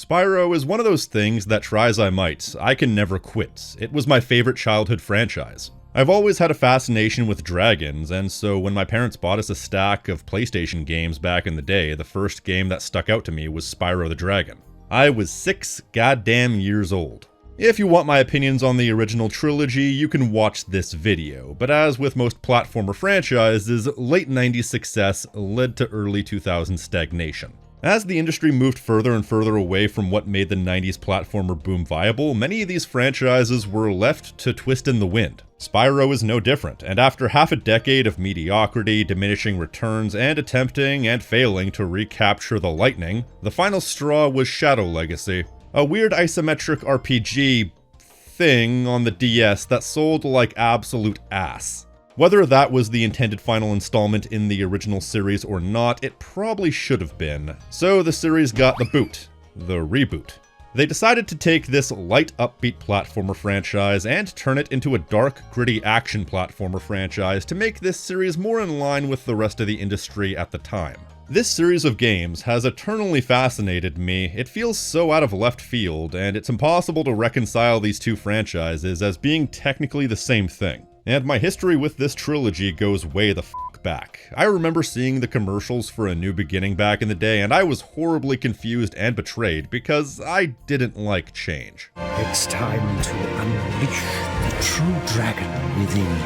Spyro is one of those things that try as I might, I can never quit. It was my favorite childhood franchise. I've always had a fascination with dragons, and so when my parents bought us a stack of PlayStation games back in the day, the first game that stuck out to me was Spyro the Dragon. I was 6 goddamn years old. If you want my opinions on the original trilogy, you can watch this video, but as with most platformer franchises, late 90s success led to early 2000s stagnation. As the industry moved further and further away from what made the 90s platformer boom viable, many of these franchises were left to twist in the wind. Spyro is no different, and after half a decade of mediocrity, diminishing returns, and attempting and failing to recapture the lightning, the final straw was Shadow Legacy, a weird isometric RPG thing on the DS that sold like absolute ass. Whether that was the intended final installment in the original series or not, it probably should have been. So the series got the boot, the reboot. They decided to take this light upbeat platformer franchise and turn it into a dark, gritty action platformer franchise to make this series more in line with the rest of the industry at the time. This series of games has eternally fascinated me. It feels so out of left field, and it's impossible to reconcile these two franchises as being technically the same thing. And my history with this trilogy goes way the f*** back. I remember seeing the commercials for A New Beginning back in the day, and I was horribly confused and betrayed because I didn't like change. It's time to unleash the true dragon within you.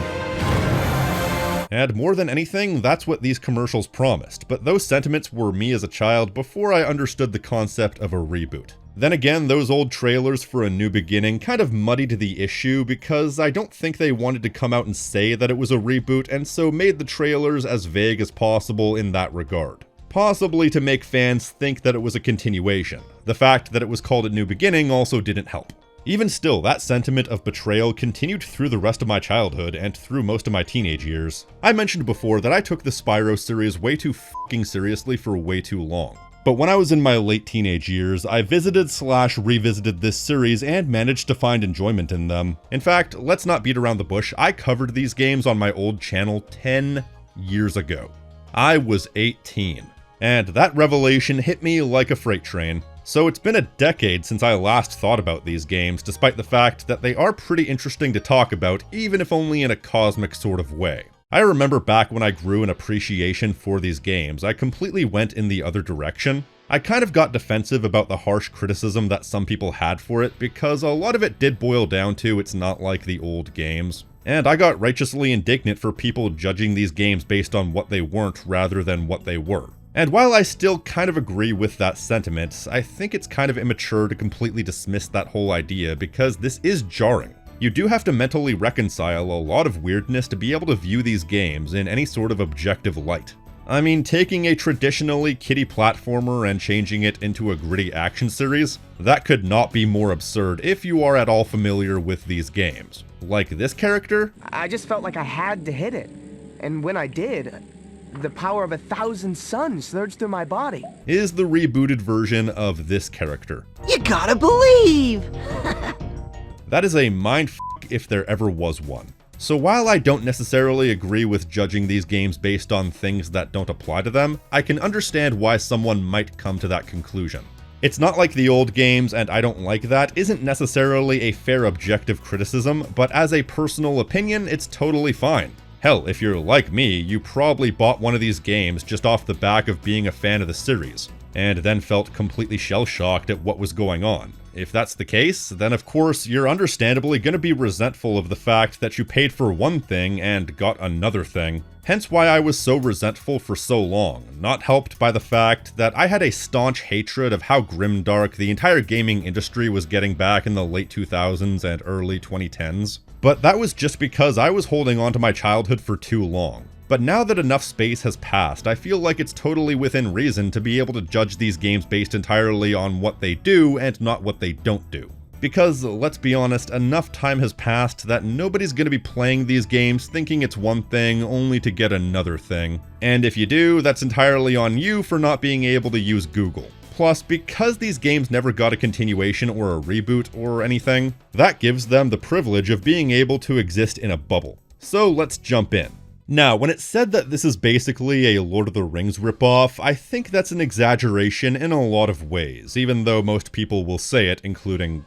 And more than anything, that's what these commercials promised, but those sentiments were me as a child before I understood the concept of a reboot. Then again, those old trailers for A New Beginning kind of muddied the issue because I don't think they wanted to come out and say that it was a reboot, and so made the trailers as vague as possible in that regard. Possibly to make fans think that it was a continuation. The fact that it was called A New Beginning also didn't help. Even still, that sentiment of betrayal continued through the rest of my childhood and through most of my teenage years. I mentioned before that I took the Spyro series way too fucking seriously for way too long. But when I was in my late teenage years, I visited/revisited this series and managed to find enjoyment in them. In fact, let's not beat around the bush, I covered these games on my old channel 10 years ago. I was 18. And that revelation hit me like a freight train. So it's been a decade since I last thought about these games, despite the fact that they are pretty interesting to talk about, even if only in a cosmic sort of way. I remember back when I grew an appreciation for these games, I completely went in the other direction. I kind of got defensive about the harsh criticism that some people had for it, because a lot of it did boil down to it's not like the old games. And I got righteously indignant for people judging these games based on what they weren't rather than what they were. And while I still kind of agree with that sentiment, I think it's kind of immature to completely dismiss that whole idea because this is jarring. You do have to mentally reconcile a lot of weirdness to be able to view these games in any sort of objective light. I mean, taking a traditionally kiddie platformer and changing it into a gritty action series, that could not be more absurd if you are at all familiar with these games. Like this character? I just felt like I had to hit it. And when I did, the power of 1,000 suns surged through my body. Is the rebooted version of this character. You gotta believe! That is a mindfuck if there ever was one. So while I don't necessarily agree with judging these games based on things that don't apply to them, I can understand why someone might come to that conclusion. It's not like the old games, and I don't like that isn't necessarily a fair objective criticism, but as a personal opinion, it's totally fine. Hell, if you're like me, you probably bought one of these games just off the back of being a fan of the series, and then felt completely shell-shocked at what was going on. If that's the case, then of course you're understandably going to be resentful of the fact that you paid for one thing and got another thing. Hence why I was so resentful for so long, not helped by the fact that I had a staunch hatred of how grimdark the entire gaming industry was getting back in the late 2000s and early 2010s. But that was just because I was holding on to my childhood for too long. But now that enough space has passed, I feel like it's totally within reason to be able to judge these games based entirely on what they do and not what they don't do. Because, let's be honest, enough time has passed that nobody's going to be playing these games thinking it's one thing only to get another thing. And if you do, that's entirely on you for not being able to use Google. Plus, because these games never got a continuation or a reboot or anything, that gives them the privilege of being able to exist in a bubble. So let's jump in. Now, when it's said that this is basically a Lord of the Rings ripoff, I think that's an exaggeration in a lot of ways, even though most people will say it, including,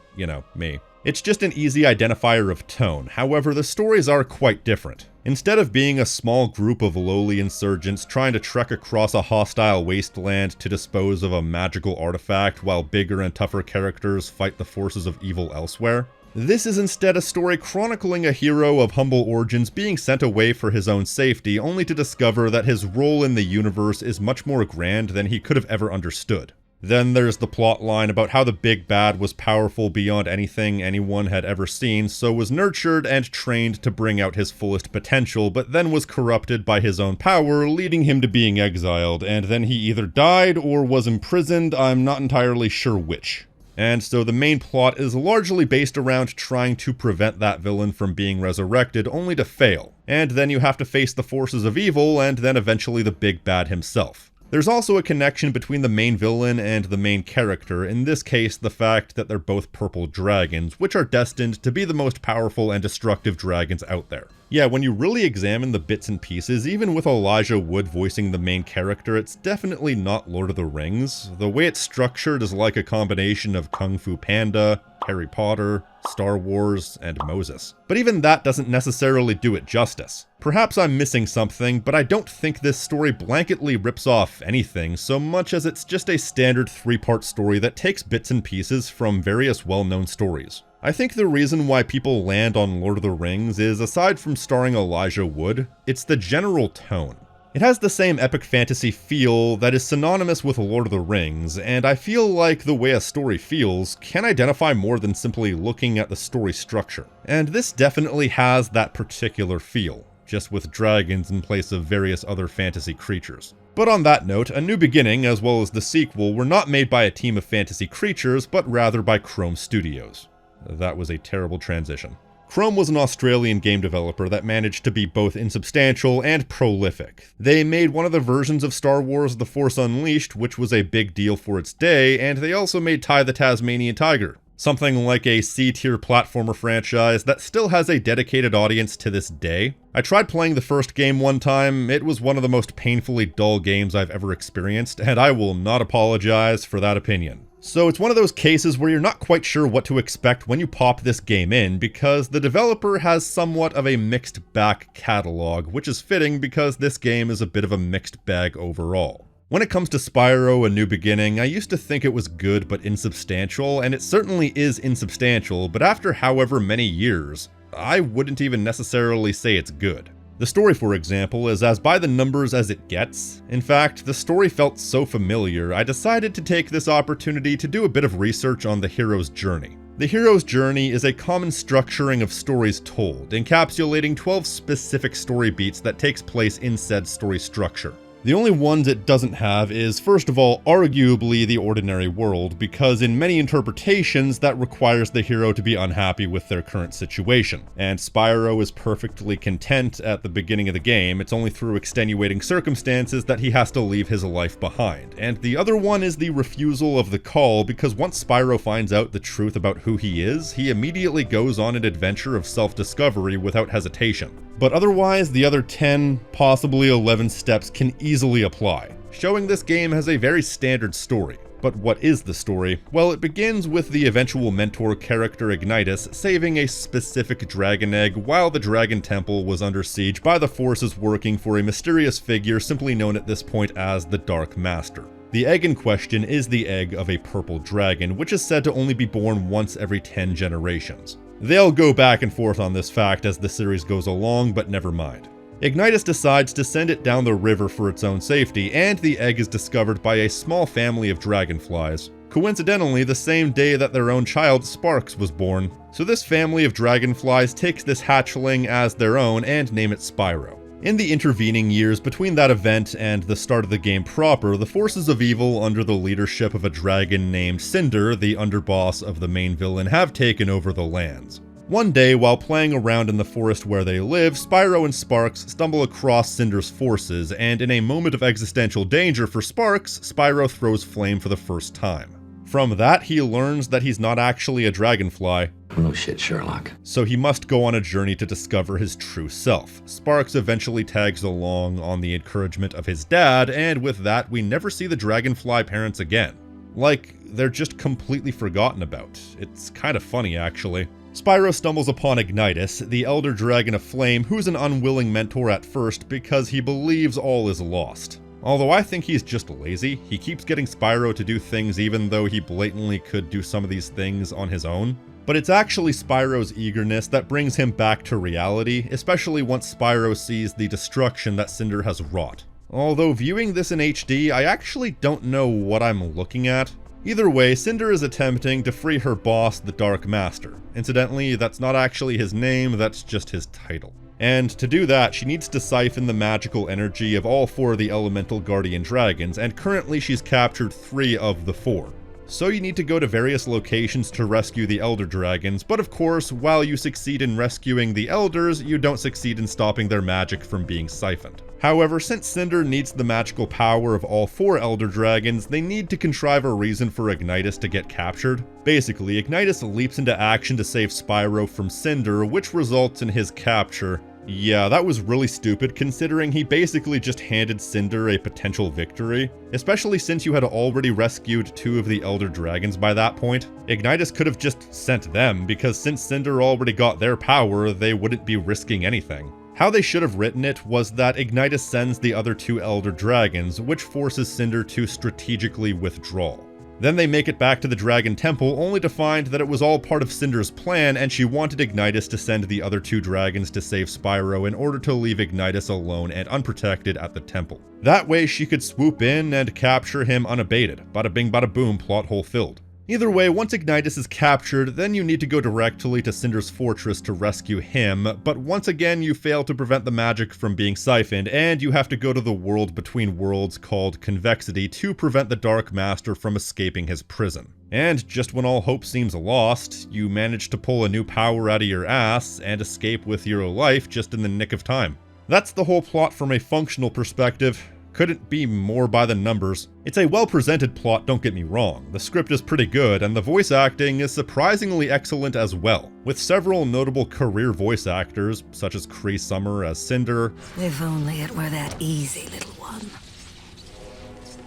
me. It's just an easy identifier of tone, however the stories are quite different. Instead of being a small group of lowly insurgents trying to trek across a hostile wasteland to dispose of a magical artifact while bigger and tougher characters fight the forces of evil elsewhere, this is instead a story chronicling a hero of humble origins being sent away for his own safety, only to discover that his role in the universe is much more grand than he could have ever understood. Then there's the plot line about how the big bad was powerful beyond anything anyone had ever seen, so was nurtured and trained to bring out his fullest potential, but then was corrupted by his own power, leading him to being exiled, and then he either died or was imprisoned, I'm not entirely sure which. And so the main plot is largely based around trying to prevent that villain from being resurrected, only to fail. And then you have to face the forces of evil, and then eventually the big bad himself. There's also a connection between the main villain and the main character, in this case the fact that they're both purple dragons, which are destined to be the most powerful and destructive dragons out there. Yeah, when you really examine the bits and pieces, even with Elijah Wood voicing the main character, it's definitely not Lord of the Rings. The way it's structured is like a combination of Kung Fu Panda, Harry Potter, Star Wars, and Moses. But even that doesn't necessarily do it justice. Perhaps I'm missing something, but I don't think this story blanketly rips off anything so much as it's just a standard 3-part story that takes bits and pieces from various well-known stories. I think the reason why people land on Lord of the Rings is, aside from starring Elijah Wood, it's the general tone. It has the same epic fantasy feel that is synonymous with Lord of the Rings, and I feel like the way a story feels can identify more than simply looking at the story structure. And this definitely has that particular feel, just with dragons in place of various other fantasy creatures. But on that note, A New Beginning, as well as the sequel, were not made by a team of fantasy creatures, but rather by Chrome Studios. That was a terrible transition. Chrome was an Australian game developer that managed to be both insubstantial and prolific. They made one of the versions of Star Wars The Force Unleashed, which was a big deal for its day, and they also made Ty the Tasmanian Tiger, something like a C-tier platformer franchise that still has a dedicated audience to this day. I tried playing the first game one time. It was one of the most painfully dull games I've ever experienced, and I will not apologize for that opinion. So it's one of those cases where you're not quite sure what to expect when you pop this game in, because the developer has somewhat of a mixed back catalog, which is fitting because this game is a bit of a mixed bag overall. When it comes to Spyro: A New Beginning, I used to think it was good but insubstantial, and it certainly is insubstantial, but after however many years, I wouldn't even necessarily say it's good. The story, for example, is as by the numbers as it gets. In fact, the story felt so familiar, I decided to take this opportunity to do a bit of research on the hero's journey. The hero's journey is a common structuring of stories told, encapsulating 12 specific story beats that takes place in said story structure. The only ones it doesn't have is, first of all, arguably the ordinary world, because in many interpretations that requires the hero to be unhappy with their current situation. And Spyro is perfectly content at the beginning of the game. It's only through extenuating circumstances that he has to leave his life behind. And the other one is the refusal of the call, because once Spyro finds out the truth about who he is, he immediately goes on an adventure of self-discovery without hesitation. But otherwise, the other 10, possibly 11 steps can easily apply, showing this game has a very standard story. But what is the story? Well, it begins with the eventual mentor character Ignitus saving a specific dragon egg while the Dragon Temple was under siege by the forces working for a mysterious figure simply known at this point as the Dark Master. The egg in question is the egg of a purple dragon, which is said to only be born once every 10 generations. They'll go back and forth on this fact as the series goes along, but never mind. Ignitus decides to send it down the river for its own safety, and the egg is discovered by a small family of dragonflies. Coincidentally, the same day that their own child, Sparks, was born. So this family of dragonflies takes this hatchling as their own and name it Spyro. In the intervening years between that event and the start of the game proper, the forces of evil under the leadership of a dragon named Cinder, the underboss of the main villain, have taken over the lands. One day, while playing around in the forest where they live, Spyro and Sparks stumble across Cinder's forces, and in a moment of existential danger for Sparks, Spyro throws flame for the first time. From that, he learns that he's not actually a dragonfly, No shit, Sherlock. So he must go on a journey to discover his true self. Sparks eventually tags along on the encouragement of his dad, and with that, we never see the Dragonfly parents again. Like, they're just completely forgotten about. It's kind of funny, actually. Spyro stumbles upon Ignitus, the Elder Dragon of Flame, who's an unwilling mentor at first because he believes all is lost. Although I think he's just lazy, he keeps getting Spyro to do things even though he blatantly could do some of these things on his own. But it's actually Spyro's eagerness that brings him back to reality, especially once Spyro sees the destruction that Cinder has wrought. Although viewing this in HD, I actually don't know what I'm looking at. Either way, Cinder is attempting to free her boss, the Dark Master. Incidentally, that's not actually his name, that's just his title. And to do that, she needs to siphon the magical energy of all 4 of the elemental guardian dragons, and currently she's captured 3 of the 4. So you need to go to various locations to rescue the Elder Dragons, but of course, while you succeed in rescuing the Elders, you don't succeed in stopping their magic from being siphoned. However, since Cinder needs the magical power of all 4 Elder Dragons, they need to contrive a reason for Ignitus to get captured. Basically, Ignitus leaps into action to save Spyro from Cinder, which results in his capture. Yeah, that was really stupid considering he basically just handed Cinder a potential victory, especially since you had already rescued 2 of the Elder Dragons by that point. Ignitus could have just sent them, because since Cinder already got their power, they wouldn't be risking anything. How they should have written it was that Ignitus sends the other 2 Elder Dragons, which forces Cinder to strategically withdraw. Then they make it back to the Dragon Temple, only to find that it was all part of Cinder's plan, and she wanted Ignitus to send the other 2 dragons to save Spyro in order to leave Ignitus alone and unprotected at the temple. That way she could swoop in and capture him unabated. Bada bing bada boom, plot hole filled. Either way, once Ignitus is captured, then you need to go directly to Cinder's fortress to rescue him, but once again you fail to prevent the magic from being siphoned, and you have to go to the world between worlds called Convexity to prevent the Dark Master from escaping his prison. And just when all hope seems lost, you manage to pull a new power out of your ass and escape with your life just in the nick of time. That's the whole plot from a functional perspective. Couldn't be more by the numbers. It's a well-presented plot, don't get me wrong. The script is pretty good, and the voice acting is surprisingly excellent as well, with several notable career voice actors, such as Cree Summer as Cinder. If only it were that easy, little one.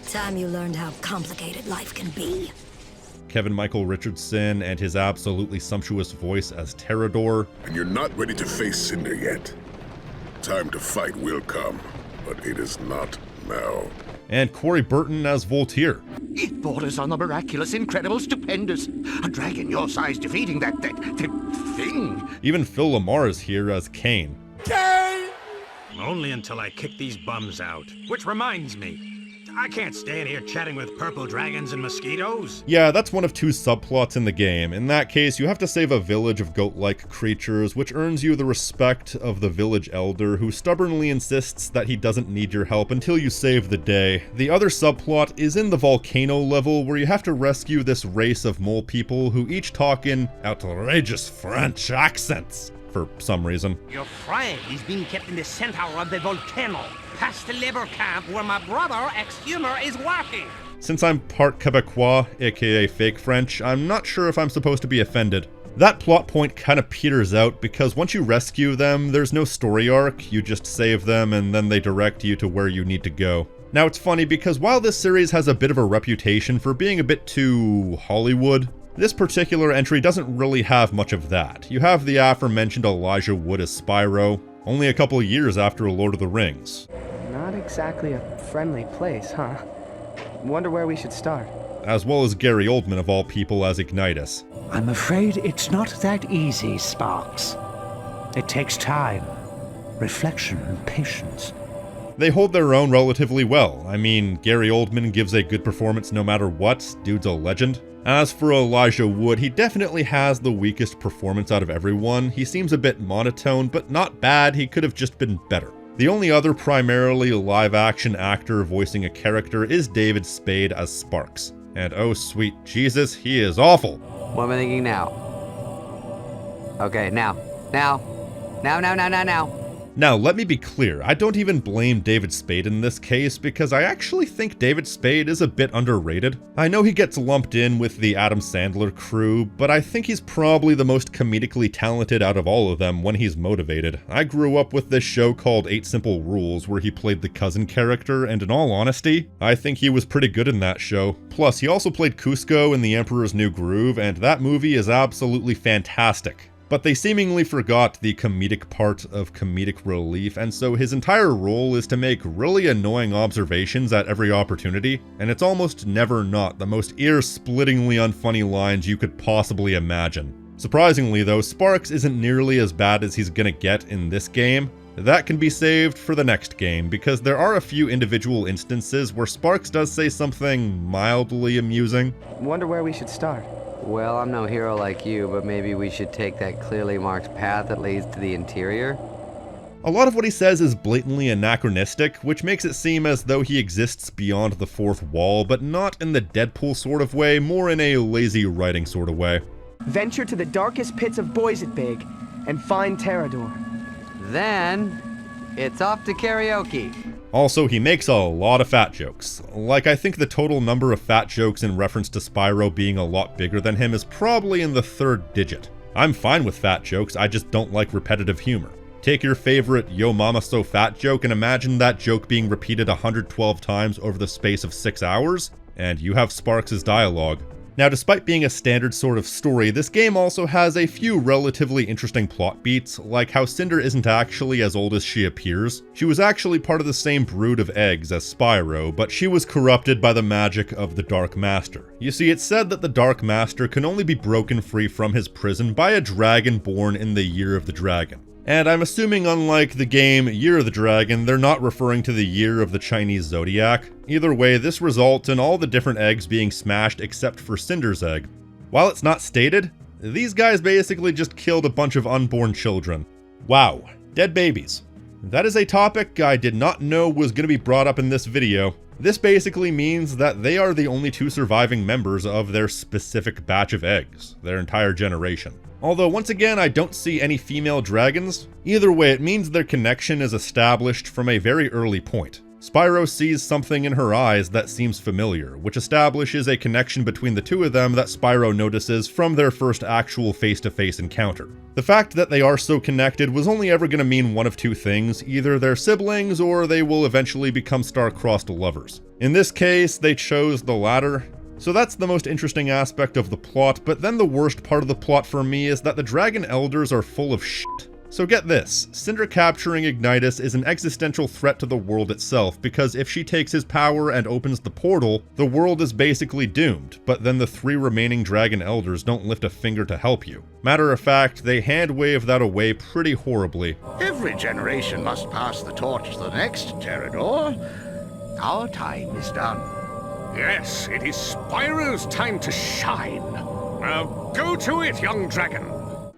Time you learned how complicated life can be. Kevin Michael Richardson and his absolutely sumptuous voice as Terrador. And you're not ready to face Cinder yet. Time to fight will come, but it is not now. And Corey Burton as Voltaire. It borders on the miraculous, incredible, stupendous. A dragon your size defeating that thing. Even Phil Lamar is here as Kane. Only until I kick these bums out. Which reminds me, I can't stand here chatting with purple dragons and mosquitoes. Yeah, that's one of 2 subplots in the game. In that case, you have to save a village of goat-like creatures, which earns you the respect of the village elder, who stubbornly insists that he doesn't need your help until you save the day. The other subplot is in the volcano level, where you have to rescue this race of mole people who each talk in outrageous French accents, for some reason. Your friend is being kept in the center of the volcano, past the labor camp where my brother, ex-humor, is working. Since I'm part Quebecois, aka fake French, I'm not sure if I'm supposed to be offended. That plot point kind of peters out because once you rescue them, there's no story arc, you just save them and then they direct you to where you need to go. Now it's funny because while this series has a bit of a reputation for being a bit too Hollywood, this particular entry doesn't really have much of that. You have the aforementioned Elijah Wood as Spyro, only a couple years after Lord of the Rings. Not exactly a friendly place, huh? Wonder where we should start. As well as Gary Oldman of all people as Ignitus. I'm afraid it's not that easy, Sparks. It takes time, reflection, and patience. They hold their own relatively well. I mean, Gary Oldman gives a good performance no matter what, dude's a legend. As for Elijah Wood, he definitely has the weakest performance out of everyone. He seems a bit monotone, but not bad, he could have just been better. The only other primarily live-action actor voicing a character is David Spade as Sparks. And oh sweet Jesus, he is awful. What am I thinking now? Okay, now. Now, let me be clear, I don't even blame David Spade in this case because I actually think David Spade is a bit underrated. I know he gets lumped in with the Adam Sandler crew, but I think he's probably the most comedically talented out of all of them when he's motivated. I grew up with this show called 8 Simple Rules where he played the cousin character, and in all honesty, I think he was pretty good in that show. Plus, he also played Cusco in The Emperor's New Groove, and that movie is absolutely fantastic. But they seemingly forgot the comedic part of comedic relief, and so his entire role is to make really annoying observations at every opportunity, and it's almost never not the most ear-splittingly unfunny lines you could possibly imagine. Surprisingly though, Sparks isn't nearly as bad as he's gonna get in this game. That can be saved for the next game, because there are a few individual instances where Sparks does say something mildly amusing. Wonder where we should start. Well, I'm no hero like you, but maybe we should take that clearly marked path that leads to the interior? A lot of what he says is blatantly anachronistic, which makes it seem as though he exists beyond the fourth wall, but not in the Deadpool sort of way, more in a lazy writing sort of way. Venture to the darkest pits of Boisetbig and find Terrador. Then, it's off to karaoke. Also, he makes a lot of fat jokes. Like, I think the total number of fat jokes in reference to Spyro being a lot bigger than him is probably in the 3rd digit. I'm fine with fat jokes, I just don't like repetitive humor. Take your favorite "Yo Mama So Fat" joke and imagine that joke being repeated 112 times over the space of 6 hours, and you have Sparks' dialogue. Now, despite being a standard sort of story, this game also has a few relatively interesting plot beats, like how Cinder isn't actually as old as she appears. She was actually part of the same brood of eggs as Spyro, but she was corrupted by the magic of the Dark Master. You see, it's said that the Dark Master can only be broken free from his prison by a dragon born in the Year of the Dragon. And I'm assuming, unlike the game Year of the Dragon, they're not referring to the year of the Chinese zodiac. Either way, this results in all the different eggs being smashed except for Cinder's egg. While it's not stated, these guys basically just killed a bunch of unborn children. Wow, dead babies. That is a topic I did not know was going to be brought up in this video. This basically means that they are the only 2 surviving members of their specific batch of eggs, their entire generation. Although once again, I don't see any female dragons. Either way, it means their connection is established from a very early point. Spyro sees something in her eyes that seems familiar, which establishes a connection between the 2 of them that Spyro notices from their first actual face-to-face encounter. The fact that they are so connected was only ever going to mean one of 2 things: either they're siblings or they will eventually become star-crossed lovers. In this case, they chose the latter. So that's the most interesting aspect of the plot, but then the worst part of the plot for me is that the Dragon Elders are full of shit. So get this, Cinder capturing Ignitus is an existential threat to the world itself, because if she takes his power and opens the portal, the world is basically doomed, but then the 3 remaining Dragon Elders don't lift a finger to help you. Matter of fact, they hand-wave that away pretty horribly. Every generation must pass the torch to the next, Terrador. Our time is done. Yes, it is Spyro's time to shine. Now go to it, young dragon.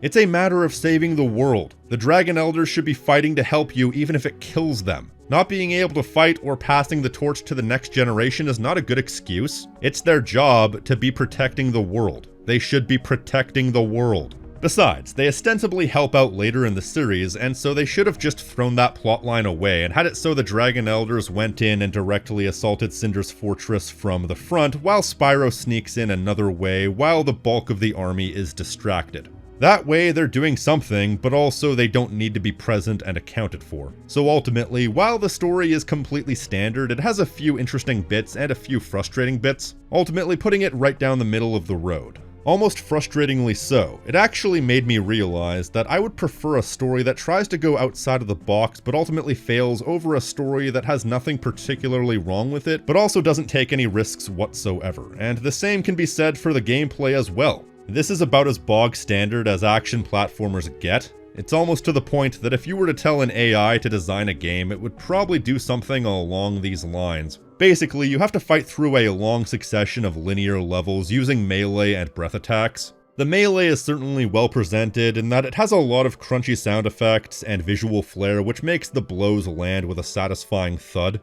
It's a matter of saving the world. The Dragon Elders should be fighting to help you even if it kills them. Not being able to fight or passing the torch to the next generation is not a good excuse. It's their job to be protecting the world. They should be protecting the world. Besides, they ostensibly help out later in the series, and so they should have just thrown that plotline away and had it so the Dragon Elders went in and directly assaulted Cinder's fortress from the front, while Spyro sneaks in another way while the bulk of the army is distracted. That way they're doing something, but also they don't need to be present and accounted for. So ultimately, while the story is completely standard, it has a few interesting bits and a few frustrating bits, ultimately putting it right down the middle of the road. Almost frustratingly so. It actually made me realize that I would prefer a story that tries to go outside of the box but ultimately fails over a story that has nothing particularly wrong with it, but also doesn't take any risks whatsoever. And the same can be said for the gameplay as well. This is about as bog standard as action platformers get. It's almost to the point that if you were to tell an AI to design a game, it would probably do something along these lines. Basically, you have to fight through a long succession of linear levels using melee and breath attacks. The melee is certainly well presented in that it has a lot of crunchy sound effects and visual flair, which makes the blows land with a satisfying thud.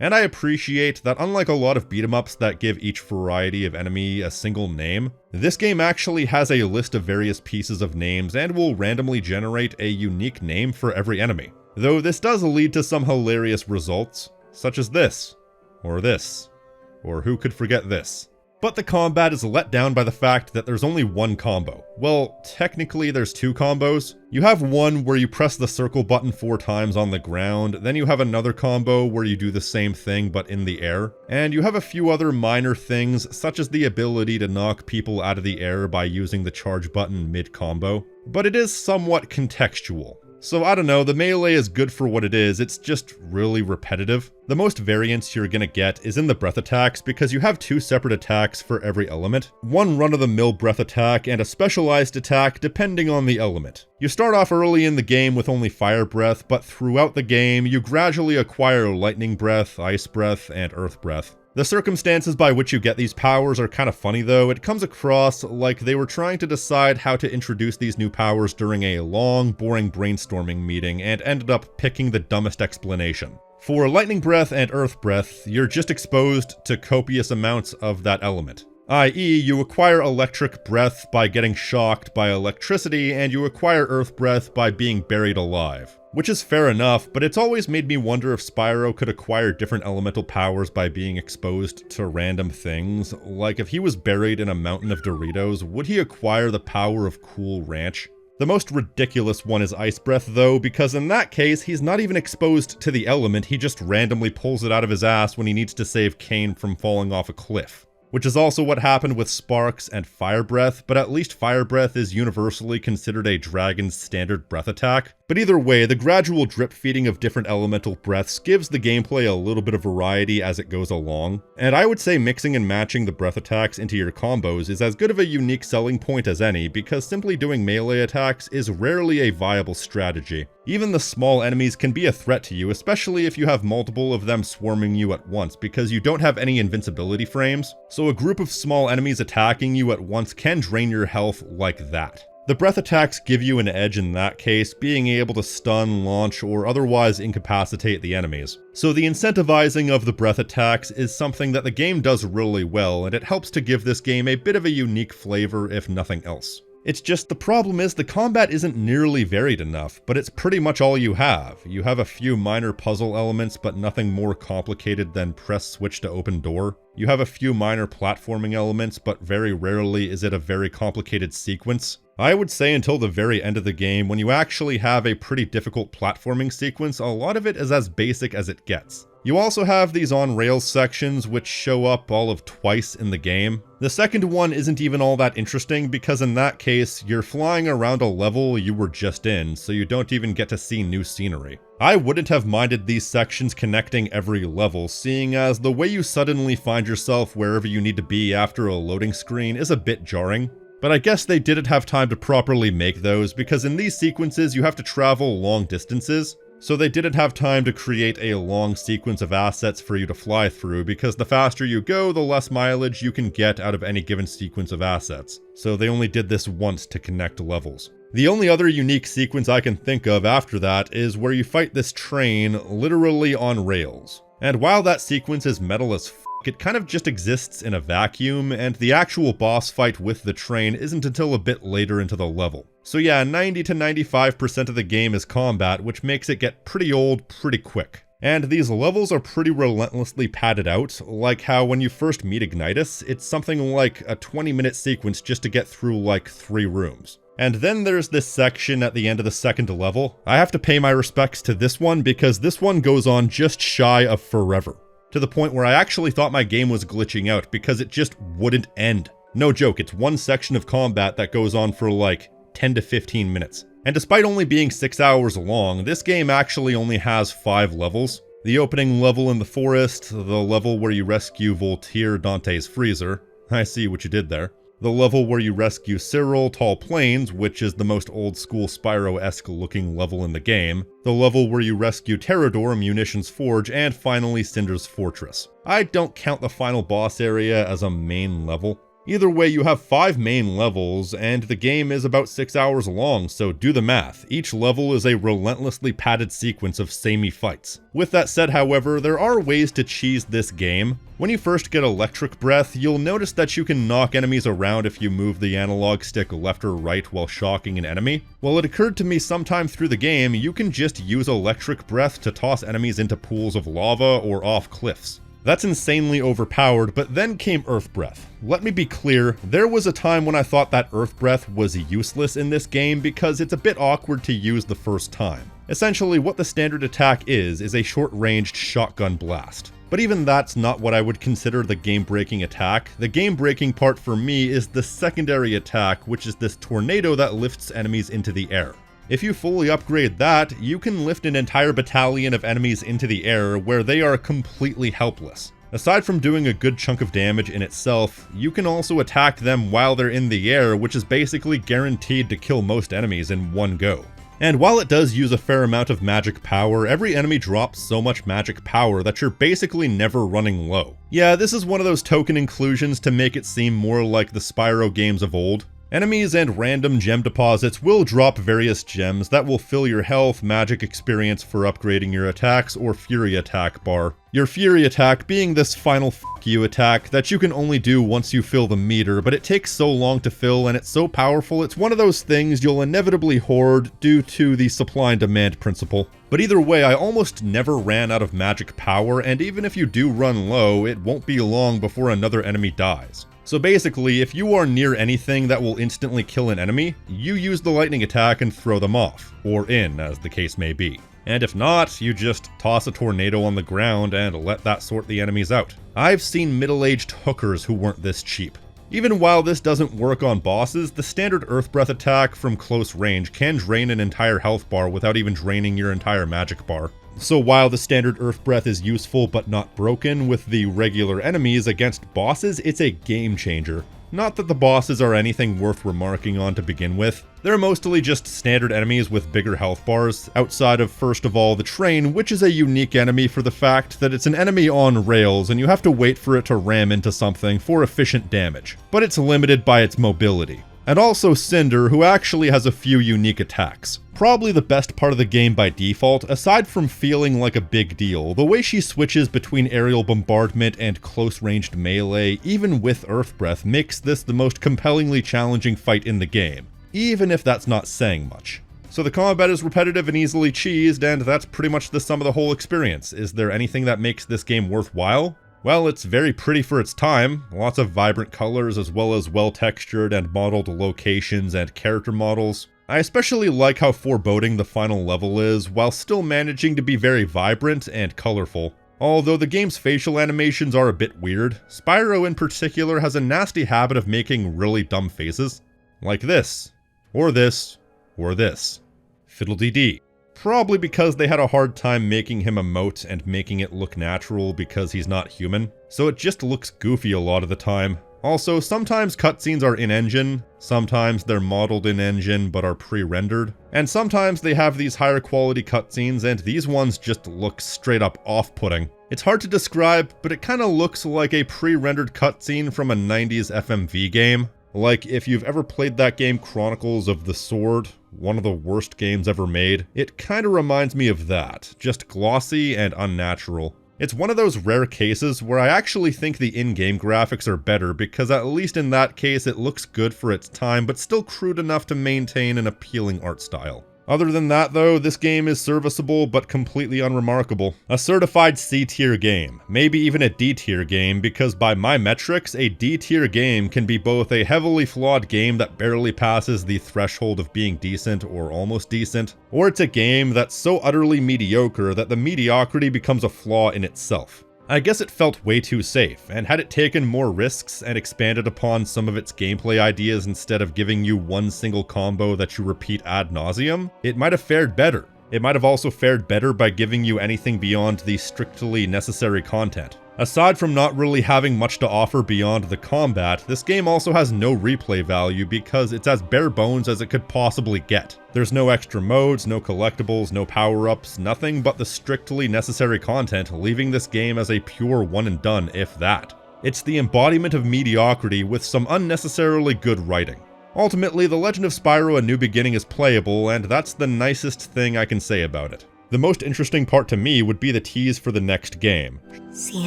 And I appreciate that unlike a lot of beat-em-ups that give each variety of enemy a single name, this game actually has a list of various pieces of names and will randomly generate a unique name for every enemy. Though this does lead to some hilarious results, such as this, or who could forget this? But the combat is let down by the fact that there's only one combo. Well, technically there's two combos. You have one where you press the circle button 4 times on the ground, then you have another combo where you do the same thing but in the air, and you have a few other minor things such as the ability to knock people out of the air by using the charge button mid-combo. But it is somewhat contextual. So I don't know, the melee is good for what it is, it's just really repetitive. The most variance you're gonna get is in the breath attacks because you have 2 separate attacks for every element. One run-of-the-mill breath attack and a specialized attack depending on the element. You start off early in the game with only fire breath, but throughout the game you gradually acquire lightning breath, ice breath, and earth breath. The circumstances by which you get these powers are kind of funny though. It comes across like they were trying to decide how to introduce these new powers during a long, boring brainstorming meeting and ended up picking the dumbest explanation. For lightning breath and earth breath, you're just exposed to copious amounts of that element. I.e., you acquire electric breath by getting shocked by electricity, and you acquire earth breath by being buried alive. Which is fair enough, but it's always made me wonder if Spyro could acquire different elemental powers by being exposed to random things. Like, if he was buried in a mountain of Doritos, would he acquire the power of Cool Ranch? The most ridiculous one is Ice Breath though, because in that case, he's not even exposed to the element, he just randomly pulls it out of his ass when he needs to save Kane from falling off a cliff. Which is also what happened with Sparks and Fire Breath, but at least Fire Breath is universally considered a dragon's standard breath attack. But either way, the gradual drip feeding of different elemental breaths gives the gameplay a little bit of variety as it goes along. And I would say mixing and matching the breath attacks into your combos is as good of a unique selling point as any, because simply doing melee attacks is rarely a viable strategy. Even the small enemies can be a threat to you, especially if you have multiple of them swarming you at once, because you don't have any invincibility frames. So a group of small enemies attacking you at once can drain your health like that. The breath attacks give you an edge in that case, being able to stun, launch, or otherwise incapacitate the enemies. So the incentivizing of the breath attacks is something that the game does really well, and it helps to give this game a bit of a unique flavor if nothing else. It's just the problem is the combat isn't nearly varied enough, but it's pretty much all you have. You have a few minor puzzle elements, but nothing more complicated than press switch to open door. You have a few minor platforming elements, but very rarely is it a very complicated sequence. I would say until the very end of the game, when you actually have a pretty difficult platforming sequence, a lot of it is as basic as it gets. You also have these on-rails sections which show up all of twice in the game. The second one isn't even all that interesting because in that case, you're flying around a level you were just in, so you don't even get to see new scenery. I wouldn't have minded these sections connecting every level, seeing as the way you suddenly find yourself wherever you need to be after a loading screen is a bit jarring. But I guess they didn't have time to properly make those because in these sequences you have to travel long distances. So they didn't have time to create a long sequence of assets for you to fly through because the faster you go, the less mileage you can get out of any given sequence of assets. So they only did this once to connect levels. The only other unique sequence I can think of after that is where you fight this train literally on rails. And while that sequence is metal as it kind of just exists in a vacuum, and the actual boss fight with the train isn't until a bit later into the level. So yeah, 90 to 95% of the game is combat, which makes it get pretty old pretty quick. And these levels are pretty relentlessly padded out, like how when you first meet Ignitus, it's something like a 20-minute sequence just to get through like 3 rooms. And then there's this section at the end of the second level. I have to pay my respects to this one because this one goes on just shy of forever. To the point where I actually thought my game was glitching out because it just wouldn't end. No joke, it's one section of combat that goes on for like 10 to 15 minutes. And despite only being 6 hours long, this game actually only has 5 levels. The opening level in the forest, the level where you rescue Voltaire, Dante's freezer. I see what you did there. The level where you rescue Cyril, Tall Plains, which is the most old-school Spyro-esque looking level in the game. The level where you rescue Terrador, Munitions Forge, and finally Cinder's Fortress. I don't count the final boss area as a main level. Either way, you have 5 main levels, and the game is about 6 hours long, so do the math. Each level is a relentlessly padded sequence of samey fights. With that said, however, there are ways to cheese this game. When you first get Electric Breath, you'll notice that you can knock enemies around if you move the analog stick left or right while shocking an enemy. Well, it occurred to me sometime through the game, you can just use Electric Breath to toss enemies into pools of lava or off cliffs. That's insanely overpowered, but then came Earth Breath. Let me be clear, there was a time when I thought that Earth Breath was useless in this game because it's a bit awkward to use the first time. Essentially, what the standard attack is a short-ranged shotgun blast. But even that's not what I would consider the game-breaking attack. The game-breaking part for me is the secondary attack, which is this tornado that lifts enemies into the air. If you fully upgrade that, you can lift an entire battalion of enemies into the air where they are completely helpless. Aside from doing a good chunk of damage in itself, you can also attack them while they're in the air, which is basically guaranteed to kill most enemies in one go. And while it does use a fair amount of magic power, every enemy drops so much magic power that you're basically never running low. Yeah, this is one of those token inclusions to make it seem more like the Spyro games of old. Enemies and random gem deposits will drop various gems that will fill your health, magic experience for upgrading your attacks, or Fury attack bar. Your Fury attack being this final f*** you attack that you can only do once you fill the meter, but it takes so long to fill and it's so powerful it's one of those things you'll inevitably hoard due to the supply and demand principle. But either way, I almost never ran out of magic power, and even if you do run low, it won't be long before another enemy dies. So basically, if you are near anything that will instantly kill an enemy, you use the lightning attack and throw them off, or in, as the case may be. And if not, you just toss a tornado on the ground and let that sort the enemies out. I've seen middle-aged hookers who weren't this cheap. Even while this doesn't work on bosses, the standard Earth Breath attack from close range can drain an entire health bar without even draining your entire magic bar. So while the standard Earth Breath is useful but not broken with the regular enemies against bosses, it's a game changer. Not that the bosses are anything worth remarking on to begin with. They're mostly just standard enemies with bigger health bars, outside of first of all the train, which is a unique enemy for the fact that it's an enemy on rails and you have to wait for it to ram into something for efficient damage. But it's limited by its mobility. And also Cinder, who actually has a few unique attacks. Probably the best part of the game by default, aside from feeling like a big deal. The way she switches between aerial bombardment and close-ranged melee, even with Earth Breath, makes this the most compellingly challenging fight in the game, even if that's not saying much. So the combat is repetitive and easily cheesed, and that's pretty much the sum of the whole experience. Is there anything that makes this game worthwhile? Well, it's very pretty for its time, lots of vibrant colors as well as well-textured and modeled locations and character models. I especially like how foreboding the final level is, while still managing to be very vibrant and colorful. Although the game's facial animations are a bit weird, Spyro in particular has a nasty habit of making really dumb faces. Like this, or this, or this. Fiddle-dee-dee. Probably because they had a hard time making him emote and making it look natural because he's not human. So it just looks goofy a lot of the time. Also, sometimes cutscenes are in-engine, sometimes they're modeled in-engine but are pre-rendered, and sometimes they have these higher quality cutscenes and these ones just look straight up off-putting. It's hard to describe, but it kinda looks like a pre-rendered cutscene from a 90s FMV game. Like, if you've ever played that game Chronicles of the Sword, one of the worst games ever made, it kinda reminds me of that, just glossy and unnatural. It's one of those rare cases where I actually think the in-game graphics are better because at least in that case it looks good for its time but still crude enough to maintain an appealing art style. Other than that though, this game is serviceable but completely unremarkable. A certified C-tier game, maybe even a D-tier game, because by my metrics, a D-tier game can be both a heavily flawed game that barely passes the threshold of being decent or almost decent, or it's a game that's so utterly mediocre that the mediocrity becomes a flaw in itself. I guess it felt way too safe, and had it taken more risks and expanded upon some of its gameplay ideas instead of giving you one single combo that you repeat ad nauseum, it might have fared better. It might have also fared better by giving you anything beyond the strictly necessary content. Aside from not really having much to offer beyond the combat, this game also has no replay value because it's as bare bones as it could possibly get. There's no extra modes, no collectibles, no power-ups, nothing but the strictly necessary content, leaving this game as a pure one and done, if that. It's the embodiment of mediocrity with some unnecessarily good writing. Ultimately, The Legend of Spyro: A New Beginning is playable, and that's the nicest thing I can say about it. The most interesting part to me would be the tease for the next game. See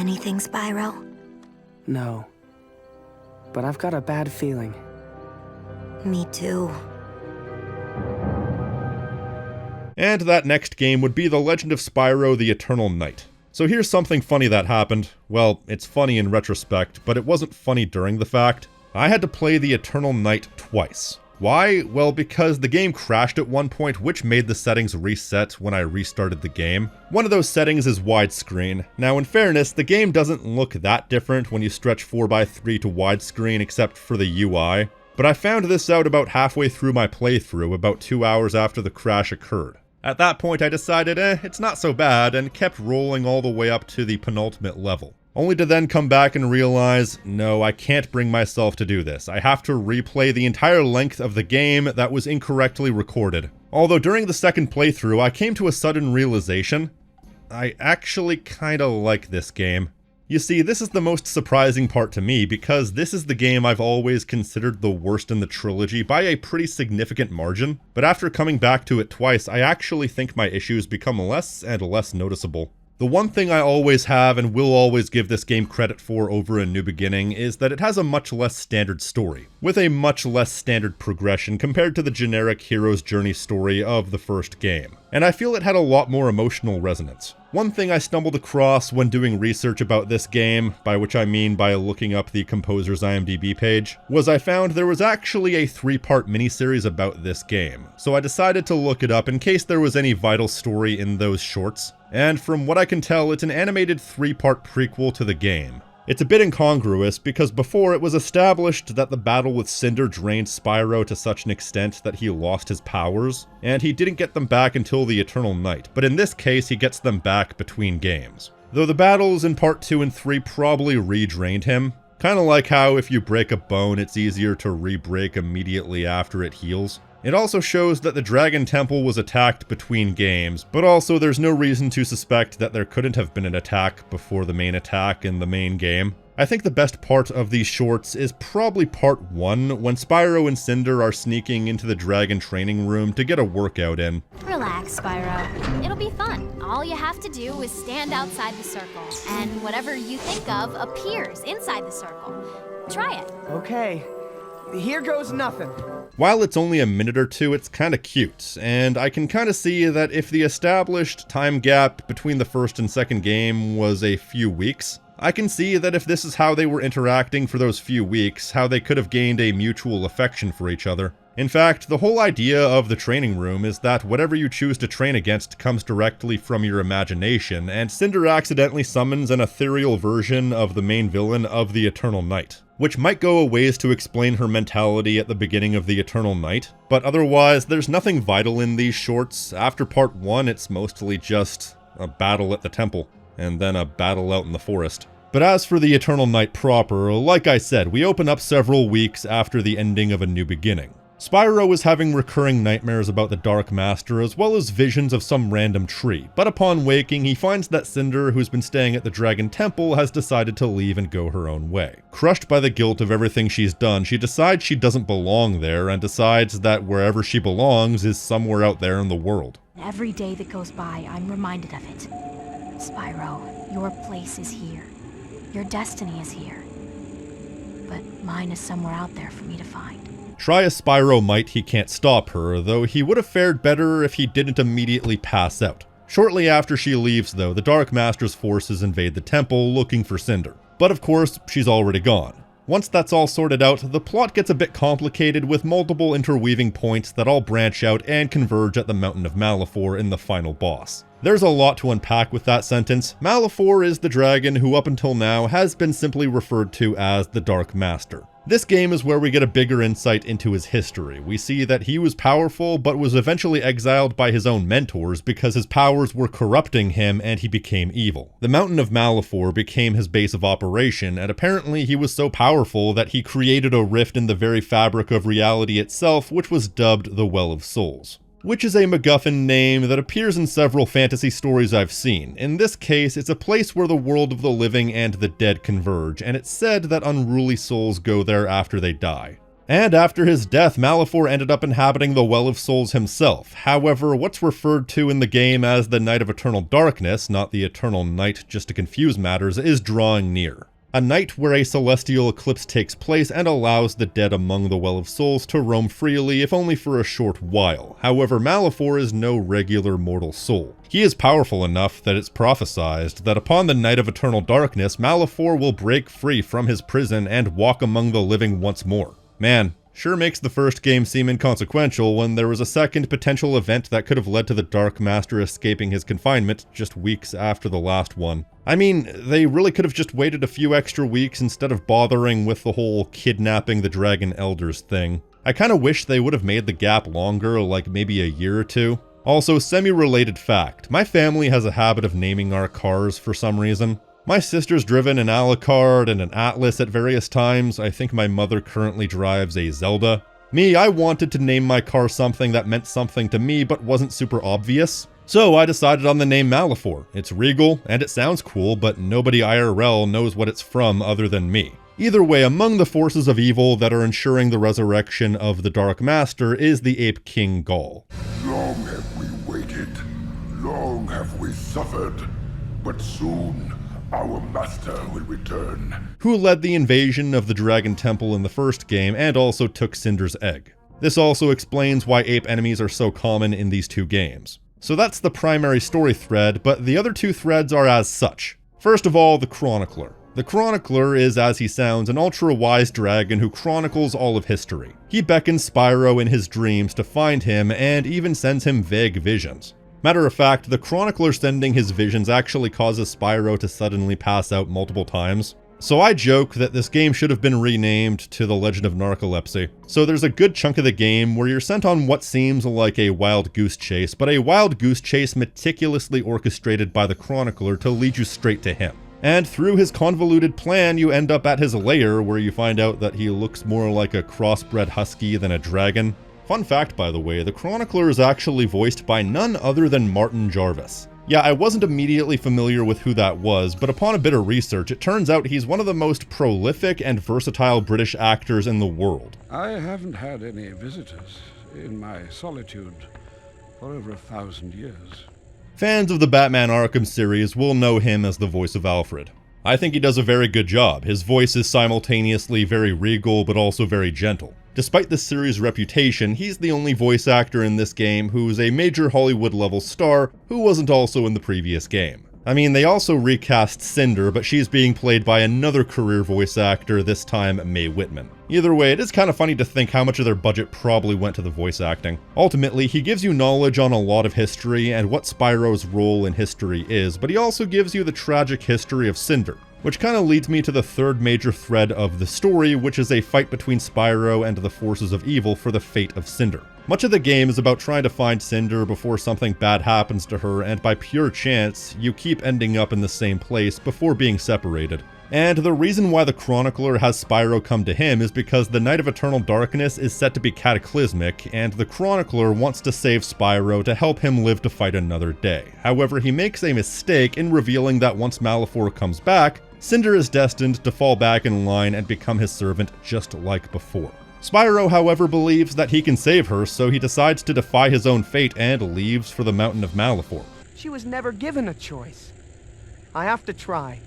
anything, Spyro? No. But I've got a bad feeling. Me too. And that next game would be The Legend of Spyro: The Eternal Night. So here's something funny that happened. Well, it's funny in retrospect, but it wasn't funny during the fact. I had to play The Eternal Night twice. Why? Well, because the game crashed at one point, which made the settings reset when I restarted the game. One of those settings is widescreen. Now, in fairness, the game doesn't look that different when you stretch 4:3 to widescreen except for the UI. But I found this out about halfway through my playthrough, about 2 hours after the crash occurred. At that point I decided, it's not so bad, and kept rolling all the way up to the penultimate level. Only to then come back and realize, no, I can't bring myself to do this. I have to replay the entire length of the game that was incorrectly recorded. Although during the second playthrough, I came to a sudden realization. I actually kinda like this game. You see, this is the most surprising part to me, because this is the game I've always considered the worst in the trilogy by a pretty significant margin. But after coming back to it twice, I actually think my issues become less and less noticeable. The one thing I always have and will always give this game credit for over A New Beginning is that it has a much less standard story, with a much less standard progression compared to the generic hero's journey story of the first game. And I feel it had a lot more emotional resonance. One thing I stumbled across when doing research about this game, by which I mean by looking up the composer's IMDb page, was I found there was actually a 3-part miniseries about this game. So I decided to look it up in case there was any vital story in those shorts. And from what I can tell, it's an animated 3-part prequel to the game. It's a bit incongruous because before it was established that the battle with Cinder drained Spyro to such an extent that he lost his powers, and he didn't get them back until the Eternal Night, but in this case he gets them back between games. Though the battles in part 2 and 3 probably re-drained him, kinda like how if you break a bone it's easier to re-break immediately after it heals. It also shows that the Dragon Temple was attacked between games, but also there's no reason to suspect that there couldn't have been an attack before the main attack in the main game. I think the best part of these shorts is probably part 1, when Spyro and Cinder are sneaking into the dragon training room to get a workout in. Relax, Spyro. It'll be fun. All you have to do is stand outside the circle, and whatever you think of appears inside the circle. Try it. Okay. Here goes nothing. While it's only a minute or two, it's kinda cute, and I can kinda see that if the established time gap between the first and second game was a few weeks, I can see that if this is how they were interacting for those few weeks, how they could have gained a mutual affection for each other. In fact, the whole idea of the training room is that whatever you choose to train against comes directly from your imagination, and Cinder accidentally summons an ethereal version of the main villain of the Eternal Night, which might go a ways to explain her mentality at the beginning of the Eternal Night, but otherwise there's nothing vital in these shorts. After part 1 it's mostly just a battle at the temple, and then a battle out in the forest. But as for the Eternal Night proper, like I said, we open up several weeks after the ending of A New Beginning. Spyro is having recurring nightmares about the Dark Master as well as visions of some random tree, but upon waking he finds that Cinder, who's been staying at the Dragon Temple, has decided to leave and go her own way. Crushed by the guilt of everything she's done, she decides she doesn't belong there and decides that wherever she belongs is somewhere out there in the world. Every day that goes by, I'm reminded of it. Spyro, your place is here. Your destiny is here. But mine is somewhere out there for me to find. Try as Spyro might, he can't stop her, though he would have fared better if he didn't immediately pass out. Shortly after she leaves though, the Dark Master's forces invade the temple looking for Cinder. But of course, she's already gone. Once that's all sorted out, the plot gets a bit complicated with multiple interweaving points that all branch out and converge at the Mountain of Malifor in the final boss. There's a lot to unpack with that sentence. Malifor is the dragon who up until now has been simply referred to as the Dark Master. This game is where we get a bigger insight into his history. We see that he was powerful, but was eventually exiled by his own mentors because his powers were corrupting him and he became evil. The Mountain of Malifor became his base of operation, and apparently he was so powerful that he created a rift in the very fabric of reality itself, which was dubbed the Well of Souls. which is a MacGuffin name that appears in several fantasy stories I've seen. In this case, it's a place where the world of the living and the dead converge, and it's said that unruly souls go there after they die. And after his death, Malefor ended up inhabiting the Well of Souls himself. However, what's referred to in the game as the Night of Eternal Darkness, not the Eternal Night just to confuse matters, is drawing near. A night where a celestial eclipse takes place and allows the dead among the Well of Souls to roam freely, if only for a short while. However, Malefor is no regular mortal soul. He is powerful enough that it's prophesied that upon the Night of Eternal Darkness, Malefor will break free from his prison and walk among the living once more. Man, sure makes the first game seem inconsequential when there was a second potential event that could have led to the Dark Master escaping his confinement just weeks after the last one. I mean, they really could have just waited a few extra weeks instead of bothering with the whole kidnapping the Dragon Elders thing. I kinda wish they would have made the gap longer, like maybe a year or two. Also, semi-related fact, my family has a habit of naming our cars for some reason. My sister's driven an Alucard and an Atlas at various times. I think my mother currently drives a Zelda. Me, I wanted to name my car something that meant something to me but wasn't super obvious. So I decided on the name Malefor. It's regal, and it sounds cool, but nobody IRL knows what it's from other than me. Either way, among the forces of evil that are ensuring the resurrection of the Dark Master is the Ape King Gaul. Long have we waited, long have we suffered, but soon our master will return. Who led the invasion of the Dragon Temple in the first game and also took Cinder's egg. This also explains why ape enemies are so common in these two games. So that's the primary story thread, but the other two threads are as such. First of all, the Chronicler. The Chronicler is, as he sounds, an ultra-wise dragon who chronicles all of history. He beckons Spyro in his dreams to find him and even sends him vague visions. Matter of fact, the Chronicler sending his visions actually causes Spyro to suddenly pass out multiple times. So I joke that this game should have been renamed to The Legend of Narcolepsy. So there's a good chunk of the game where you're sent on what seems like a wild goose chase, but a wild goose chase meticulously orchestrated by the Chronicler to lead you straight to him. And through his convoluted plan, you end up at his lair where you find out that he looks more like a crossbred husky than a dragon. Fun fact, by the way, the Chronicler is actually voiced by none other than Martin Jarvis. Yeah, I wasn't immediately familiar with who that was, but upon a bit of research, it turns out he's one of the most prolific and versatile British actors in the world. I haven't had any visitors in my solitude for over 1,000 years. Fans of the Batman Arkham series will know him as the voice of Alfred. I think he does a very good job. His voice is simultaneously very regal, but also very gentle. Despite the series' reputation, he's the only voice actor in this game who's a major Hollywood-level star who wasn't also in the previous game. I mean, they also recast Cinder, but she's being played by another career voice actor, this time Mae Whitman. Either way, it is kind of funny to think how much of their budget probably went to the voice acting. Ultimately, he gives you knowledge on a lot of history and what Spyro's role in history is, but he also gives you the tragic history of Cinder. Which kind of leads me to the third major thread of the story, which is a fight between Spyro and the forces of evil for the fate of Cinder. Much of the game is about trying to find Cinder before something bad happens to her, and by pure chance, you keep ending up in the same place before being separated. And the reason why the Chronicler has Spyro come to him is because the Night of Eternal Darkness is set to be cataclysmic, and the Chronicler wants to save Spyro to help him live to fight another day. However, he makes a mistake in revealing that once Malefor comes back, Cinder is destined to fall back in line and become his servant just like before. Spyro, however, believes that he can save her, so he decides to defy his own fate and leaves for the Mountain of Malefor. She was never given a choice. I have to try.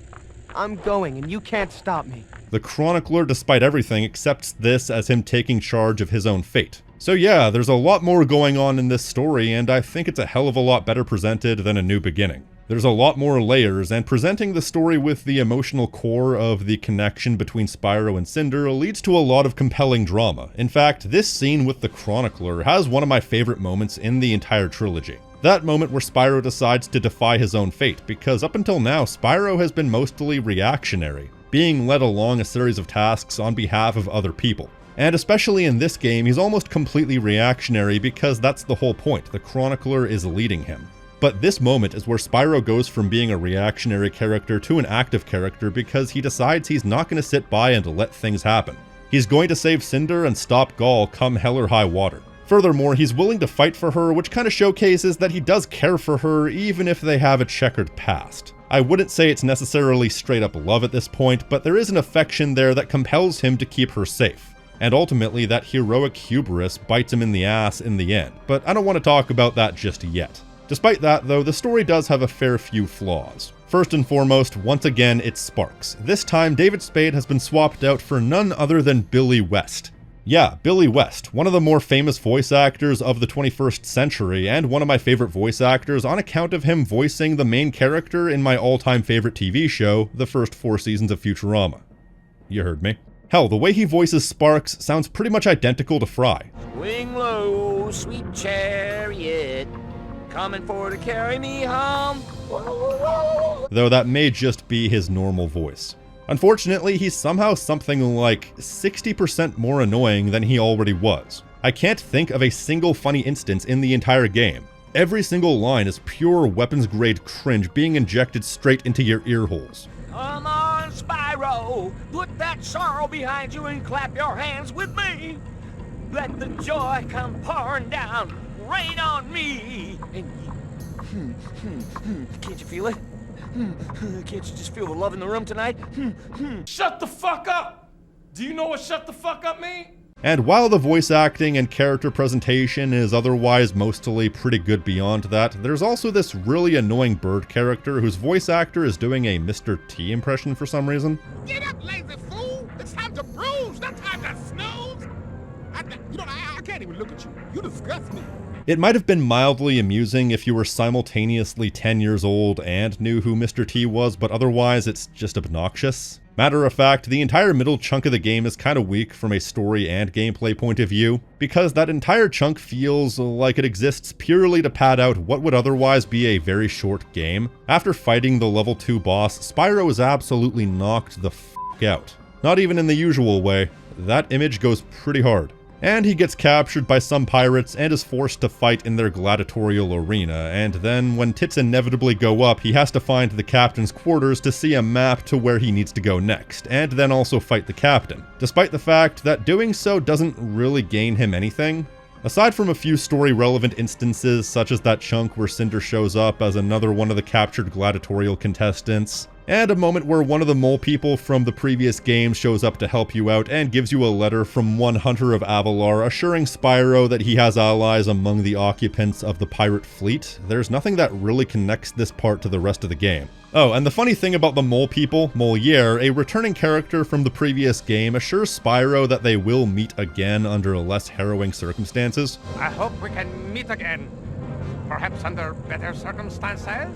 I'm going, and you can't stop me. The Chronicler, despite everything, accepts this as him taking charge of his own fate. So yeah, there's a lot more going on in this story, and I think it's a hell of a lot better presented than A New Beginning. There's a lot more layers, and presenting the story with the emotional core of the connection between Spyro and Cinder leads to a lot of compelling drama. In fact, this scene with the Chronicler has one of my favorite moments in the entire trilogy. That moment where Spyro decides to defy his own fate, because up until now, Spyro has been mostly reactionary, being led along a series of tasks on behalf of other people. And especially in this game, he's almost completely reactionary because that's the whole point, the Chronicler is leading him. But this moment is where Spyro goes from being a reactionary character to an active character because he decides he's not going to sit by and let things happen. He's going to save Cinder and stop Gaul come hell or high water. Furthermore, he's willing to fight for her, which kind of showcases that he does care for her even if they have a checkered past. I wouldn't say it's necessarily straight up love at this point, but there is an affection there that compels him to keep her safe. And ultimately, that heroic hubris bites him in the ass in the end, but I don't want to talk about that just yet. Despite that, though, the story does have a fair few flaws. First and foremost, once again, it's Sparks. This time, David Spade has been swapped out for none other than Billy West. Yeah, Billy West, one of the more famous voice actors of the 21st century, and one of my favorite voice actors on account of him voicing the main character in my all-time favorite TV show, the first 4 seasons of Futurama. You heard me. Hell, the way he voices Sparks sounds pretty much identical to Fry. Swing low, sweet chariot, coming for to carry me home. Though that may just be his normal voice. Unfortunately, he's somehow something like 60% more annoying than he already was. I can't think of a single funny instance in the entire game. Every single line is pure weapons-grade cringe being injected straight into your ear holes. Come on, Spyro, put that sorrow behind you and clap your hands with me. Let the joy come pouring down, rain on me. And can't you feel it? Can't you just feel the love in the room tonight? Shut the fuck up! Do you know what shut the fuck up mean? And while the voice acting and character presentation is otherwise mostly pretty good beyond that, there's also this really annoying bird character whose voice actor is doing a Mr. T impression for some reason. Get up, lazy fool! It's time to bruise, not time to snooze! I can't even look at you. You disgust me. It might have been mildly amusing if you were simultaneously 10 years old and knew who Mr. T was, but otherwise it's just obnoxious. Matter of fact, the entire middle chunk of the game is kind of weak from a story and gameplay point of view, because that entire chunk feels like it exists purely to pad out what would otherwise be a very short game. After fighting the level 2 boss, Spyro is absolutely knocked the f*** out. Not even in the usual way. That image goes pretty hard. And he gets captured by some pirates and is forced to fight in their gladiatorial arena, and then when tits inevitably go up, he has to find the captain's quarters to see a map to where he needs to go next, and then also fight the captain, despite the fact that doing so doesn't really gain him anything. Aside from a few story-relevant instances, such as that chunk where Cinder shows up as another one of the captured gladiatorial contestants, and a moment where one of the mole people from the previous game shows up to help you out and gives you a letter from one hunter of Avalar assuring Spyro that he has allies among the occupants of the pirate fleet, there's nothing that really connects this part to the rest of the game. Oh, and the funny thing about the mole people, Moliere, a returning character from the previous game, assures Spyro that they will meet again under less harrowing circumstances. I hope we can meet again. Perhaps under better circumstances?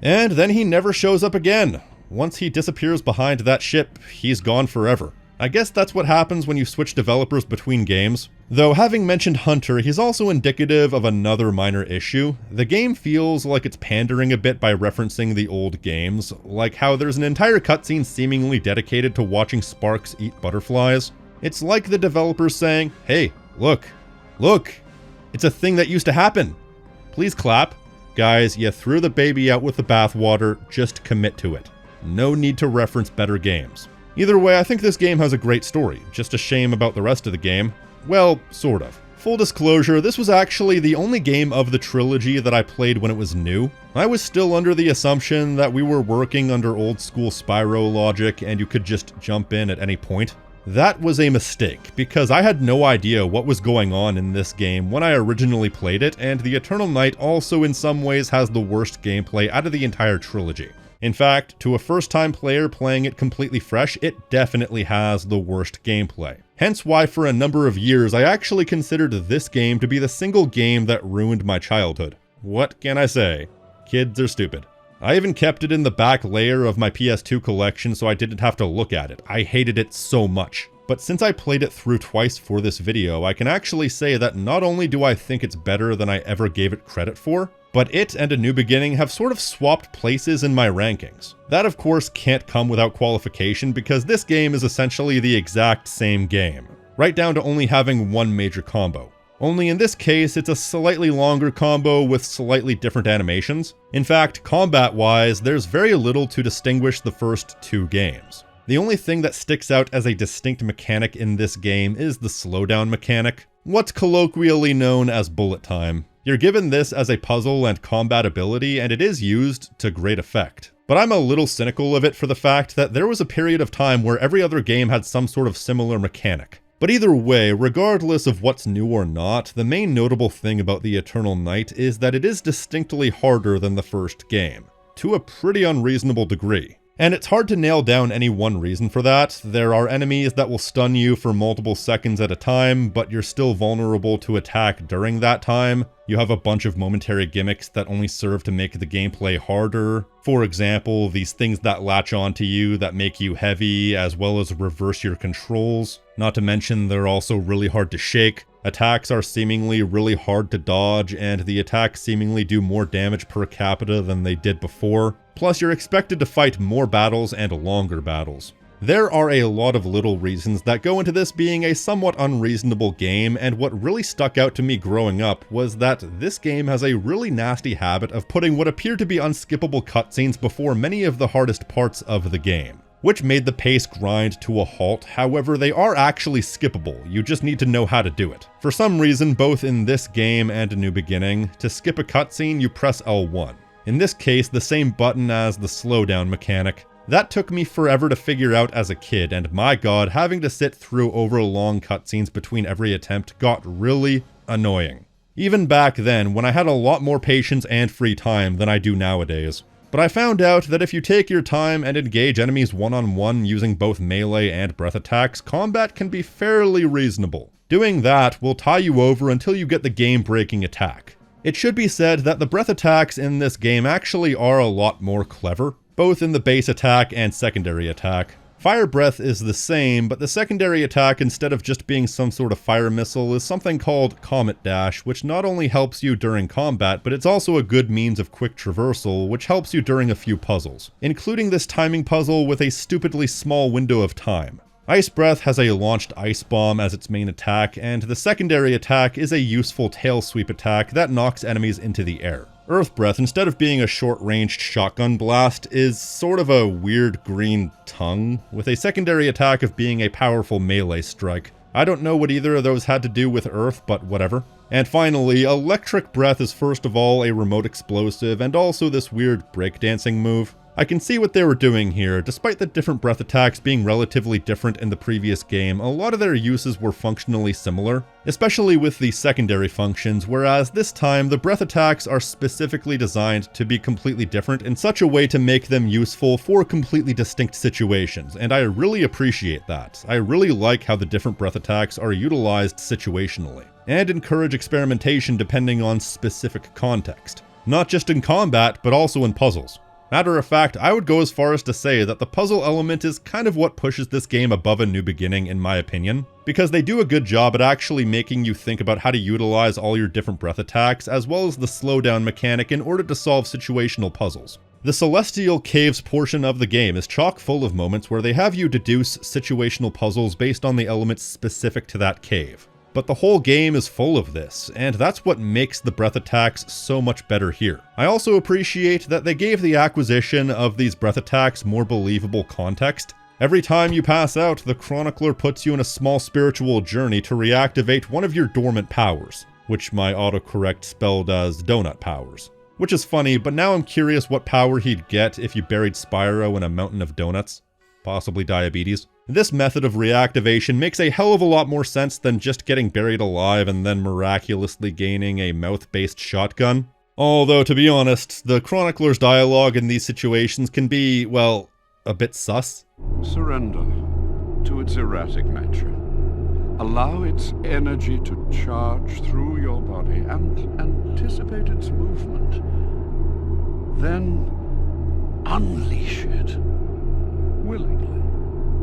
And then he never shows up again. Once he disappears behind that ship, he's gone forever. I guess that's what happens when you switch developers between games. Though having mentioned Hunter, he's also indicative of another minor issue. The game feels like it's pandering a bit by referencing the old games, like how there's an entire cutscene seemingly dedicated to watching Sparks eat butterflies. It's like the developers saying, hey, look, it's a thing that used to happen. Please clap. Guys, you threw the baby out with the bathwater, just commit to it. No need to reference better games. Either way, I think this game has a great story, just a shame about the rest of the game. Well, sort of. Full disclosure, this was actually the only game of the trilogy that I played when it was new. I was still under the assumption that we were working under old school Spyro logic and you could just jump in at any point. That was a mistake, because I had no idea what was going on in this game when I originally played it, and the Eternal Night also in some ways has the worst gameplay out of the entire trilogy. In fact, to a first-time player playing it completely fresh, it definitely has the worst gameplay. Hence why for a number of years I actually considered this game to be the single game that ruined my childhood. What can I say? Kids are stupid. I even kept it in the back layer of my PS2 collection so I didn't have to look at it. I hated it so much. But since I played it through twice for this video, I can actually say that not only do I think it's better than I ever gave it credit for, but it and A New Beginning have sort of swapped places in my rankings. That of course can't come without qualification because this game is essentially the exact same game, right down to only having one major combo. Only in this case, it's a slightly longer combo with slightly different animations. In fact, combat-wise, there's very little to distinguish the first two games. The only thing that sticks out as a distinct mechanic in this game is the slowdown mechanic. what's colloquially known as bullet time. You're given this as a puzzle and combat ability, and it is used to great effect. But I'm a little cynical of it for the fact that there was a period of time where every other game had some sort of similar mechanic. But either way, regardless of what's new or not, the main notable thing about the Eternal Night is that it is distinctly harder than the first game, to a pretty unreasonable degree. And it's hard to nail down any one reason for that. There are enemies that will stun you for multiple seconds at a time, but you're still vulnerable to attack during that time. You have a bunch of momentary gimmicks that only serve to make the gameplay harder. For example, these things that latch onto you that make you heavy, as well as reverse your controls. Not to mention they're also really hard to shake. Attacks are seemingly really hard to dodge, and the attacks seemingly do more damage per capita than they did before. Plus, you're expected to fight more battles and longer battles. There are a lot of little reasons that go into this being a somewhat unreasonable game, and what really stuck out to me growing up was that this game has a really nasty habit of putting what appear to be unskippable cutscenes before many of the hardest parts of the game, which made the pace grind to a halt. However, they are actually skippable, you just need to know how to do it. For some reason, both in this game and A New Beginning, to skip a cutscene you press L1. In this case, the same button as the slowdown mechanic. That took me forever to figure out as a kid, and my god, having to sit through over-long cutscenes between every attempt got really annoying. Even back then, when I had a lot more patience and free time than I do nowadays. But I found out that if you take your time and engage enemies one-on-one using both melee and breath attacks, combat can be fairly reasonable. Doing that will tie you over until you get the game-breaking attack. It should be said that the breath attacks in this game actually are a lot more clever, both in the base attack and secondary attack. Fire breath is the same, but the secondary attack, instead of just being some sort of fire missile, is something called Comet Dash, which not only helps you during combat, but it's also a good means of quick traversal, which helps you during a few puzzles, including this timing puzzle with a stupidly small window of time. Ice Breath has a launched ice bomb as its main attack, and the secondary attack is a useful tail sweep attack that knocks enemies into the air. Earth Breath, instead of being a short-ranged shotgun blast, is sort of a weird green tongue, with a secondary attack of being a powerful melee strike. I don't know what either of those had to do with Earth, but whatever. And finally, Electric Breath is first of all a remote explosive, and also this weird breakdancing move. I can see what they were doing here. Despite the different breath attacks being relatively different in the previous game, a lot of their uses were functionally similar, especially with the secondary functions, whereas this time the breath attacks are specifically designed to be completely different in such a way to make them useful for completely distinct situations, and I really appreciate that. I really like how the different breath attacks are utilized situationally, and encourage experimentation depending on specific context. Not just in combat, but also in puzzles. Matter of fact, I would go as far as to say that the puzzle element is kind of what pushes this game above A New Beginning in my opinion, because they do a good job at actually making you think about how to utilize all your different breath attacks, as well as the slowdown mechanic in order to solve situational puzzles. The Celestial Caves portion of the game is chock full of moments where they have you deduce situational puzzles based on the elements specific to that cave. But the whole game is full of this, and that's what makes the breath attacks so much better here. I also appreciate that they gave the acquisition of these breath attacks more believable context. Every time you pass out, the Chronicler puts you in a small spiritual journey to reactivate one of your dormant powers, which my autocorrect spelled as donut powers. Which is funny, but now I'm curious what power he'd get if you buried Spyro in a mountain of donuts. Possibly diabetes. This method of reactivation makes a hell of a lot more sense than just getting buried alive and then miraculously gaining a mouth-based shotgun. Although, to be honest, the Chronicler's dialogue in these situations can be, well, a bit sus. Surrender to its erratic nature. Allow its energy to charge through your body and anticipate its movement. Then unleash it willingly.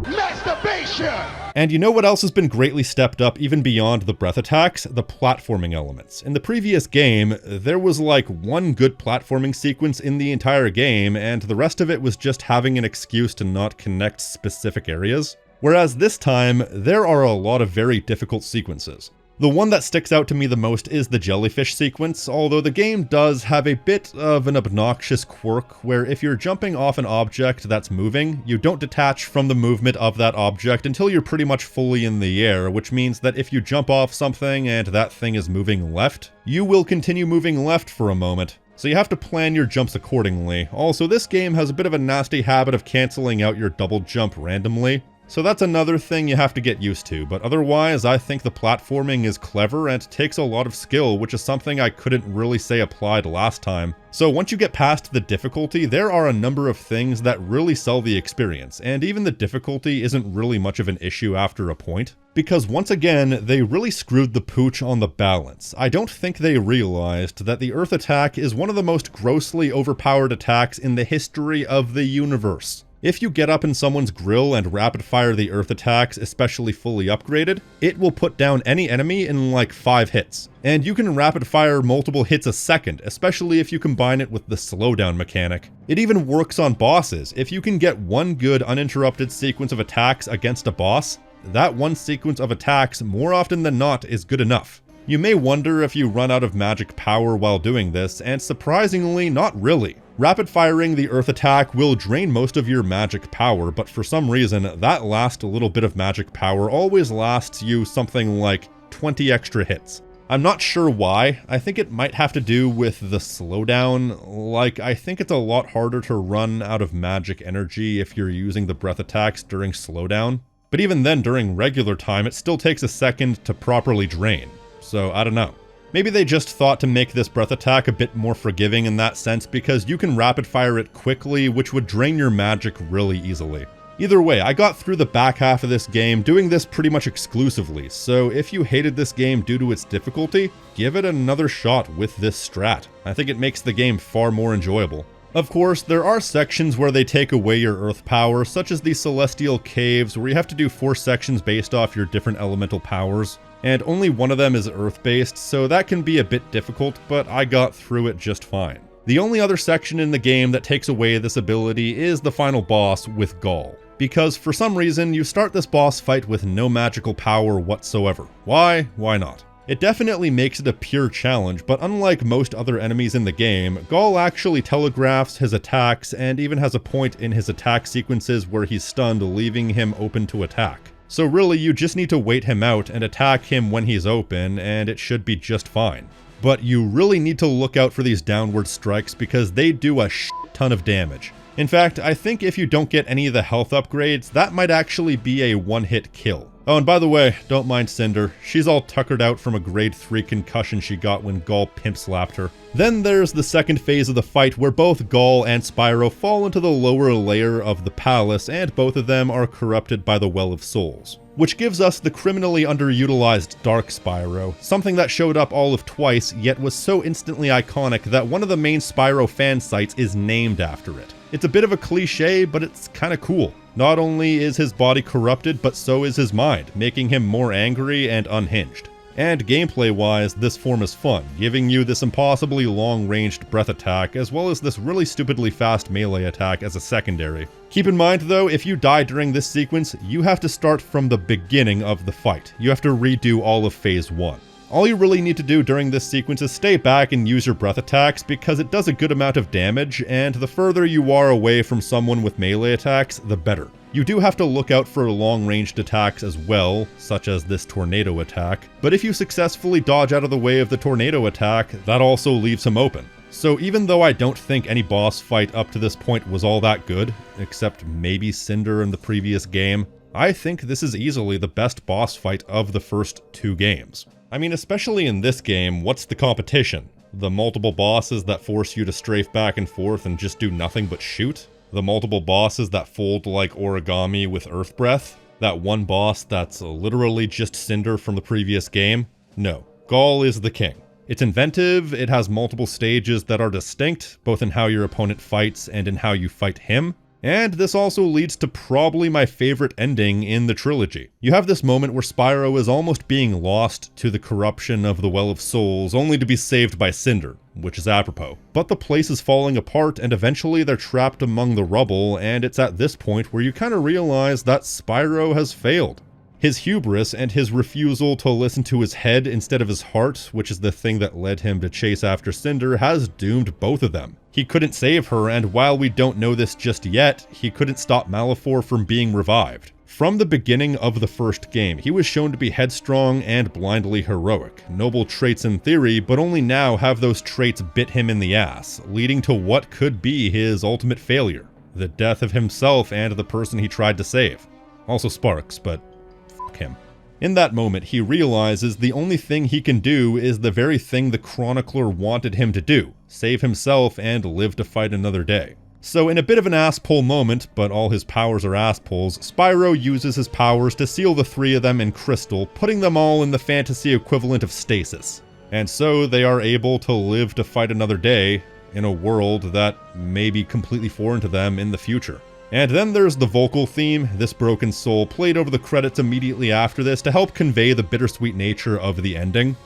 Masturbation! And you know what else has been greatly stepped up even beyond the breath attacks? The platforming elements. In the previous game, there was like one good platforming sequence in the entire game, and the rest of it was just having an excuse to not connect specific areas. Whereas this time, there are a lot of very difficult sequences. The one that sticks out to me the most is the jellyfish sequence, although the game does have a bit of an obnoxious quirk where if you're jumping off an object that's moving, you don't detach from the movement of that object until you're pretty much fully in the air, which means that if you jump off something and that thing is moving left, you will continue moving left for a moment. So you have to plan your jumps accordingly. Also, this game has a bit of a nasty habit of cancelling out your double jump randomly. So that's another thing you have to get used to, but otherwise I think the platforming is clever and takes a lot of skill, which is something I couldn't really say applied last time. So once you get past the difficulty, there are a number of things that really sell the experience, and even the difficulty isn't really much of an issue after a point. Because once again, they really screwed the pooch on the balance. I don't think they realized that the Earth attack is one of the most grossly overpowered attacks in the history of the universe. If you get up in someone's grill and rapid fire the Earth attacks, especially fully upgraded, it will put down any enemy in like 5 hits. And you can rapid fire multiple hits a second, especially if you combine it with the slowdown mechanic. It even works on bosses. If you can get one good uninterrupted sequence of attacks against a boss, that one sequence of attacks more often than not is good enough. You may wonder if you run out of magic power while doing this, and surprisingly, not really. Rapid firing the Earth attack will drain most of your magic power, but for some reason, that last little bit of magic power always lasts you something like 20 extra hits. I'm not sure why. I think it might have to do with the slowdown. Like, I think it's a lot harder to run out of magic energy if you're using the breath attacks during slowdown. But even then, during regular time, it still takes a second to properly drain. So, I don't know. Maybe they just thought to make this breath attack a bit more forgiving in that sense because you can rapid fire it quickly, which would drain your magic really easily. Either way, I got through the back half of this game doing this pretty much exclusively, so if you hated this game due to its difficulty, give it another shot with this strat. I think it makes the game far more enjoyable. Of course, there are sections where they take away your earth power, such as the Celestial Caves, where you have to do 4 sections based off your different elemental powers. And only one of them is Earth-based, so that can be a bit difficult, but I got through it just fine. The only other section in the game that takes away this ability is the final boss with Gaul. Because for some reason, you start this boss fight with no magical power whatsoever. Why? Why not? It definitely makes it a pure challenge, but unlike most other enemies in the game, Gaul actually telegraphs his attacks and even has a point in his attack sequences where he's stunned, leaving him open to attack. So really, you just need to wait him out and attack him when he's open, and it should be just fine. But you really need to look out for these downward strikes because they do a shit ton of damage. In fact, I think if you don't get any of the health upgrades, that might actually be a one-hit kill. Oh, and by the way, don't mind Cinder. She's all tuckered out from a grade 3 concussion she got when Gaul pimp slapped her. Then there's the second phase of the fight where both Gaul and Spyro fall into the lower layer of the palace, and both of them are corrupted by the Well of Souls. Which gives us the criminally underutilized Dark Spyro, something that showed up all of twice, yet was so instantly iconic that one of the main Spyro fan sites is named after it. It's a bit of a cliche, but it's kinda cool. Not only is his body corrupted, but so is his mind, making him more angry and unhinged. And gameplay-wise, this form is fun, giving you this impossibly long-ranged breath attack, as well as this really stupidly fast melee attack as a secondary. Keep in mind though, if you die during this sequence, you have to start from the beginning of the fight. You have to redo all of Phase 1. All you really need to do during this sequence is stay back and use your breath attacks because it does a good amount of damage, and the further you are away from someone with melee attacks, the better. You do have to look out for long-ranged attacks as well, such as this tornado attack, but if you successfully dodge out of the way of the tornado attack, that also leaves him open. So even though I don't think any boss fight up to this point was all that good, except maybe Cinder in the previous game, I think this is easily the best boss fight of the first 2 games. I mean, especially in this game, what's the competition? The multiple bosses that force you to strafe back and forth and just do nothing but shoot? The multiple bosses that fold like origami with Earth Breath? That one boss that's literally just Cinder from the previous game? No, Gaul is the king. It's inventive, it has multiple stages that are distinct, both in how your opponent fights and in how you fight him. And this also leads to probably my favorite ending in the trilogy. You have this moment where Spyro is almost being lost to the corruption of the Well of Souls, only to be saved by Cinder, which is apropos. But the place is falling apart, and eventually they're trapped among the rubble, and it's at this point where you kind of realize that Spyro has failed. His hubris and his refusal to listen to his head instead of his heart, which is the thing that led him to chase after Cinder, has doomed both of them. He couldn't save her, and while we don't know this just yet, he couldn't stop Malefor from being revived. From the beginning of the first game, he was shown to be headstrong and blindly heroic. Noble traits in theory, but only now have those traits bit him in the ass, leading to what could be his ultimate failure. The death of himself and the person he tried to save. Also Sparks, but fuck him. In that moment, he realizes the only thing he can do is the very thing the Chronicler wanted him to do, save himself and live to fight another day. So in a bit of an ass-pull moment, but all his powers are ass-pulls, Spyro uses his powers to seal the three of them in crystal, putting them all in the fantasy equivalent of stasis. And so they are able to live to fight another day in a world that may be completely foreign to them in the future. And then there's the vocal theme, This Broken Soul, played over the credits immediately after this to help convey the bittersweet nature of the ending.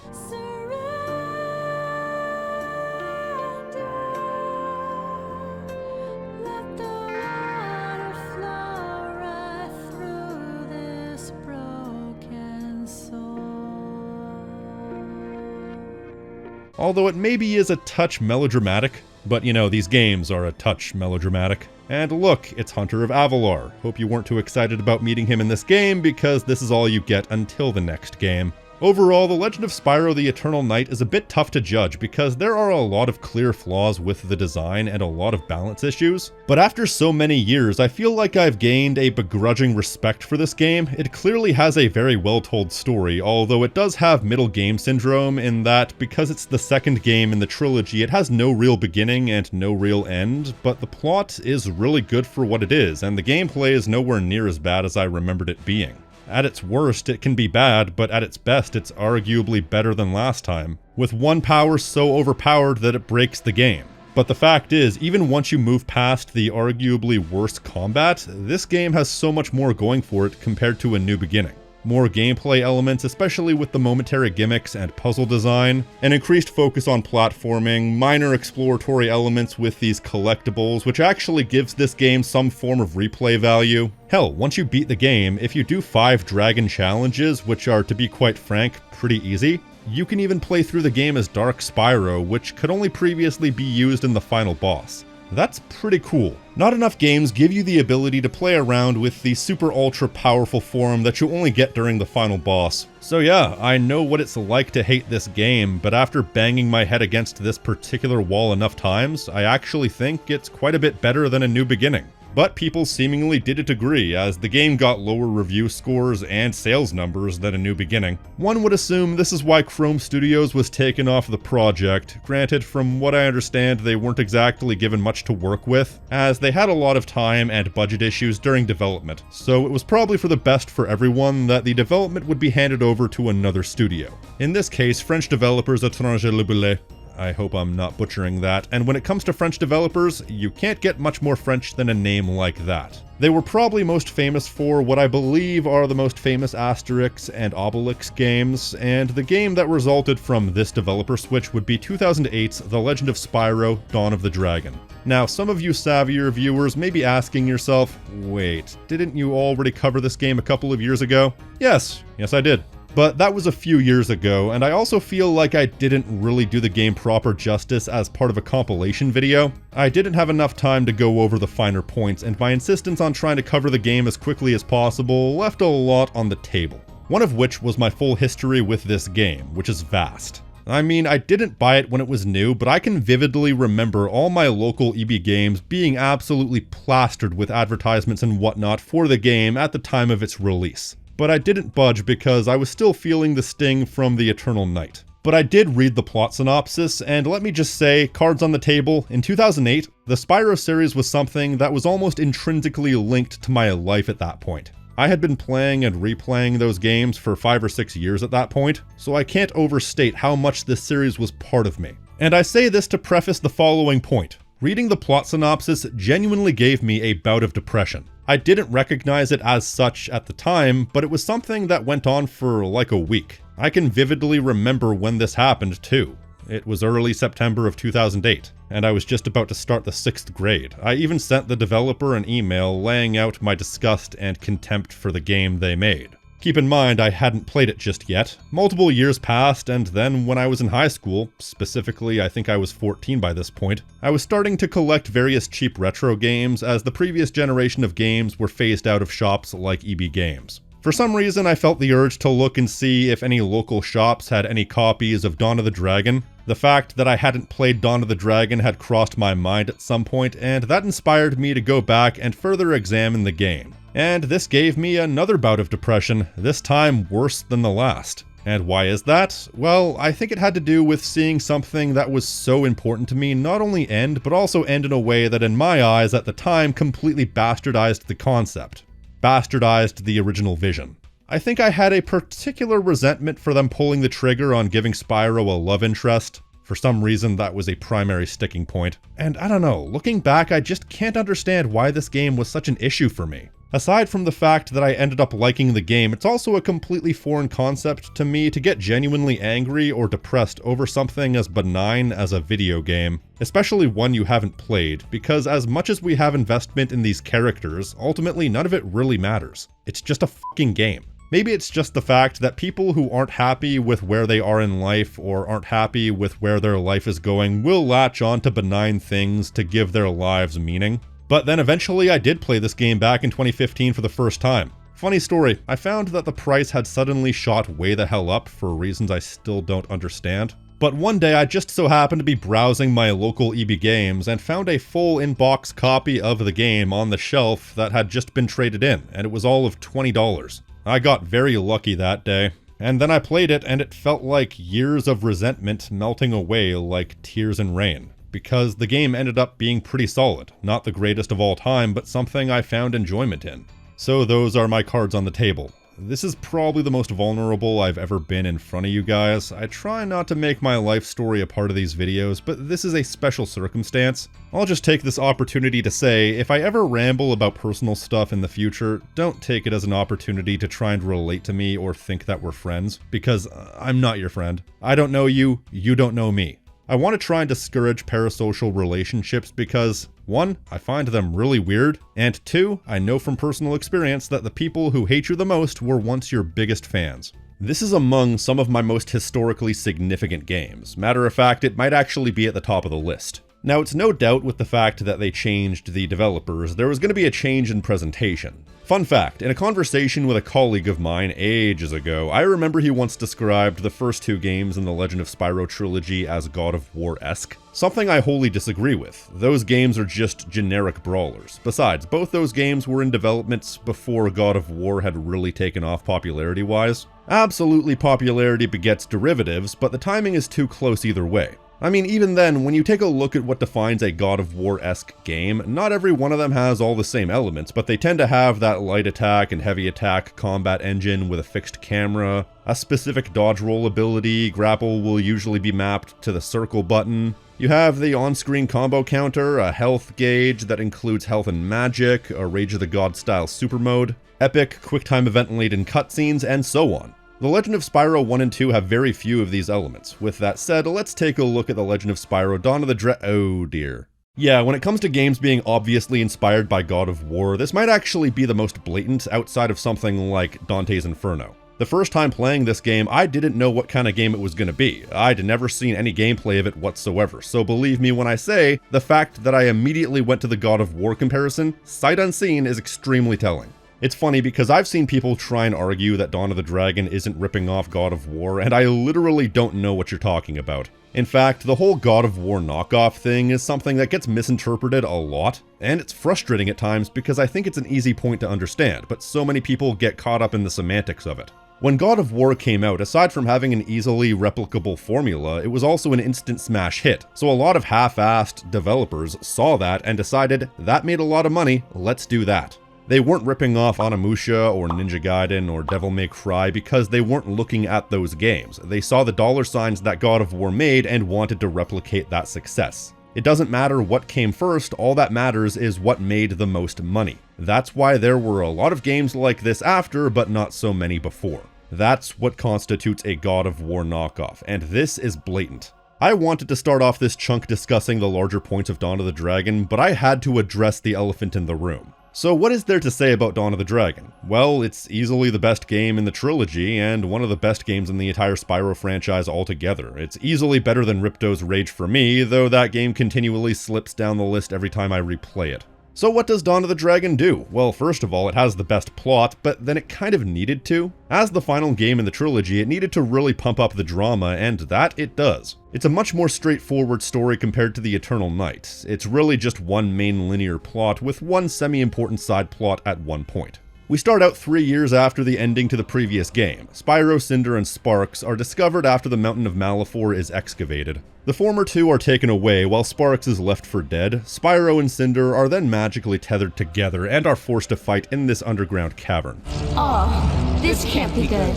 Although it maybe is a touch melodramatic, but you know, these games are a touch melodramatic. And look, it's Hunter of Avalar. Hope you weren't too excited about meeting him in this game, because this is all you get until the next game. Overall, The Legend of Spyro the Eternal Night is a bit tough to judge because there are a lot of clear flaws with the design and a lot of balance issues. But after so many years, I feel like I've gained a begrudging respect for this game. It clearly has a very well told story, although it does have middle game syndrome in that because it's the second game in the trilogy, it has no real beginning and no real end, but the plot is really good for what it is, and the gameplay is nowhere near as bad as I remembered it being. At its worst, it can be bad, but at its best, it's arguably better than last time, with one power so overpowered that it breaks the game. But the fact is, even once you move past the arguably worst combat, this game has so much more going for it compared to A New Beginning. More gameplay elements, especially with the momentary gimmicks and puzzle design, an increased focus on platforming, minor exploratory elements with these collectibles, which actually gives this game some form of replay value. Hell, once you beat the game, if you do 5 dragon challenges, which are, to be quite frank, pretty easy, you can even play through the game as Dark Spyro, which could only previously be used in the final boss. That's pretty cool. Not enough games give you the ability to play around with the super ultra powerful form that you only get during the final boss. So yeah, I know what it's like to hate this game, but after banging my head against this particular wall enough times, I actually think it's quite a bit better than A New Beginning. But people seemingly didn't agree, as the game got lower review scores and sales numbers than A New Beginning. One would assume this is why Chrome Studios was taken off the project. Granted, from what I understand, they weren't exactly given much to work with, as they had a lot of time and budget issues during development, so it was probably for the best for everyone that the development would be handed over to another studio. In this case, French developers Étranger Libellé. I hope I'm not butchering that, and when it comes to French developers, you can't get much more French than a name like that. They were probably most famous for what I believe are the most famous Asterix and Obelix games, and the game that resulted from this developer switch would be 2008's The Legend of Spyro: Dawn of the Dragon. Now, some of you savvier viewers may be asking yourself, wait, didn't you already cover this game a couple of years ago? Yes I did. But that was a few years ago, and I also feel like I didn't really do the game proper justice as part of a compilation video. I didn't have enough time to go over the finer points, and my insistence on trying to cover the game as quickly as possible left a lot on the table. One of which was my full history with this game, which is vast. I mean, I didn't buy it when it was new, but I can vividly remember all my local EB games being absolutely plastered with advertisements and whatnot for the game at the time of its release. But I didn't budge because I was still feeling the sting from the Eternal Night. But I did read the plot synopsis, and let me just say, cards on the table, in 2008, the Spyro series was something that was almost intrinsically linked to my life at that point. I had been playing and replaying those games for 5 or 6 years at that point, so I can't overstate how much this series was part of me. And I say this to preface the following point. Reading the plot synopsis genuinely gave me a bout of depression. I didn't recognize it as such at the time, but it was something that went on for like a week. I can vividly remember when this happened too. It was early September of 2008, and I was just about to start the 6th grade. I even sent the developer an email laying out my disgust and contempt for the game they made. Keep in mind, I hadn't played it just yet. Multiple years passed, and then when I was in high school, specifically I think I was 14 by this point, I was starting to collect various cheap retro games as the previous generation of games were phased out of shops like EB Games. For some reason, I felt the urge to look and see if any local shops had any copies of Dawn of the Dragon. The fact that I hadn't played Dawn of the Dragon had crossed my mind at some point, and that inspired me to go back and further examine the game. And this gave me another bout of depression, this time worse than the last. And why is that? Well, I think it had to do with seeing something that was so important to me not only end, but also end in a way that in my eyes at the time completely bastardized the concept. Bastardized the original vision. I think I had a particular resentment for them pulling the trigger on giving Spyro a love interest. For some reason, that was a primary sticking point. And I don't know, looking back, I just can't understand why this game was such an issue for me. Aside from the fact that I ended up liking the game, it's also a completely foreign concept to me to get genuinely angry or depressed over something as benign as a video game, especially one you haven't played, because as much as we have investment in these characters, ultimately none of it really matters. It's just a fucking game. Maybe it's just the fact that people who aren't happy with where they are in life or aren't happy with where their life is going will latch on to benign things to give their lives meaning. But then eventually I did play this game back in 2015 for the first time. Funny story, I found that the price had suddenly shot way the hell up for reasons I still don't understand. But one day I just so happened to be browsing my local EB Games and found a full in-box copy of the game on the shelf that had just been traded in, and it was all of $20. I got very lucky that day. And then I played it and it felt like years of resentment melting away like tears in rain. Because the game ended up being pretty solid. Not the greatest of all time, but something I found enjoyment in. So those are my cards on the table. This is probably the most vulnerable I've ever been in front of you guys. I try not to make my life story a part of these videos, but this is a special circumstance. I'll just take this opportunity to say, if I ever ramble about personal stuff in the future, don't take it as an opportunity to try and relate to me or think that we're friends, because I'm not your friend. I don't know you, you don't know me. I want to try and discourage parasocial relationships because, 1, I find them really weird, and 2, I know from personal experience that the people who hate you the most were once your biggest fans. This is among some of my most historically significant games. Matter of fact, it might actually be at the top of the list. Now, it's no doubt with the fact that they changed the developers, there was going to be a change in presentation. Fun fact, in a conversation with a colleague of mine ages ago, I remember he once described the first 2 games in the Legend of Spyro trilogy as God of War-esque. Something I wholly disagree with. Those games are just generic brawlers. Besides, both those games were in development before God of War had really taken off popularity-wise. Absolutely, popularity begets derivatives, but the timing is too close either way. I mean, even then, when you take a look at what defines a God of War-esque game, not every one of them has all the same elements, but they tend to have that light attack and heavy attack combat engine with a fixed camera, a specific dodge roll ability, grapple will usually be mapped to the circle button. You have the on-screen combo counter, a health gauge that includes health and magic, a Rage of the God style super mode, epic quick-time event-laden cutscenes, and so on. The Legend of Spyro 1 and 2 have very few of these elements. With that said, let's take a look at the Legend of Spyro Dawn of the oh dear. Yeah, when it comes to games being obviously inspired by God of War, this might actually be the most blatant outside of something like Dante's Inferno. The first time playing this game, I didn't know what kind of game it was going to be. I'd never seen any gameplay of it whatsoever, so believe me when I say, the fact that I immediately went to the God of War comparison, sight unseen, is extremely telling. It's funny because I've seen people try and argue that Dawn of the Dragon isn't ripping off God of War, and I literally don't know what you're talking about. In fact, the whole God of War knockoff thing is something that gets misinterpreted a lot, and it's frustrating at times because I think it's an easy point to understand, but so many people get caught up in the semantics of it. When God of War came out, aside from having an easily replicable formula, it was also an instant smash hit, so a lot of half-assed developers saw that and decided, that made a lot of money, let's do that. They weren't ripping off Onimusha or Ninja Gaiden or Devil May Cry because they weren't looking at those games. They saw the dollar signs that God of War made and wanted to replicate that success. It doesn't matter what came first, all that matters is what made the most money. That's why there were a lot of games like this after, but not so many before. That's what constitutes a God of War knockoff, and this is blatant. I wanted to start off this chunk discussing the larger points of Dawn of the Dragon, but I had to address the elephant in the room. So what is there to say about Dawn of the Dragon? Well, it's easily the best game in the trilogy, and one of the best games in the entire Spyro franchise altogether. It's easily better than Ripto's Rage for me, though that game continually slips down the list every time I replay it. So what does Dawn of the Dragon do? Well, first of all, it has the best plot, but then it kind of needed to. As the final game in the trilogy, it needed to really pump up the drama, and that it does. It's a much more straightforward story compared to the Eternal Night. It's really just one main linear plot with one semi-important side plot at one point. We start out 3 years after the ending to the previous game. Spyro, Cinder, and Sparks are discovered after the Mountain of Malifor is excavated. The former two are taken away while Sparks is left for dead. Spyro and Cinder are then magically tethered together and are forced to fight in this underground cavern. Oh, this can't be good.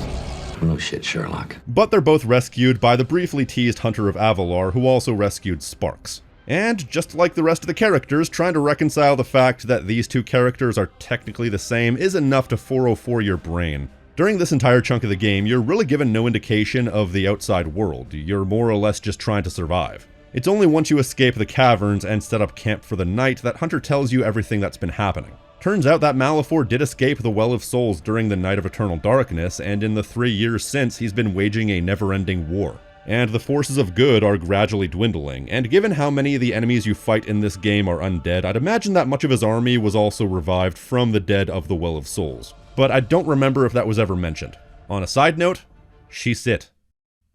No shit, Sherlock. But they're both rescued by the briefly teased Hunter of Avalar, who also rescued Sparks. And, just like the rest of the characters, trying to reconcile the fact that these two characters are technically the same is enough to 404 your brain. During this entire chunk of the game, you're really given no indication of the outside world. You're more or less just trying to survive. It's only once you escape the caverns and set up camp for the night that Hunter tells you everything that's been happening. Turns out that Malifor did escape the Well of Souls during the Night of Eternal Darkness, and in the 3 years since, he's been waging a never-ending war. And the forces of good are gradually dwindling, and given how many of the enemies you fight in this game are undead, I'd imagine that much of his army was also revived from the dead of the Well of Souls. But I don't remember if that was ever mentioned. On a side note, she sit.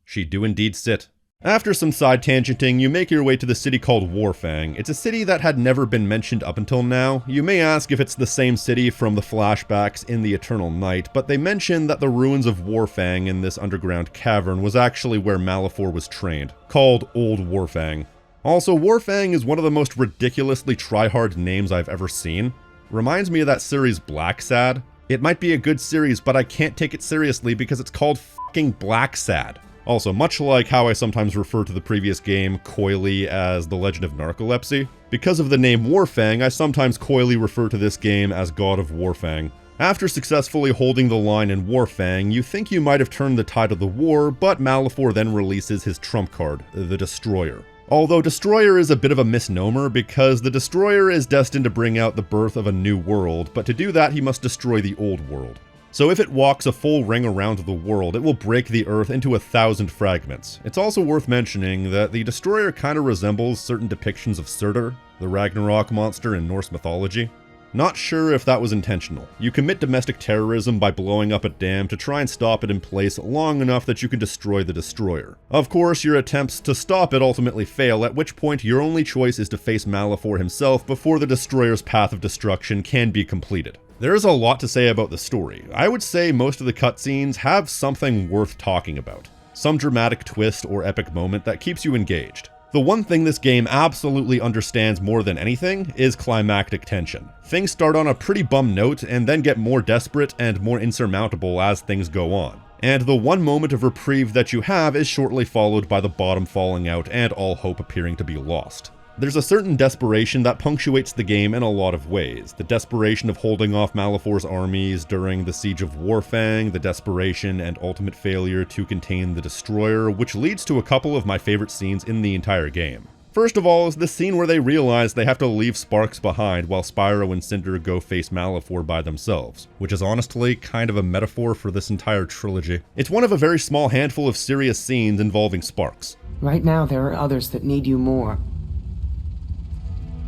She do indeed sit. After some side tangenting, you make your way to the city called Warfang. It's a city that had never been mentioned up until now. You may ask if it's the same city from the flashbacks in the Eternal Night, but they mention that the ruins of Warfang in this underground cavern was actually where Malifor was trained, called Old Warfang. Also, Warfang is one of the most ridiculously try-hard names I've ever seen. Reminds me of that series Black Sad. It might be a good series, but I can't take it seriously because it's called fucking Black Sad. Also, much like how I sometimes refer to the previous game coyly as The Legend of Narcolepsy, because of the name Warfang, I sometimes coyly refer to this game as God of Warfang. After successfully holding the line in Warfang, you think you might have turned the tide of the war, but Malifor then releases his trump card, the Destroyer. Although Destroyer is a bit of a misnomer because the Destroyer is destined to bring out the birth of a new world, but to do that he must destroy the old world. So if it walks a full ring around the world, it will break the Earth into 1,000 fragments. It's also worth mentioning that the Destroyer kind of resembles certain depictions of Surtur, the Ragnarok monster in Norse mythology. Not sure if that was intentional. You commit domestic terrorism by blowing up a dam to try and stop it in place long enough that you can destroy the Destroyer. Of course, your attempts to stop it ultimately fail, at which point your only choice is to face Malifor himself before the Destroyer's path of destruction can be completed. There is a lot to say about the story. I would say most of the cutscenes have something worth talking about. Some dramatic twist or epic moment that keeps you engaged. The one thing this game absolutely understands more than anything is climactic tension. Things start on a pretty bum note and then get more desperate and more insurmountable as things go on. And the one moment of reprieve that you have is shortly followed by the bottom falling out and all hope appearing to be lost. There's a certain desperation that punctuates the game in a lot of ways. The desperation of holding off Malifor's armies during the Siege of Warfang, the desperation and ultimate failure to contain the Destroyer, which leads to a couple of my favorite scenes in the entire game. First of all is the scene where they realize they have to leave Sparks behind while Spyro and Cinder go face Malifor by themselves, which is honestly kind of a metaphor for this entire trilogy. It's one of a very small handful of serious scenes involving Sparks. Right now, there are others that need you more.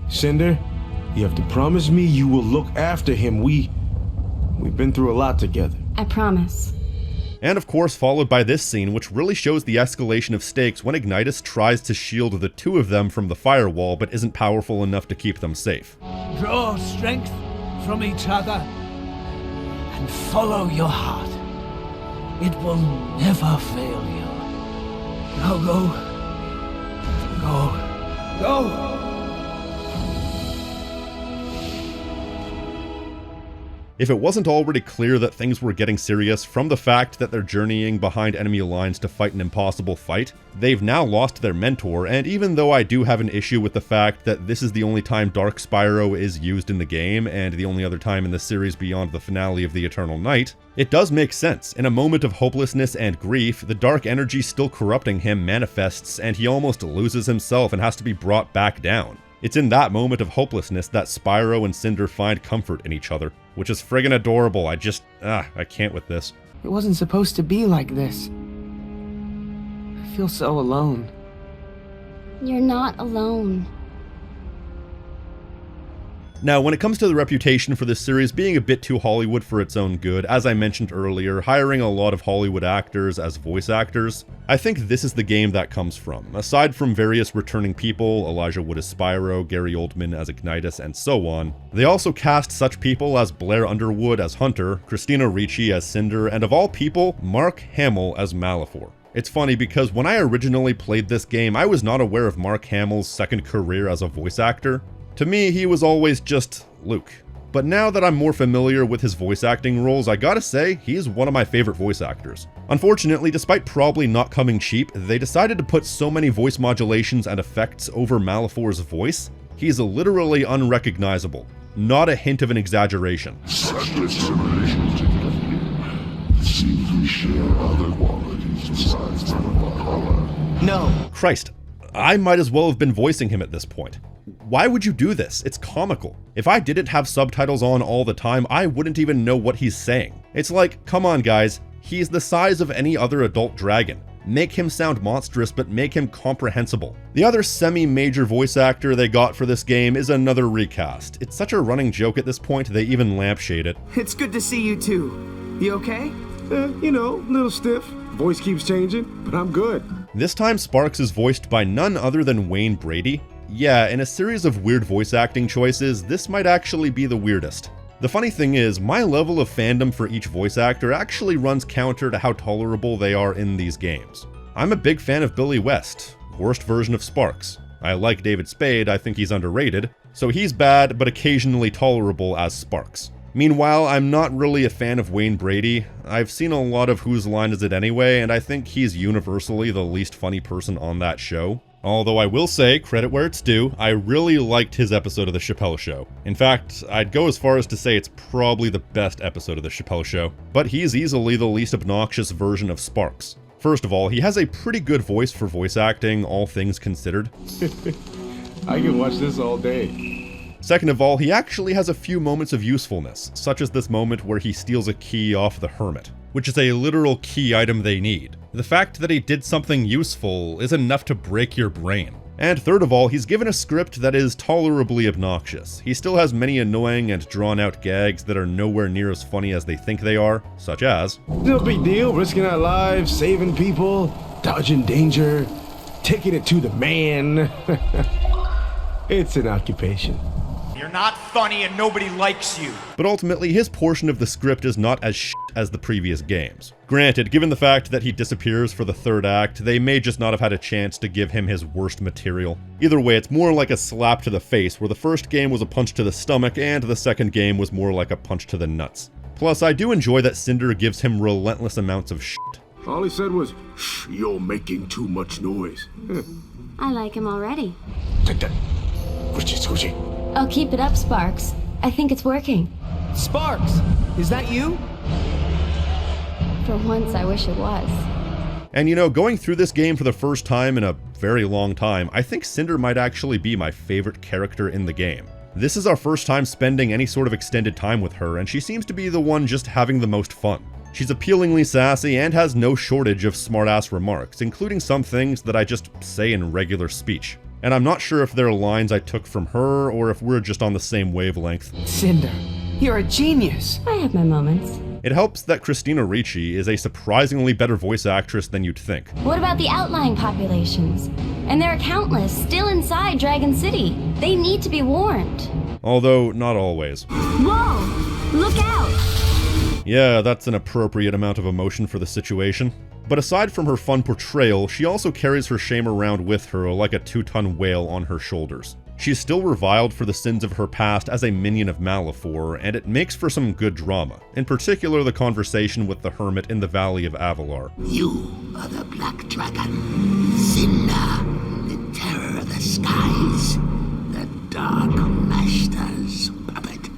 Cinder, you have to promise me you will look after him. We've been through a lot together. I promise. And of course followed by this scene, which really shows the escalation of stakes when Ignitus tries to shield the two of them from the firewall but isn't powerful enough to keep them safe. Draw strength from each other and follow your heart. It will never fail you. Now go. If it wasn't already clear that things were getting serious from the fact that they're journeying behind enemy lines to fight an impossible fight, they've now lost their mentor, and even though I do have an issue with the fact that this is the only time Dark Spyro is used in the game, and the only other time in the series beyond the finale of the Eternal Night, it does make sense. In a moment of hopelessness and grief, the dark energy still corrupting him manifests, and he almost loses himself and has to be brought back down. It's in that moment of hopelessness that Spyro and Cinder find comfort in each other, which is friggin' adorable. I can't with this. It wasn't supposed to be like this. I feel so alone. You're not alone. Now, when it comes to the reputation for this series being a bit too Hollywood for its own good, as I mentioned earlier, hiring a lot of Hollywood actors as voice actors, I think this is the game that comes from. Aside from various returning people, Elijah Wood as Spyro, Gary Oldman as Ignitus, and so on, they also cast such people as Blair Underwood as Hunter, Christina Ricci as Cinder, and of all people, Mark Hamill as Malefor. It's funny because when I originally played this game, I was not aware of Mark Hamill's second career as a voice actor. To me, he was always just Luke. But now that I'm more familiar with his voice acting roles, I gotta say, he's one of my favorite voice actors. Unfortunately, despite probably not coming cheap, they decided to put so many voice modulations and effects over Malefor's voice, he's literally unrecognizable. Not a hint of an exaggeration. No. Christ, I might as well have been voicing him at this point. Why would you do this? It's comical. If I didn't have subtitles on all the time, I wouldn't even know what he's saying. It's like, come on guys, he's the size of any other adult dragon. Make him sound monstrous, but make him comprehensible. The other semi-major voice actor they got for this game is another recast. It's such a running joke at this point, they even lampshade it. It's good to see you too. You okay? You know, a little stiff. Voice keeps changing, but I'm good. This time Sparks is voiced by none other than Wayne Brady. Yeah, in a series of weird voice acting choices, this might actually be the weirdest. The funny thing is, my level of fandom for each voice actor actually runs counter to how tolerable they are in these games. I'm a big fan of Billy West, worst version of Sparks. I like David Spade, I think he's underrated, so he's bad but occasionally tolerable as Sparks. Meanwhile, I'm not really a fan of Wayne Brady. I've seen a lot of Whose Line Is It Anyway, and I think he's universally the least funny person on that show. Although I will say, credit where it's due, I really liked his episode of The Chappelle Show. In fact, I'd go as far as to say it's probably the best episode of The Chappelle Show. But he's easily the least obnoxious version of Sparks. First of all, he has a pretty good voice for voice acting, all things considered. I can watch this all day. Second of all, he actually has a few moments of usefulness, such as this moment where he steals a key off the hermit, which is a literal key item they need. The fact that he did something useful is enough to break your brain. And third of all, he's given a script that is tolerably obnoxious. He still has many annoying and drawn-out gags that are nowhere near as funny as they think they are, such as, No big deal, risking our lives, saving people, dodging danger, taking it to the man. It's an occupation. You're not funny and nobody likes you. But ultimately, his portion of the script is not as shit as the previous games. Granted, given the fact that he disappears for the third act, they may just not have had a chance to give him his worst material. Either way, it's more like a slap to the face, where the first game was a punch to the stomach, and the second game was more like a punch to the nuts. Plus, I do enjoy that Cinder gives him relentless amounts of shit. All he said was, "Shh, you're making too much noise." I like him already. Take that. Scoochie. I'll keep it up, Sparks. I think it's working. Sparks! Is that you? For once, I wish it was. And you know, going through this game for the first time in a very long time, I think Cinder might actually be my favorite character in the game. This is our first time spending any sort of extended time with her, and she seems to be the one just having the most fun. She's appealingly sassy and has no shortage of smart-ass remarks, including some things that I just say in regular speech. And I'm not sure if they're lines I took from her or if we're just on the same wavelength. Cinder, you're a genius. I have my moments. It helps that Christina Ricci is a surprisingly better voice actress than you'd think. What about the outlying populations? And there are countless still inside Dragon City. They need to be warned. Although, not always. Whoa! Look out! Yeah, that's an appropriate amount of emotion for the situation. But aside from her fun portrayal, she also carries her shame around with her like a 2-ton whale on her shoulders. She's still reviled for the sins of her past as a minion of Malefor, and it makes for some good drama, in particular the conversation with the hermit in the Valley of Avalar. You are the Black Dragon, Cinder, the terror of the skies, the Dark Master's puppet.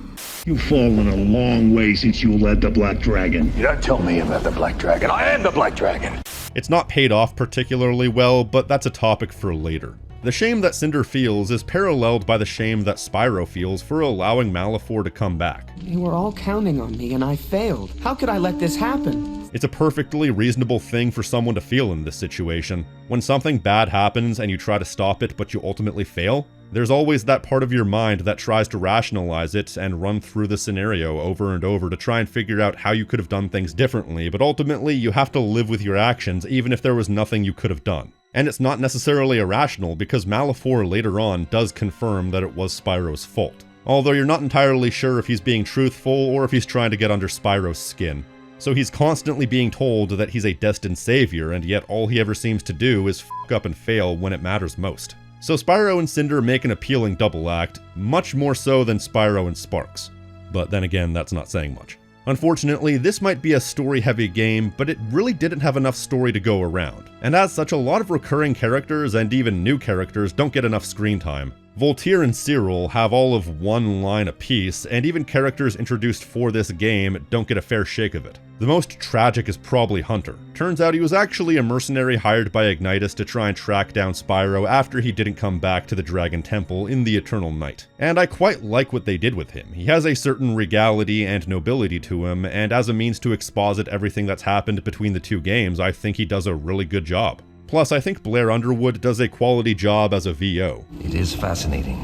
You've fallen a long way since you led the Black Dragon. You don't tell me about the Black Dragon. I am the Black Dragon. It's not paid off particularly well, but that's a topic for later. The shame that Cinder feels is paralleled by the shame that Spyro feels for allowing Malefor to come back. You were all counting on me and I failed. How could I let this happen? It's a perfectly reasonable thing for someone to feel in this situation. When something bad happens and you try to stop it but you ultimately fail, there's always that part of your mind that tries to rationalize it and run through the scenario over and over to try and figure out how you could have done things differently, but ultimately you have to live with your actions even if there was nothing you could have done. And it's not necessarily irrational because Malefor later on does confirm that it was Spyro's fault. Although you're not entirely sure if he's being truthful or if he's trying to get under Spyro's skin. So he's constantly being told that he's a destined savior, and yet all he ever seems to do is fuck up and fail when it matters most. So Spyro and Cinder make an appealing double act, much more so than Spyro and Sparks. But then again, that's not saying much. Unfortunately, this might be a story-heavy game, but it really didn't have enough story to go around. And as such, a lot of recurring characters and even new characters don't get enough screen time. Voltaire and Cyril have all of one line apiece, and even characters introduced for this game don't get a fair shake of it. The most tragic is probably Hunter. Turns out he was actually a mercenary hired by Ignitus to try and track down Spyro after he didn't come back to the Dragon Temple in the Eternal Night. And I quite like what they did with him. He has a certain regality and nobility to him, and as a means to exposit everything that's happened between the two games, I think he does a really good job. Plus, I think Blair Underwood does a quality job as a VO. It is fascinating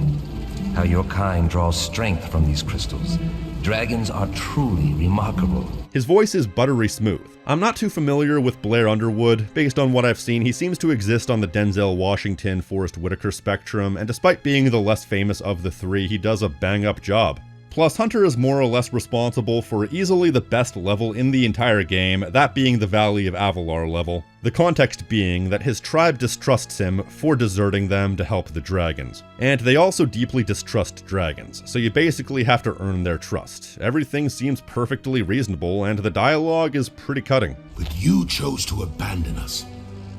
how your kind draws strength from these crystals. Dragons are truly remarkable. His voice is buttery smooth. I'm not too familiar with Blair Underwood. Based on what I've seen, he seems to exist on the Denzel Washington, Forrest Whitaker spectrum, and despite being the less famous of the three, he does a bang-up job. Plus, Hunter is more or less responsible for easily the best level in the entire game, that being the Valley of Avalar level. The context being that his tribe distrusts him for deserting them to help the dragons. And they also deeply distrust dragons, so you basically have to earn their trust. Everything seems perfectly reasonable, and the dialogue is pretty cutting. But you chose to abandon us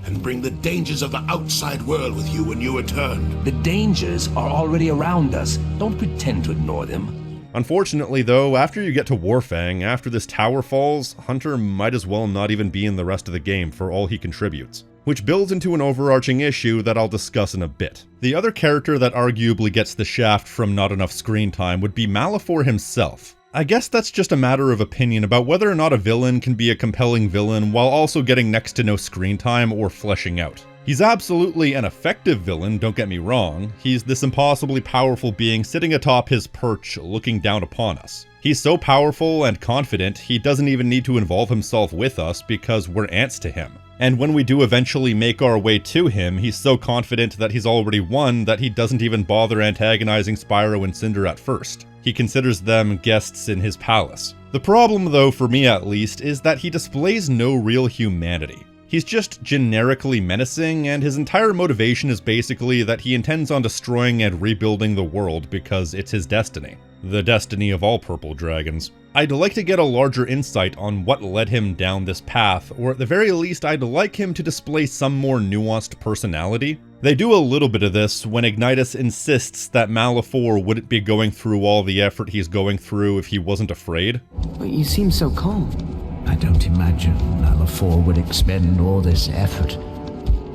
and bring the dangers of the outside world with you when you returned. The dangers are already around us. Don't pretend to ignore them. Unfortunately though, after you get to Warfang, after this tower falls, Hunter might as well not even be in the rest of the game for all he contributes. Which builds into an overarching issue that I'll discuss in a bit. The other character that arguably gets the shaft from not enough screen time would be Malefor himself. I guess that's just a matter of opinion about whether or not a villain can be a compelling villain while also getting next to no screen time or fleshing out. He's absolutely an effective villain, don't get me wrong. He's this impossibly powerful being sitting atop his perch looking down upon us. He's so powerful and confident, he doesn't even need to involve himself with us because we're ants to him. And when we do eventually make our way to him, he's so confident that he's already won that he doesn't even bother antagonizing Spyro and Cinder at first. He considers them guests in his palace. The problem though, for me at least, is that he displays no real humanity. He's just generically menacing, and his entire motivation is basically that he intends on destroying and rebuilding the world because it's his destiny. The destiny of all purple dragons. I'd like to get a larger insight on what led him down this path, or at the very least I'd like him to display some more nuanced personality. They do a little bit of this when Ignitus insists that Malefor wouldn't be going through all the effort he's going through if he wasn't afraid. But you seem so calm. I don't imagine Malefor would expend all this effort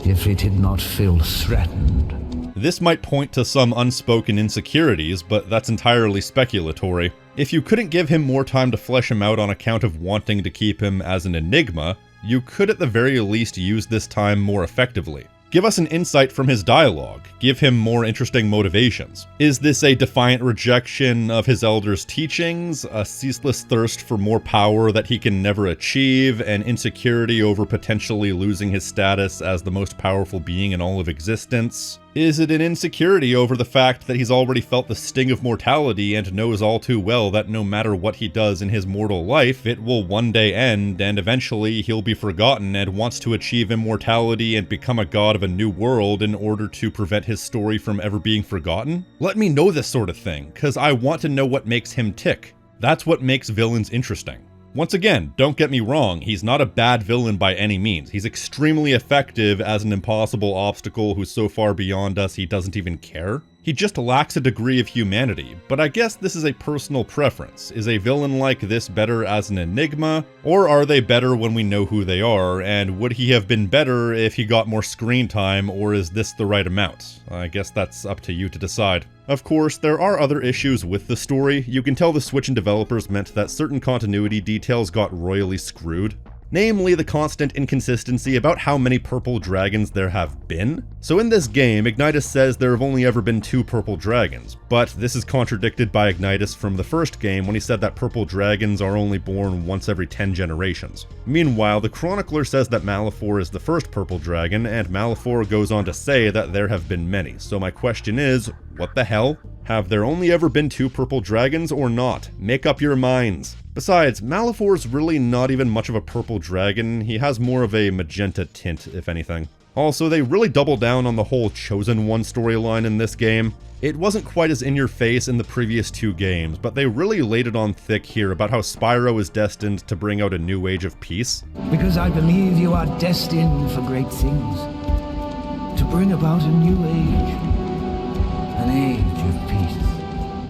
if it did not feel threatened. This might point to some unspoken insecurities, but that's entirely speculatory. If you couldn't give him more time to flesh him out on account of wanting to keep him as an enigma, you could at the very least use this time more effectively. Give us an insight from his dialogue. Give him more interesting motivations. Is this a defiant rejection of his elders' teachings, a ceaseless thirst for more power that he can never achieve, an insecurity over potentially losing his status as the most powerful being in all of existence? Is it an insecurity over the fact that he's already felt the sting of mortality and knows all too well that no matter what he does in his mortal life, it will one day end and eventually he'll be forgotten and wants to achieve immortality and become a god of a new world in order to prevent his story from ever being forgotten? Let me know this sort of thing, cause I want to know what makes him tick. That's what makes villains interesting. Once again, don't get me wrong, he's not a bad villain by any means. He's extremely effective as an impossible obstacle who's so far beyond us he doesn't even care. He just lacks a degree of humanity, but I guess this is a personal preference. Is a villain like this better as an enigma, or are they better when we know who they are, and would he have been better if he got more screen time, or is this the right amount? I guess that's up to you to decide. Of course, there are other issues with the story. You can tell the switch in developers meant that certain continuity details got royally screwed. Namely, the constant inconsistency about how many purple dragons there have been. So in this game, Ignitus says there have only ever been 2 purple dragons, but this is contradicted by Ignitus from the first game when he said that purple dragons are only born once every 10 generations. Meanwhile, the chronicler says that Malefor is the first purple dragon, and Malefor goes on to say that there have been many. So my question is, what the hell? Have there only ever been 2 purple dragons or not? Make up your minds. Besides, Malefor's really not even much of a purple dragon, he has more of a magenta tint, if anything. Also, they really double down on the whole Chosen One storyline in this game. It wasn't quite as in your face in the previous 2 games, but they really laid it on thick here about how Spyro is destined to bring out a new age of peace. Because I believe you are destined for great things. To bring about a new age. An age of peace.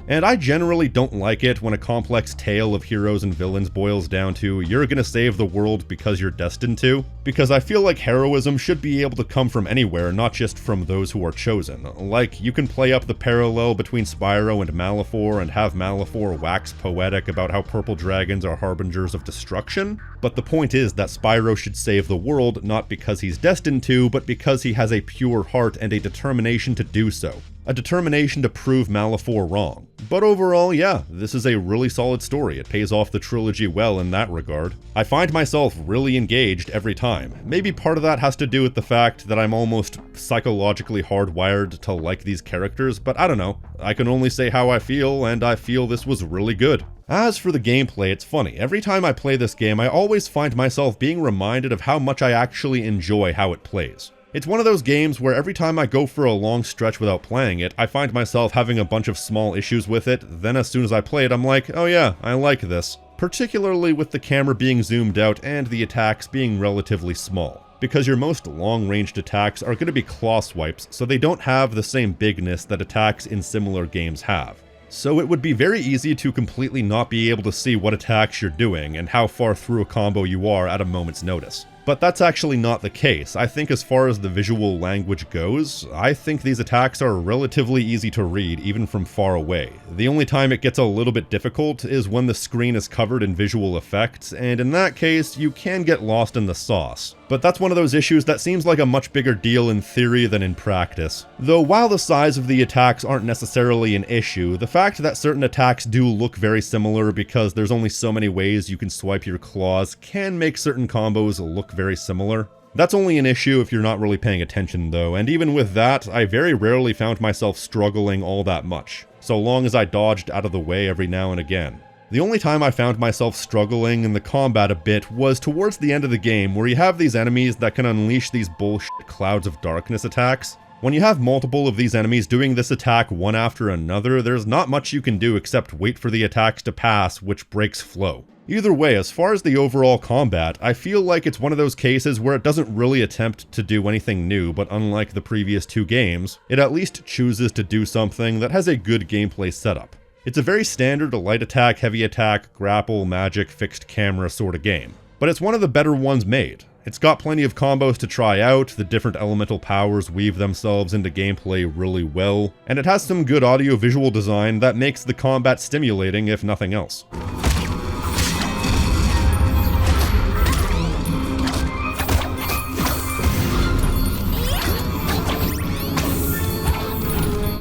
And I generally don't like it when a complex tale of heroes and villains boils down to, you're gonna save the world because you're destined to, because I feel like heroism should be able to come from anywhere, not just from those who are chosen. Like, you can play up the parallel between Spyro and Malefor and have Malefor wax poetic about how purple dragons are harbingers of destruction, but the point is that Spyro should save the world not because he's destined to, but because he has a pure heart and a determination to do so. A determination to prove Malefor wrong. But overall, yeah, this is a really solid story. It pays off the trilogy well in that regard. I find myself really engaged every time. Maybe part of that has to do with the fact that I'm almost psychologically hardwired to like these characters, but I don't know. I can only say how I feel, and I feel this was really good. As for the gameplay, it's funny. Every time I play this game, I always find myself being reminded of how much I actually enjoy how it plays. It's one of those games where every time I go for a long stretch without playing it, I find myself having a bunch of small issues with it, then as soon as I play it, I'm like, oh yeah, I like this. Particularly with the camera being zoomed out and the attacks being relatively small. Because your most long-ranged attacks are going to be claw swipes, so they don't have the same bigness that attacks in similar games have. So it would be very easy to completely not be able to see what attacks you're doing and how far through a combo you are at a moment's notice. But that's actually not the case. I think as far as the visual language goes, I think these attacks are relatively easy to read even from far away. The only time it gets a little bit difficult is when the screen is covered in visual effects, and in that case, you can get lost in the sauce. But that's one of those issues that seems like a much bigger deal in theory than in practice. Though while the size of the attacks aren't necessarily an issue, the fact that certain attacks do look very similar because there's only so many ways you can swipe your claws can make certain combos look very similar. That's only an issue if you're not really paying attention though, and even with that, I very rarely found myself struggling all that much, so long as I dodged out of the way every now and again. The only time I found myself struggling in the combat a bit was towards the end of the game, where you have these enemies that can unleash these bullshit clouds of darkness attacks. When you have multiple of these enemies doing this attack one after another, there's not much you can do except wait for the attacks to pass, which breaks flow. Either way, as far as the overall combat, I feel like it's one of those cases where it doesn't really attempt to do anything new, but unlike the previous 2 games, it at least chooses to do something that has a good gameplay setup. It's a very standard light attack, heavy attack, grapple, magic, fixed camera sort of game. But it's one of the better ones made. It's got plenty of combos to try out, the different elemental powers weave themselves into gameplay really well, and it has some good audio-visual design that makes the combat stimulating if nothing else.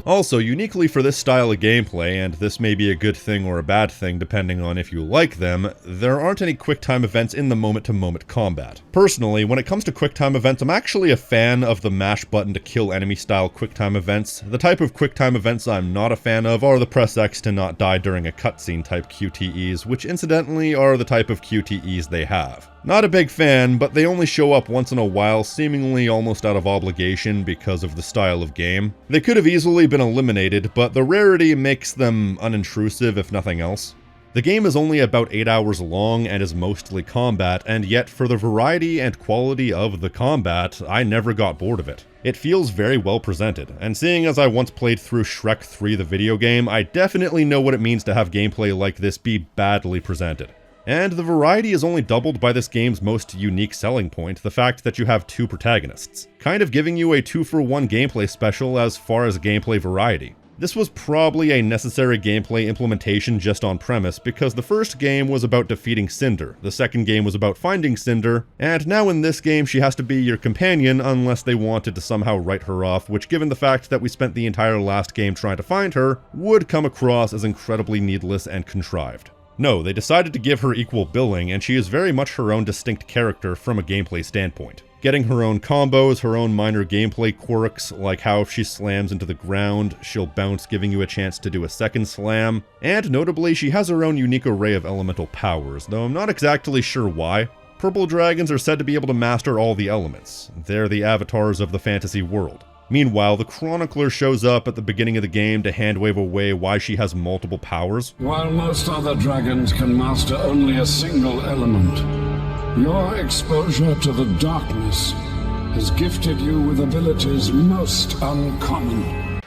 Also, uniquely for this style of gameplay, and this may be a good thing or a bad thing depending on if you like them, there aren't any QuickTime events in the moment-to-moment combat. Personally, when it comes to QuickTime events, I'm actually a fan of the mash button to kill enemy style QuickTime events. The type of QuickTime events I'm not a fan of are the press X to not die during a cutscene type QTEs, which incidentally are the type of QTEs they have. Not a big fan, but they only show up once in a while, seemingly almost out of obligation because of the style of game. They could have easily been eliminated, but the rarity makes them unintrusive if nothing else. The game is only about 8 hours long and is mostly combat, and yet for the variety and quality of the combat, I never got bored of it. It feels very well presented, and seeing as I once played through Shrek 3 the video game, I definitely know what it means to have gameplay like this be badly presented. And the variety is only doubled by this game's most unique selling point, the fact that you have 2 protagonists, kind of giving you a 2-for-1 gameplay special as far as gameplay variety. This was probably a necessary gameplay implementation just on premise, because the first game was about defeating Cinder, the second game was about finding Cinder, and now in this game she has to be your companion unless they wanted to somehow write her off, which given the fact that we spent the entire last game trying to find her, would come across as incredibly needless and contrived. No, they decided to give her equal billing, and she is very much her own distinct character from a gameplay standpoint. Getting her own combos, her own minor gameplay quirks, like how if she slams into the ground, she'll bounce, giving you a chance to do a second slam, and notably, she has her own unique array of elemental powers, though I'm not exactly sure why. Purple dragons are said to be able to master all the elements. They're the avatars of the fantasy world. Meanwhile, the Chronicler shows up at the beginning of the game to handwave away why she has multiple powers. While most other dragons can master only a single element, your exposure to the darkness has gifted you with abilities most uncommon.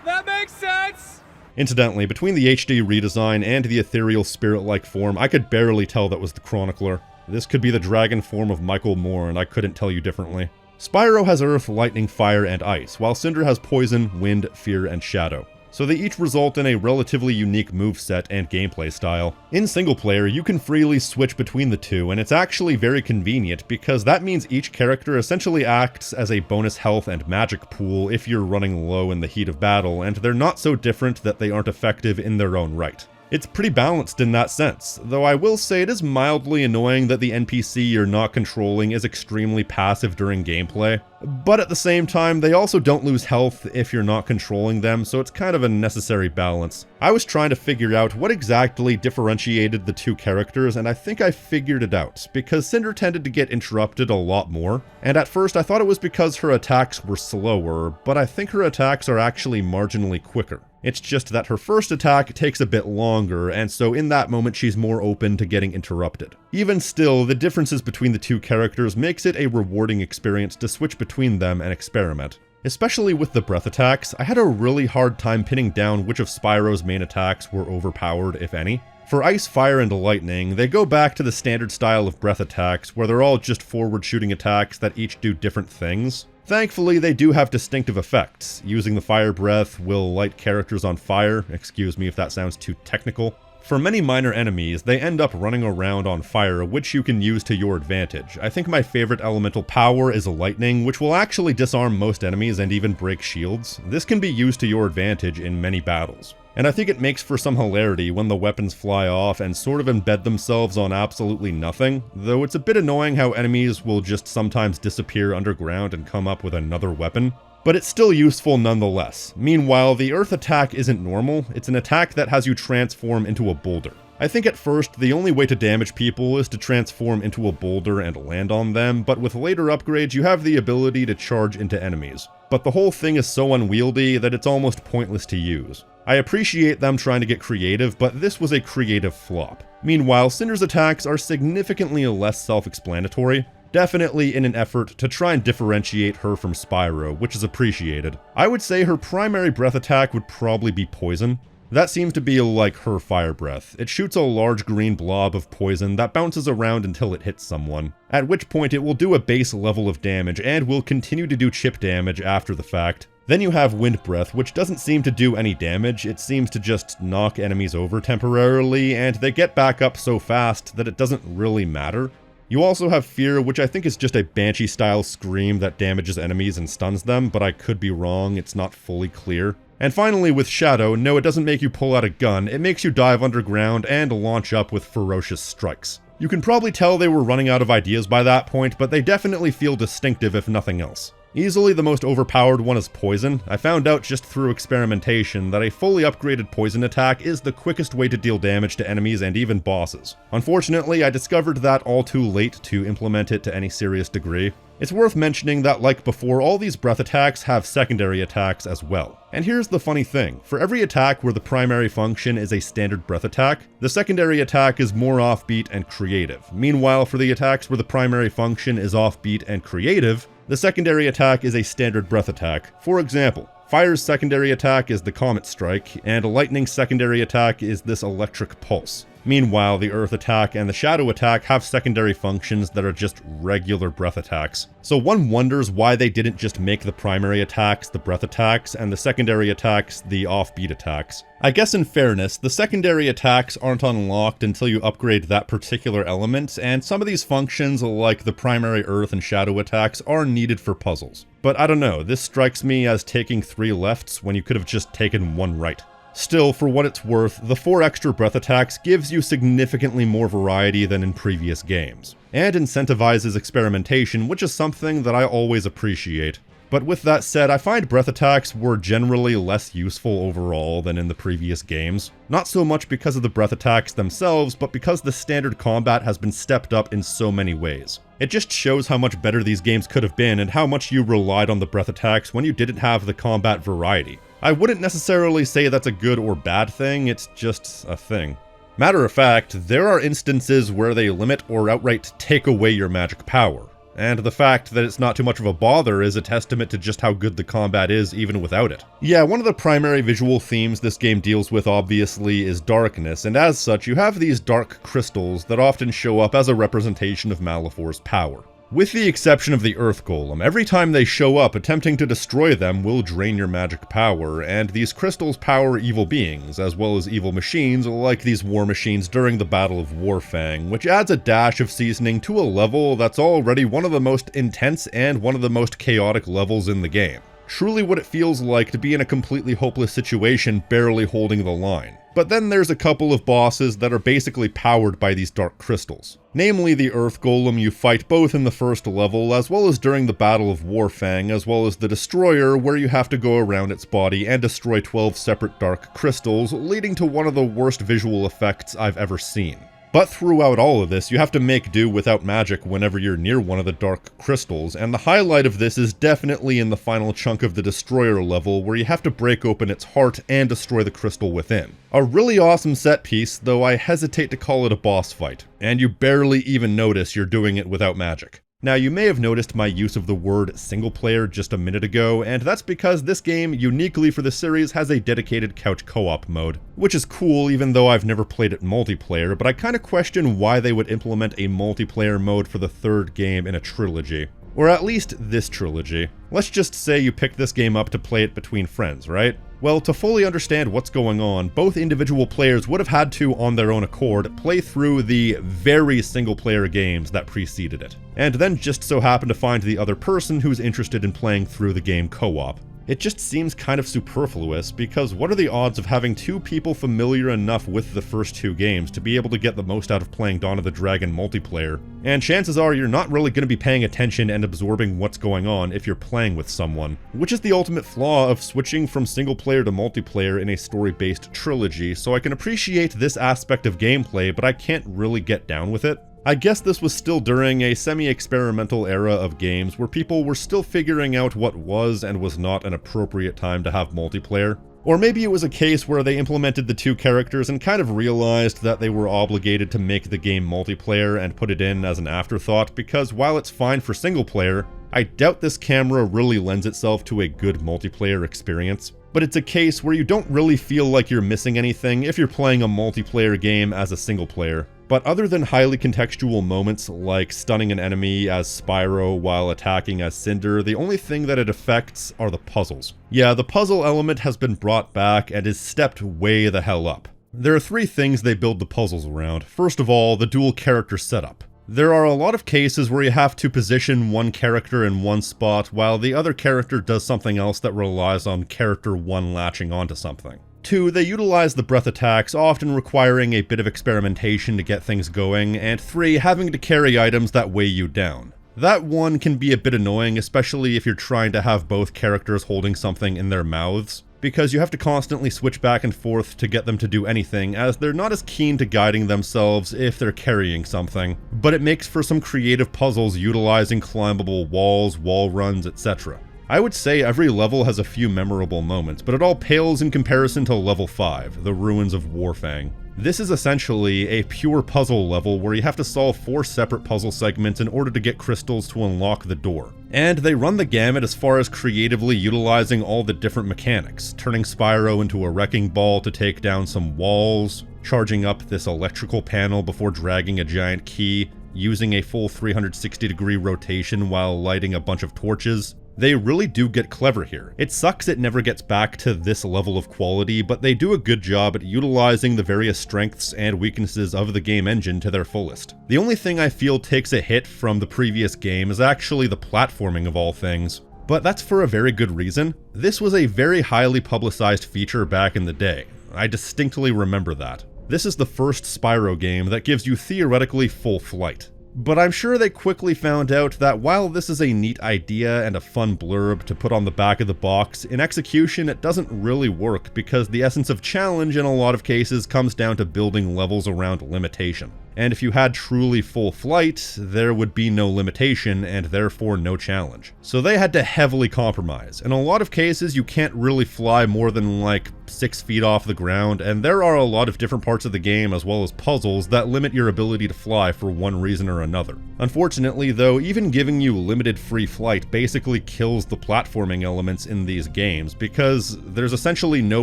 That makes sense! Incidentally, between the HD redesign and the ethereal spirit-like form, I could barely tell that was the Chronicler. This could be the dragon form of Michael Moore, and I couldn't tell you differently. Spyro has Earth, Lightning, Fire, and Ice, while Cinder has Poison, Wind, Fear, and Shadow. So they each result in a relatively unique moveset and gameplay style. In single player, you can freely switch between the two, and it's actually very convenient because that means each character essentially acts as a bonus health and magic pool if you're running low in the heat of battle, and they're not so different that they aren't effective in their own right. It's pretty balanced in that sense, though I will say it is mildly annoying that the NPC you're not controlling is extremely passive during gameplay. But at the same time, they also don't lose health if you're not controlling them, so it's kind of a necessary balance. I was trying to figure out what exactly differentiated the two characters, and I think I figured it out, because Cinder tended to get interrupted a lot more, and at first I thought it was because her attacks were slower, but I think her attacks are actually marginally quicker. It's just that her first attack takes a bit longer, and so in that moment she's more open to getting interrupted. Even still, the differences between the two characters makes it a rewarding experience to switch between them and experiment. Especially with the breath attacks, I had a really hard time pinning down which of Spyro's main attacks were overpowered, if any. For Ice, Fire, and Lightning, they go back to the standard style of breath attacks, where they're all just forward shooting attacks that each do different things. Thankfully, they do have distinctive effects. Using the fire breath will light characters on fire, excuse me if that sounds too technical. For many minor enemies, they end up running around on fire, which you can use to your advantage. I think my favorite elemental power is Lightning, which will actually disarm most enemies and even break shields. This can be used to your advantage in many battles. And I think it makes for some hilarity when the weapons fly off and sort of embed themselves on absolutely nothing, though it's a bit annoying how enemies will just sometimes disappear underground and come up with another weapon. But it's still useful nonetheless. Meanwhile, the Earth attack isn't normal, it's an attack that has you transform into a boulder. I think at first, the only way to damage people is to transform into a boulder and land on them, but with later upgrades you have the ability to charge into enemies. But the whole thing is so unwieldy that it's almost pointless to use. I appreciate them trying to get creative, but this was a creative flop. Meanwhile, Cinder's attacks are significantly less self-explanatory. Definitely in an effort to try and differentiate her from Spyro, which is appreciated. I would say her primary breath attack would probably be Poison. That seems to be like her fire breath. It shoots a large green blob of poison that bounces around until it hits someone, at which point it will do a base level of damage and will continue to do chip damage after the fact. Then you have Wind Breath, which doesn't seem to do any damage, it seems to just knock enemies over temporarily, and they get back up so fast that it doesn't really matter. You also have Fear, which I think is just a Banshee-style scream that damages enemies and stuns them, but I could be wrong, it's not fully clear. And finally with Shadow, no, it doesn't make you pull out a gun, it makes you dive underground and launch up with ferocious strikes. You can probably tell they were running out of ideas by that point, but they definitely feel distinctive if nothing else. Easily the most overpowered one is Poison. I found out just through experimentation that a fully upgraded Poison attack is the quickest way to deal damage to enemies and even bosses. Unfortunately, I discovered that all too late to implement it to any serious degree. It's worth mentioning that, like before, all these breath attacks have secondary attacks as well. And here's the funny thing, for every attack where the primary function is a standard breath attack, the secondary attack is more offbeat and creative. Meanwhile, for the attacks where the primary function is offbeat and creative, the secondary attack is a standard breath attack. For example, Fire's secondary attack is the Comet Strike, and Lightning's secondary attack is this Electric Pulse. Meanwhile, the Earth attack and the Shadow attack have secondary functions that are just regular breath attacks. So one wonders why they didn't just make the primary attacks the breath attacks and the secondary attacks the offbeat attacks. I guess in fairness, the secondary attacks aren't unlocked until you upgrade that particular element, and some of these functions, like the primary Earth and Shadow attacks, are needed for puzzles. But I don't know, this strikes me as taking 3 lefts when you could have just taken 1 right. Still, for what it's worth, the 4 extra breath attacks gives you significantly more variety than in previous games, and incentivizes experimentation, which is something that I always appreciate. But with that said, I find breath attacks were generally less useful overall than in the previous games. Not so much because of the breath attacks themselves, but because the standard combat has been stepped up in so many ways. It just shows how much better these games could have been and how much you relied on the breath attacks when you didn't have the combat variety. I wouldn't necessarily say that's a good or bad thing, it's just a thing. Matter of fact, there are instances where they limit or outright take away your magic power. And the fact that it's not too much of a bother is a testament to just how good the combat is even without it. Yeah, one of the primary visual themes this game deals with obviously is darkness, and as such you have these dark crystals that often show up as a representation of Malefor's power. With the exception of the Earth Golem, every time they show up, attempting to destroy them will drain your magic power, and these crystals power evil beings, as well as evil machines like these war machines during the Battle of Warfang, which adds a dash of seasoning to a level that's already one of the most intense and one of the most chaotic levels in the game. Truly what it feels like to be in a completely hopeless situation, barely holding the line. But then there's a couple of bosses that are basically powered by these dark crystals. Namely the Earth Golem you fight both in the first level, as well as during the Battle of Warfang, as well as the Destroyer, where you have to go around its body and destroy 12 separate dark crystals, leading to one of the worst visual effects I've ever seen. But throughout all of this, you have to make do without magic whenever you're near one of the dark crystals, and the highlight of this is definitely in the final chunk of the Destroyer level, where you have to break open its heart and destroy the crystal within. A really awesome set piece, though I hesitate to call it a boss fight, and you barely even notice you're doing it without magic. Now, you may have noticed my use of the word single player just a minute ago, and that's because this game, uniquely for the series, has a dedicated couch co-op mode. Which is cool, even though I've never played it multiplayer, but I kinda question why they would implement a multiplayer mode for the 3rd game in a trilogy. Or at least this trilogy. Let's just say you picked this game up to play it between friends, right? Well, to fully understand what's going on, both individual players would have had to, on their own accord, play through the very single-player games that preceded it, and then just so happen to find the other person who's interested in playing through the game co-op. It just seems kind of superfluous, because what are the odds of having 2 people familiar enough with the first 2 games to be able to get the most out of playing Dawn of the Dragon multiplayer? And chances are you're not really going to be paying attention and absorbing what's going on if you're playing with someone, which is the ultimate flaw of switching from single player to multiplayer in a story-based trilogy, so I can appreciate this aspect of gameplay, but I can't really get down with it. I guess this was still during a semi-experimental era of games where people were still figuring out what was and was not an appropriate time to have multiplayer. Or maybe it was a case where they implemented the 2 characters and kind of realized that they were obligated to make the game multiplayer and put it in as an afterthought, because while it's fine for single player, I doubt this camera really lends itself to a good multiplayer experience. But it's a case where you don't really feel like you're missing anything if you're playing a multiplayer game as a single player. But other than highly contextual moments like stunning an enemy as Spyro while attacking as Cinder, the only thing that it affects are the puzzles. Yeah, the puzzle element has been brought back and is stepped way the hell up. There are 3 things they build the puzzles around. First of all, the dual character setup. There are a lot of cases where you have to position one character in one spot while the other character does something else that relies on character 1 latching onto something. 2, they utilize the breath attacks, often requiring a bit of experimentation to get things going, and 3, having to carry items that weigh you down. That one can be a bit annoying, especially if you're trying to have both characters holding something in their mouths, because you have to constantly switch back and forth to get them to do anything, as they're not as keen to guiding themselves if they're carrying something, but it makes for some creative puzzles utilizing climbable walls, wall runs, etc. I would say every level has a few memorable moments, but it all pales in comparison to level 5, the Ruins of Warfang. This is essentially a pure puzzle level where you have to solve 4 separate puzzle segments in order to get crystals to unlock the door. And they run the gamut as far as creatively utilizing all the different mechanics, turning Spyro into a wrecking ball to take down some walls, charging up this electrical panel before dragging a giant key, using a full 360-degree rotation while lighting a bunch of torches. They really do get clever here. It sucks it never gets back to this level of quality, but they do a good job at utilizing the various strengths and weaknesses of the game engine to their fullest. The only thing I feel takes a hit from the previous game is actually the platforming of all things. But that's for a very good reason. This was a very highly publicized feature back in the day. I distinctly remember that. This is the first Spyro game that gives you theoretically full flight. But I'm sure they quickly found out that while this is a neat idea and a fun blurb to put on the back of the box, in execution it doesn't really work because the essence of challenge in a lot of cases comes down to building levels around limitation. And if you had truly full flight, there would be no limitation and therefore no challenge. So they had to heavily compromise. In a lot of cases, you can't really fly more than like 6 feet off the ground, and there are a lot of different parts of the game as well as puzzles that limit your ability to fly for one reason or another. Unfortunately though, even giving you limited free flight basically kills the platforming elements in these games because there's essentially no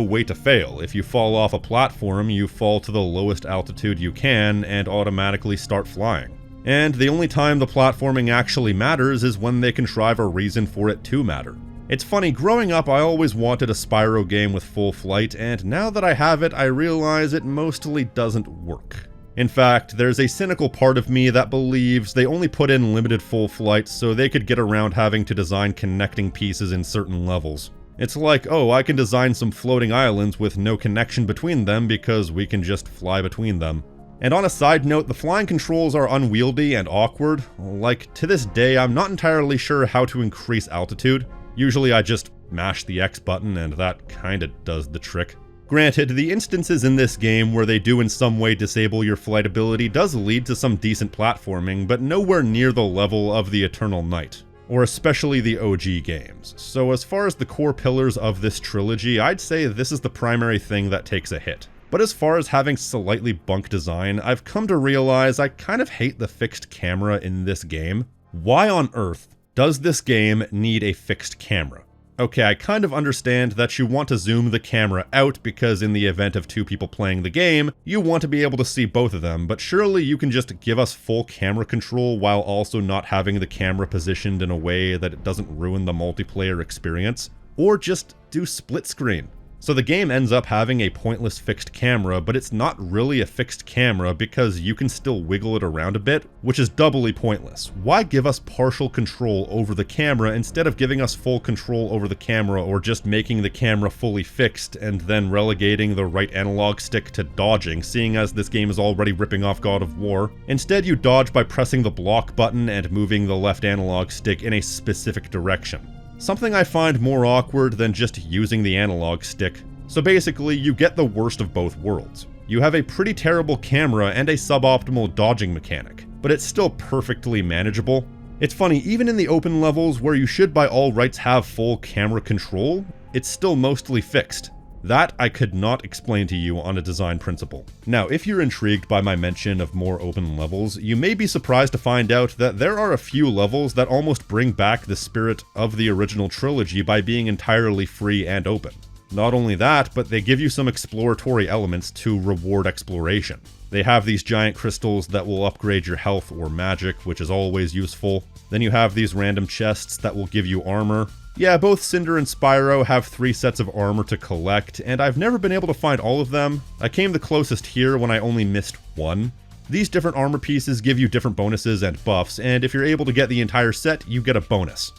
way to fail. If you fall off a platform, you fall to the lowest altitude you can and automatically start flying. And the only time the platforming actually matters is when they contrive a reason for it to matter. It's funny, growing up I always wanted a Spyro game with full flight, and now that I have it, I realize it mostly doesn't work. In fact, there's a cynical part of me that believes they only put in limited full flight so they could get around having to design connecting pieces in certain levels. It's like, oh, I can design some floating islands with no connection between them because we can just fly between them. And on a side note, the flying controls are unwieldy and awkward. Like, to this day, I'm not entirely sure how to increase altitude. Usually I just mash the X button and that kinda does the trick. Granted, the instances in this game where they do in some way disable your flight ability does lead to some decent platforming, but nowhere near the level of the Eternal Night, or especially the OG games. So as far as the core pillars of this trilogy, I'd say this is the primary thing that takes a hit. But as far as having slightly bunk design, I've come to realize I kind of hate the fixed camera in this game. Why on earth does this game need a fixed camera? Okay, I kind of understand that you want to zoom the camera out because in the event of 2 people playing the game, you want to be able to see both of them, but surely you can just give us full camera control while also not having the camera positioned in a way that it doesn't ruin the multiplayer experience? Or just do split screen. So the game ends up having a pointless fixed camera, but it's not really a fixed camera because you can still wiggle it around a bit, which is doubly pointless. Why give us partial control over the camera instead of giving us full control over the camera or just making the camera fully fixed and then relegating the right analog stick to dodging, seeing as this game is already ripping off God of War? Instead, you dodge by pressing the block button and moving the left analog stick in a specific direction. Something I find more awkward than just using the analog stick. So basically, you get the worst of both worlds. You have a pretty terrible camera and a suboptimal dodging mechanic, but it's still perfectly manageable. It's funny, even in the open levels where you should by all rights have full camera control, it's still mostly fixed. That I could not explain to you on a design principle. Now, if you're intrigued by my mention of more open levels, you may be surprised to find out that there are a few levels that almost bring back the spirit of the original trilogy by being entirely free and open. Not only that, but they give you some exploratory elements to reward exploration. They have these giant crystals that will upgrade your health or magic, which is always useful. Then you have these random chests that will give you armor. Yeah, both Cinder and Spyro have 3 sets of armor to collect, and I've never been able to find all of them. I came the closest here when I only missed 1. These different armor pieces give you different bonuses and buffs, and if you're able to get the entire set, you get a bonus.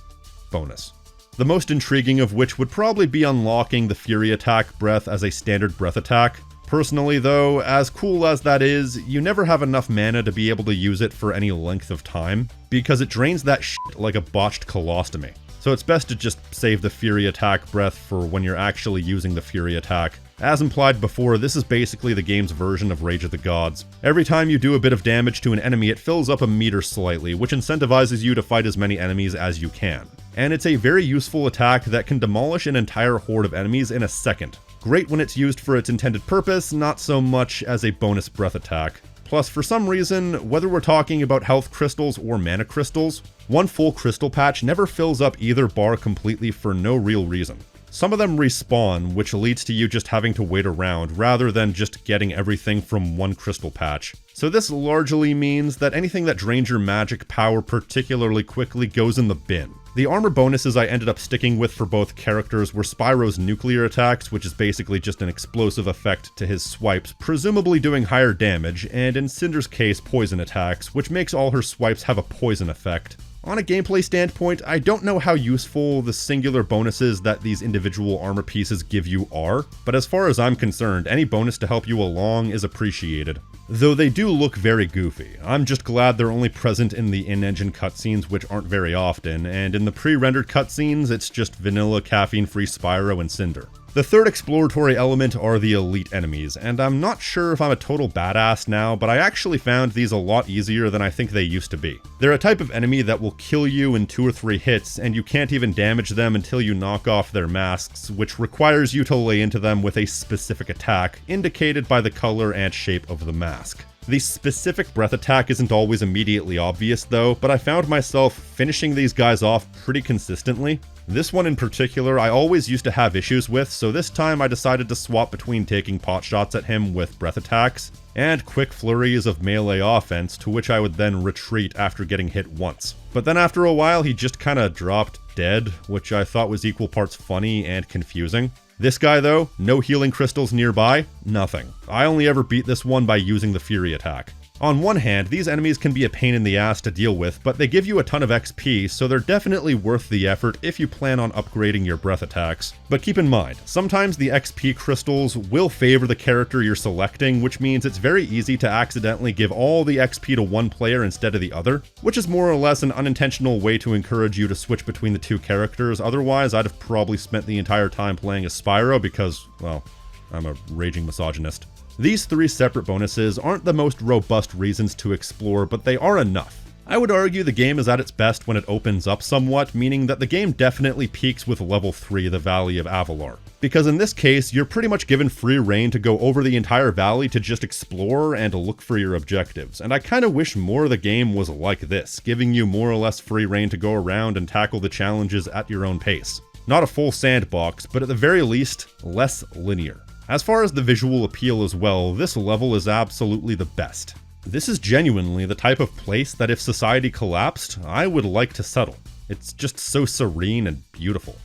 The most intriguing of which would probably be unlocking the Fury Attack breath as a standard breath attack. Personally though, as cool as that is, you never have enough mana to be able to use it for any length of time, because it drains that shit like a botched colostomy. so it's best to just save the Fury attack breath for when you're actually using the Fury attack. As implied before, this is basically the game's version of Rage of the Gods. Every time you do a bit of damage to an enemy, it fills up a meter slightly, which incentivizes you to fight as many enemies as you can. And it's a very useful attack that can demolish an entire horde of enemies in a second. Great when it's used for its intended purpose, not so much as a bonus breath attack. Plus, for some reason, whether we're talking about health crystals or mana crystals, one full crystal patch never fills up either bar completely for no real reason. Some of them respawn, which leads to you just having to wait around, rather than just getting everything from one crystal patch. So this largely means that anything that drains your magic power particularly quickly goes in the bin. The armor bonuses I ended up sticking with for both characters were Spyro's nuclear attacks, which is basically just an explosive effect to his swipes, presumably doing higher damage, and in Cinder's case, poison attacks, which makes all her swipes have a poison effect. On a gameplay standpoint, I don't know how useful the singular bonuses that these individual armor pieces give you are, but as far as I'm concerned, any bonus to help you along is appreciated. Though they do look very goofy. I'm just glad they're only present in the in-engine cutscenes, which aren't very often, and in the pre-rendered cutscenes, it's just vanilla caffeine-free Spyro and Cinder. The third exploratory element are the elite enemies, and I'm not sure if I'm a total badass now, but I actually found these a lot easier than I think they used to be. They're a type of enemy that will kill you in 2 or 3 hits, and you can't even damage them until you knock off their masks, which requires you to lay into them with a specific attack, indicated by the color and shape of the mask. The specific breath attack isn't always immediately obvious though, but I found myself finishing these guys off pretty consistently. This one in particular I always used to have issues with, so this time I decided to swap between taking pot shots at him with breath attacks, and quick flurries of melee offense, to which I would then retreat after getting hit once. But then after a while he just kinda dropped dead, which I thought was equal parts funny and confusing. This guy though, no healing crystals nearby, nothing. I only ever beat this one by using the Fury attack. On one hand, these enemies can be a pain in the ass to deal with, but they give you a ton of XP, so they're definitely worth the effort if you plan on upgrading your breath attacks. But keep in mind, sometimes the XP crystals will favor the character you're selecting, which means it's very easy to accidentally give all the XP to one player instead of the other, which is more or less an unintentional way to encourage you to switch between the two characters. Otherwise, I'd have probably spent the entire time playing as Spyro because, well, I'm a raging misogynist. These 3 separate bonuses aren't the most robust reasons to explore, but they are enough. I would argue the game is at its best when it opens up somewhat, meaning that the game definitely peaks with level 3, the Valley of Avalar. Because in this case, you're pretty much given free reign to go over the entire valley to just explore and to look for your objectives, and I kinda wish more of the game was like this, giving you more or less free reign to go around and tackle the challenges at your own pace. Not a full sandbox, but at the very least, less linear. As far as the visual appeal as well, this level is absolutely the best. This is genuinely the type of place that if society collapsed, I would like to settle. It's just so serene and beautiful.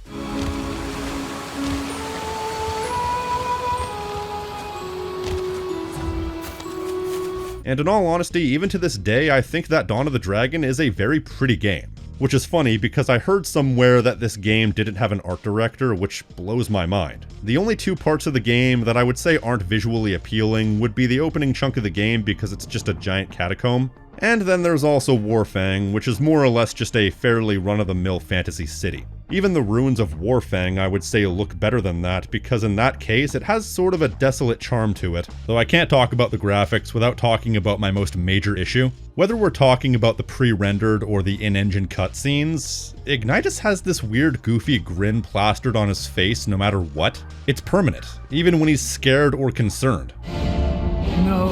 And in all honesty, even to this day, I think that Dawn of the Dragon is a very pretty game. Which is funny because I heard somewhere that this game didn't have an art director, which blows my mind. The only 2 parts of the game that I would say aren't visually appealing would be the opening chunk of the game because it's just a giant catacomb, and then there's also Warfang, which is more or less just a fairly run-of-the-mill fantasy city. Even the ruins of Warfang I would say look better than that, because in that case it has sort of a desolate charm to it. Though I can't talk about the graphics without talking about my most major issue. Whether we're talking about the pre-rendered or the in-engine cutscenes, Ignitus has this weird goofy grin plastered on his face no matter what. It's permanent, even when he's scared or concerned. No.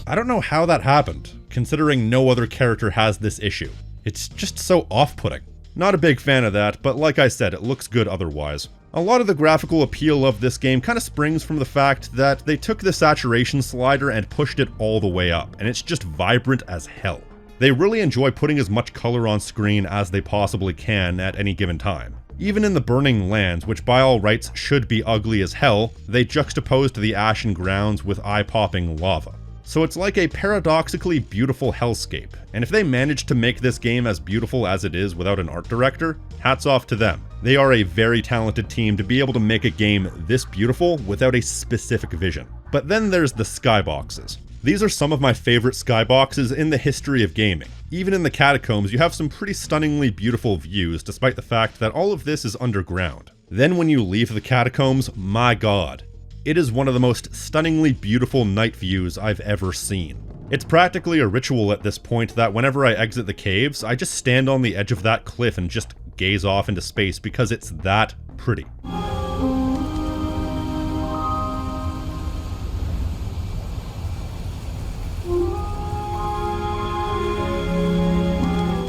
I don't know how that happened, considering no other character has this issue. It's just so off-putting. Not a big fan of that, but like I said, it looks good otherwise. A lot of the graphical appeal of this game kind of springs from the fact that they took the saturation slider and pushed it all the way up, and it's just vibrant as hell. They really enjoy putting as much color on screen as they possibly can at any given time. Even in the Burning Lands, which by all rights should be ugly as hell, they juxtaposed the ashen grounds with eye-popping lava. So it's like a paradoxically beautiful hellscape, and if they managed to make this game as beautiful as it is without an art director, hats off to them. They are a very talented team to be able to make a game this beautiful without a specific vision. But then there's the skyboxes. These are some of my favorite skyboxes in the history of gaming. Even in the catacombs, you have some pretty stunningly beautiful views, despite the fact that all of this is underground. Then when you leave the catacombs, my god. It is one of the most stunningly beautiful night views I've ever seen. It's practically a ritual at this point that whenever I exit the caves, I just stand on the edge of that cliff and just gaze off into space because it's that pretty.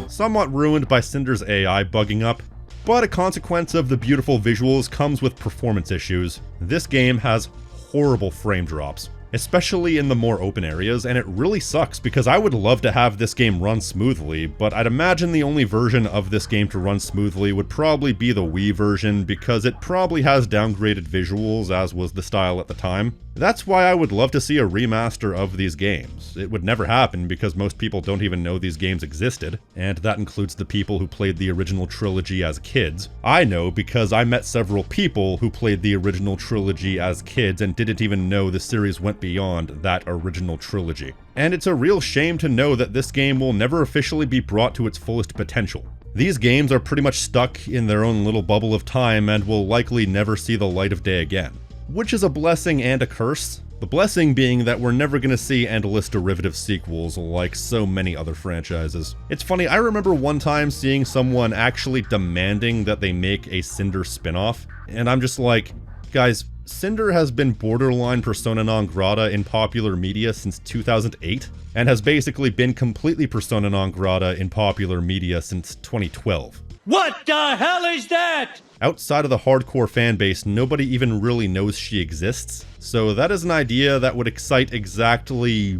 Somewhat ruined by Cinder's AI bugging up, but a consequence of the beautiful visuals comes with performance issues. This game has horrible frame drops, especially in the more open areas, and it really sucks because I would love to have this game run smoothly, but I'd imagine the only version of this game to run smoothly would probably be the Wii version because it probably has downgraded visuals as was the style at the time. That's why I would love to see a remaster of these games. It would never happen because most people don't even know these games existed, and that includes the people who played the original trilogy as kids. I know because I met several people who played the original trilogy as kids and didn't even know the series went beyond that original trilogy. And it's a real shame to know that this game will never officially be brought to its fullest potential. These games are pretty much stuck in their own little bubble of time and will likely never see the light of day again. Which is a blessing and a curse. The blessing being that we're never going to see endless derivative sequels like so many other franchises. It's funny, I remember one time seeing someone actually demanding that they make a Cinder spin-off, and I'm just like, guys, Cinder has been borderline persona non grata in popular media since 2008, and has basically been completely persona non grata in popular media since 2012. What the hell is that? Outside of the hardcore fanbase, nobody even really knows she exists, so that is an idea that would excite exactly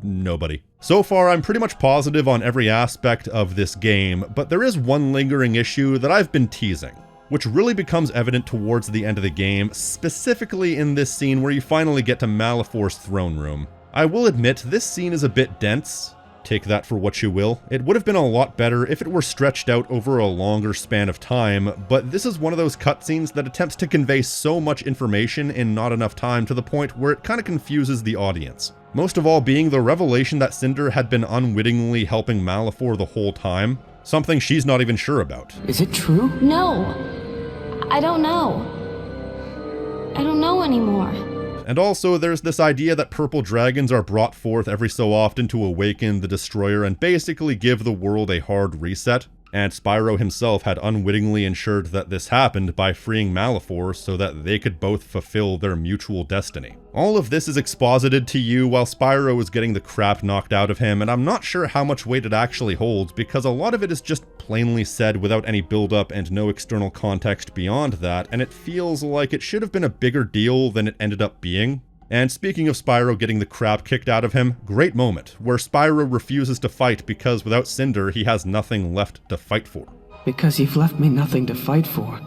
nobody. So far, I'm pretty much positive on every aspect of this game, but there is one lingering issue that I've been teasing, which really becomes evident towards the end of the game, specifically in this scene where you finally get to Malefor's throne room. I will admit, this scene is a bit dense. Take that for what you will. It would have been a lot better if it were stretched out over a longer span of time, but this is one of those cutscenes that attempts to convey so much information in not enough time to the point where it kind of confuses the audience. Most of all being the revelation that Cinder had been unwittingly helping Malefor the whole time, something she's not even sure about. Is it true? No. I don't know. I don't know anymore. And also, there's this idea that purple dragons are brought forth every so often to awaken the Destroyer and basically give the world a hard reset. And Spyro himself had unwittingly ensured that this happened by freeing Malefor so that they could both fulfill their mutual destiny. All of this is exposited to you while Spyro is getting the crap knocked out of him, and I'm not sure how much weight it actually holds because a lot of it is just plainly said without any build-up and no external context beyond that, and it feels like it should have been a bigger deal than it ended up being. And speaking of Spyro getting the crap kicked out of him, great moment, where Spyro refuses to fight because without Cinder, he has nothing left to fight for. Because you've left me nothing to fight for.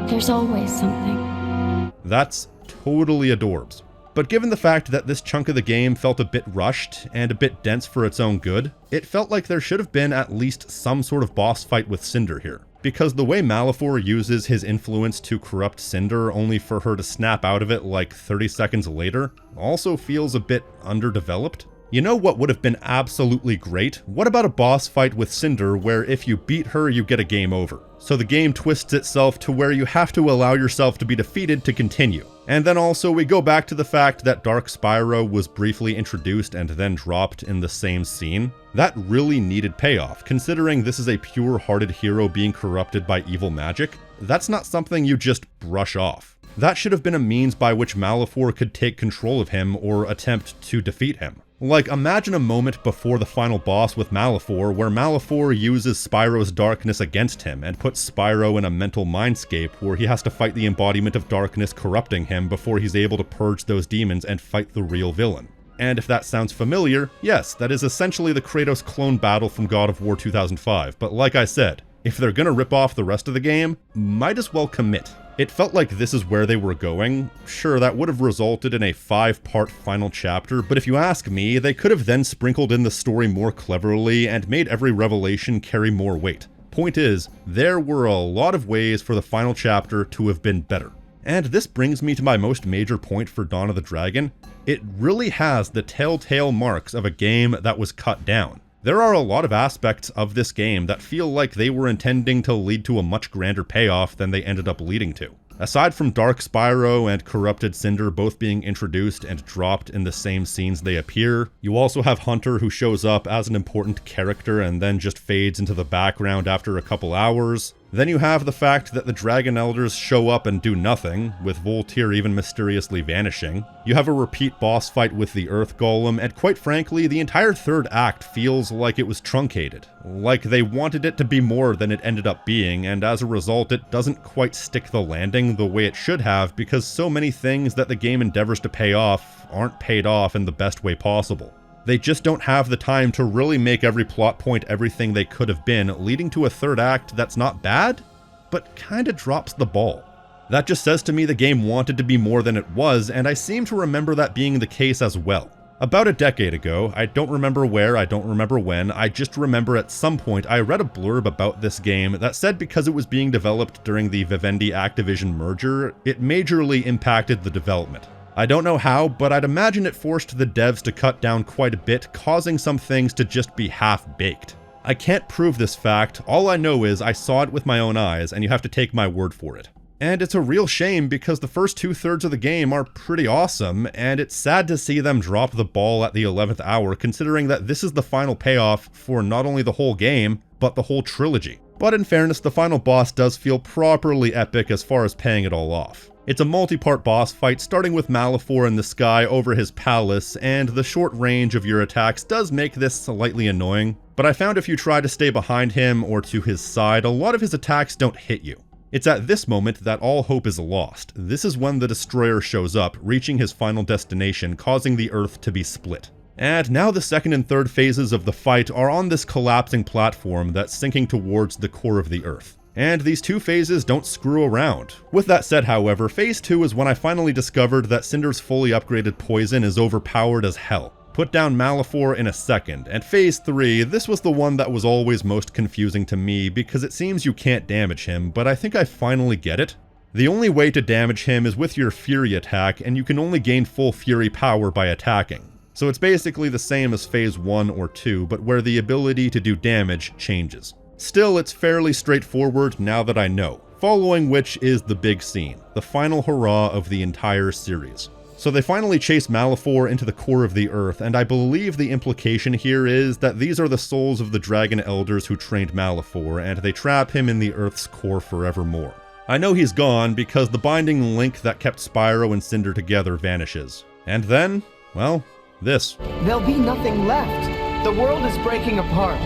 There's always something. That's totally adorbs. But given the fact that this chunk of the game felt a bit rushed and a bit dense for its own good, it felt like there should have been at least some sort of boss fight with Cinder here. Because the way Malefor uses his influence to corrupt Cinder only for her to snap out of it like 30 seconds later also feels a bit underdeveloped. You know what would have been absolutely great? What about a boss fight with Cinder where if you beat her, you get a game over? So the game twists itself to where you have to allow yourself to be defeated to continue. And then also we go back to the fact that Dark Spyro was briefly introduced and then dropped in the same scene. That really needed payoff, considering this is a pure-hearted hero being corrupted by evil magic. That's not something you just brush off. That should have been a means by which Malefor could take control of him or attempt to defeat him. Like, imagine a moment before the final boss with Malefor where Malefor uses Spyro's darkness against him and puts Spyro in a mental mindscape where he has to fight the embodiment of darkness corrupting him before he's able to purge those demons and fight the real villain. And if that sounds familiar, yes, that is essentially the Kratos clone battle from God of War 2005, but like I said, if they're gonna rip off the rest of the game, might as well commit. It felt like this is where they were going. Sure, that would have resulted in a 5-part final chapter, but if you ask me, they could have then sprinkled in the story more cleverly and made every revelation carry more weight. Point is, there were a lot of ways for the final chapter to have been better. And this brings me to my most major point for Dawn of the Dragon. It really has the telltale marks of a game that was cut down. There are a lot of aspects of this game that feel like they were intending to lead to a much grander payoff than they ended up leading to. Aside from Dark Spyro and Corrupted Cinder both being introduced and dropped in the same scenes they appear, you also have Hunter, who shows up as an important character and then just fades into the background after a couple hours. Then you have the fact that the Dragon Elders show up and do nothing, with Voltaire even mysteriously vanishing. You have a repeat boss fight with the Earth Golem, and quite frankly, the entire third act feels like it was truncated. Like they wanted it to be more than it ended up being, and as a result, it doesn't quite stick the landing the way it should have, because so many things that the game endeavors to pay off aren't paid off in the best way possible. They just don't have the time to really make every plot point everything they could have been, leading to a third act that's not bad, but kinda drops the ball. That just says to me the game wanted to be more than it was, and I seem to remember that being the case as well. About a decade ago, I don't remember where, I don't remember when, I just remember at some point I read a blurb about this game that said because it was being developed during the Vivendi-Activision merger, it majorly impacted the development. I don't know how, but I'd imagine it forced the devs to cut down quite a bit, causing some things to just be half-baked. I can't prove this fact, all I know is I saw it with my own eyes, and you have to take my word for it. And it's a real shame because the first 2/3 of the game are pretty awesome, and it's sad to see them drop the ball at the 11th hour considering that this is the final payoff for not only the whole game, but the whole trilogy. But in fairness, the final boss does feel properly epic as far as paying it all off. It's a multi-part boss fight starting with Malefor in the sky over his palace, and the short range of your attacks does make this slightly annoying, but I found if you try to stay behind him or to his side, a lot of his attacks don't hit you. It's at this moment that all hope is lost. This is when the destroyer shows up, reaching his final destination, causing the Earth to be split. And now the second and third phases of the fight are on this collapsing platform that's sinking towards the core of the Earth. And these two phases don't screw around. With that said, however, phase 2 is when I finally discovered that Cinder's fully upgraded poison is overpowered as hell. Put down Malefor in a second, and phase 3, this was the one that was always most confusing to me because it seems you can't damage him, but I think I finally get it. The only way to damage him is with your Fury attack, and you can only gain full Fury power by attacking. So it's basically the same as phase 1 or 2, but where the ability to do damage changes. Still, it's fairly straightforward now that I know, following which is the big scene, the final hurrah of the entire series. So they finally chase Malefor into the core of the Earth, and I believe the implication here is that these are the souls of the Dragon Elders who trained Malefor, and they trap him in the Earth's core forevermore. I know he's gone because the binding link that kept Spyro and Cinder together vanishes. And then, well, this. There'll be nothing left. The world is breaking apart.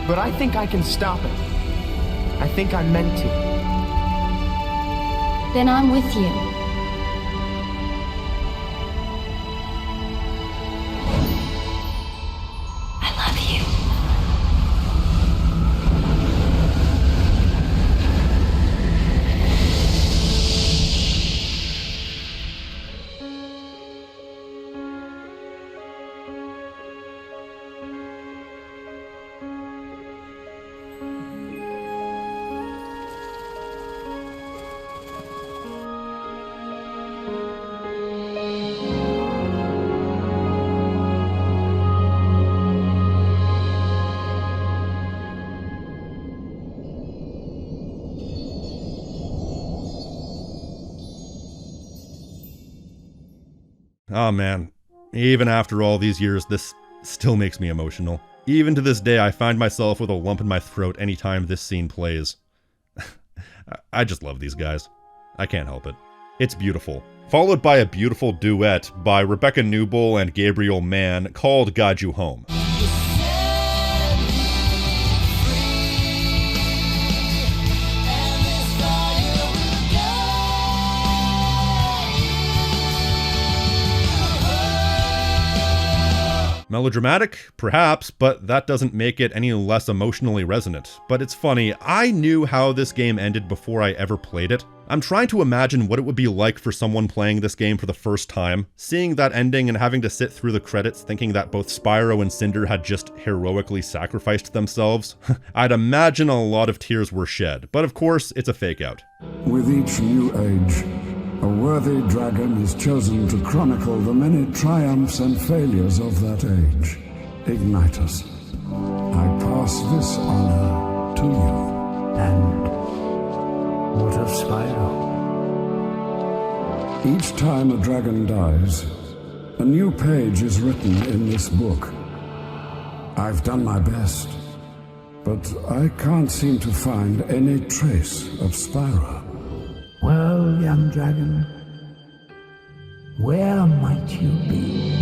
But I think I can stop it. I think I'm meant to. Then I'm with you. I love you. Oh man, even after all these years, this still makes me emotional. Even to this day, I find myself with a lump in my throat anytime this scene plays. I just love these guys. I can't help it. It's beautiful. Followed by a beautiful duet by Rebecca Newbold and Gabriel Mann called Guide You Home. Melodramatic? Perhaps, but that doesn't make it any less emotionally resonant. But it's funny, I knew how this game ended before I ever played it. I'm trying to imagine what it would be like for someone playing this game for the first time, seeing that ending and having to sit through the credits thinking that both Spyro and Cinder had just heroically sacrificed themselves. I'd imagine a lot of tears were shed, but of course, it's a fake out. With each new age, a worthy dragon is chosen to chronicle the many triumphs and failures of that age. Ignite us. I pass this honor to you. And what of Spyro? Each time a dragon dies, a new page is written in this book. I've done my best, but I can't seem to find any trace of Spyro. Well, young dragon, where might you be?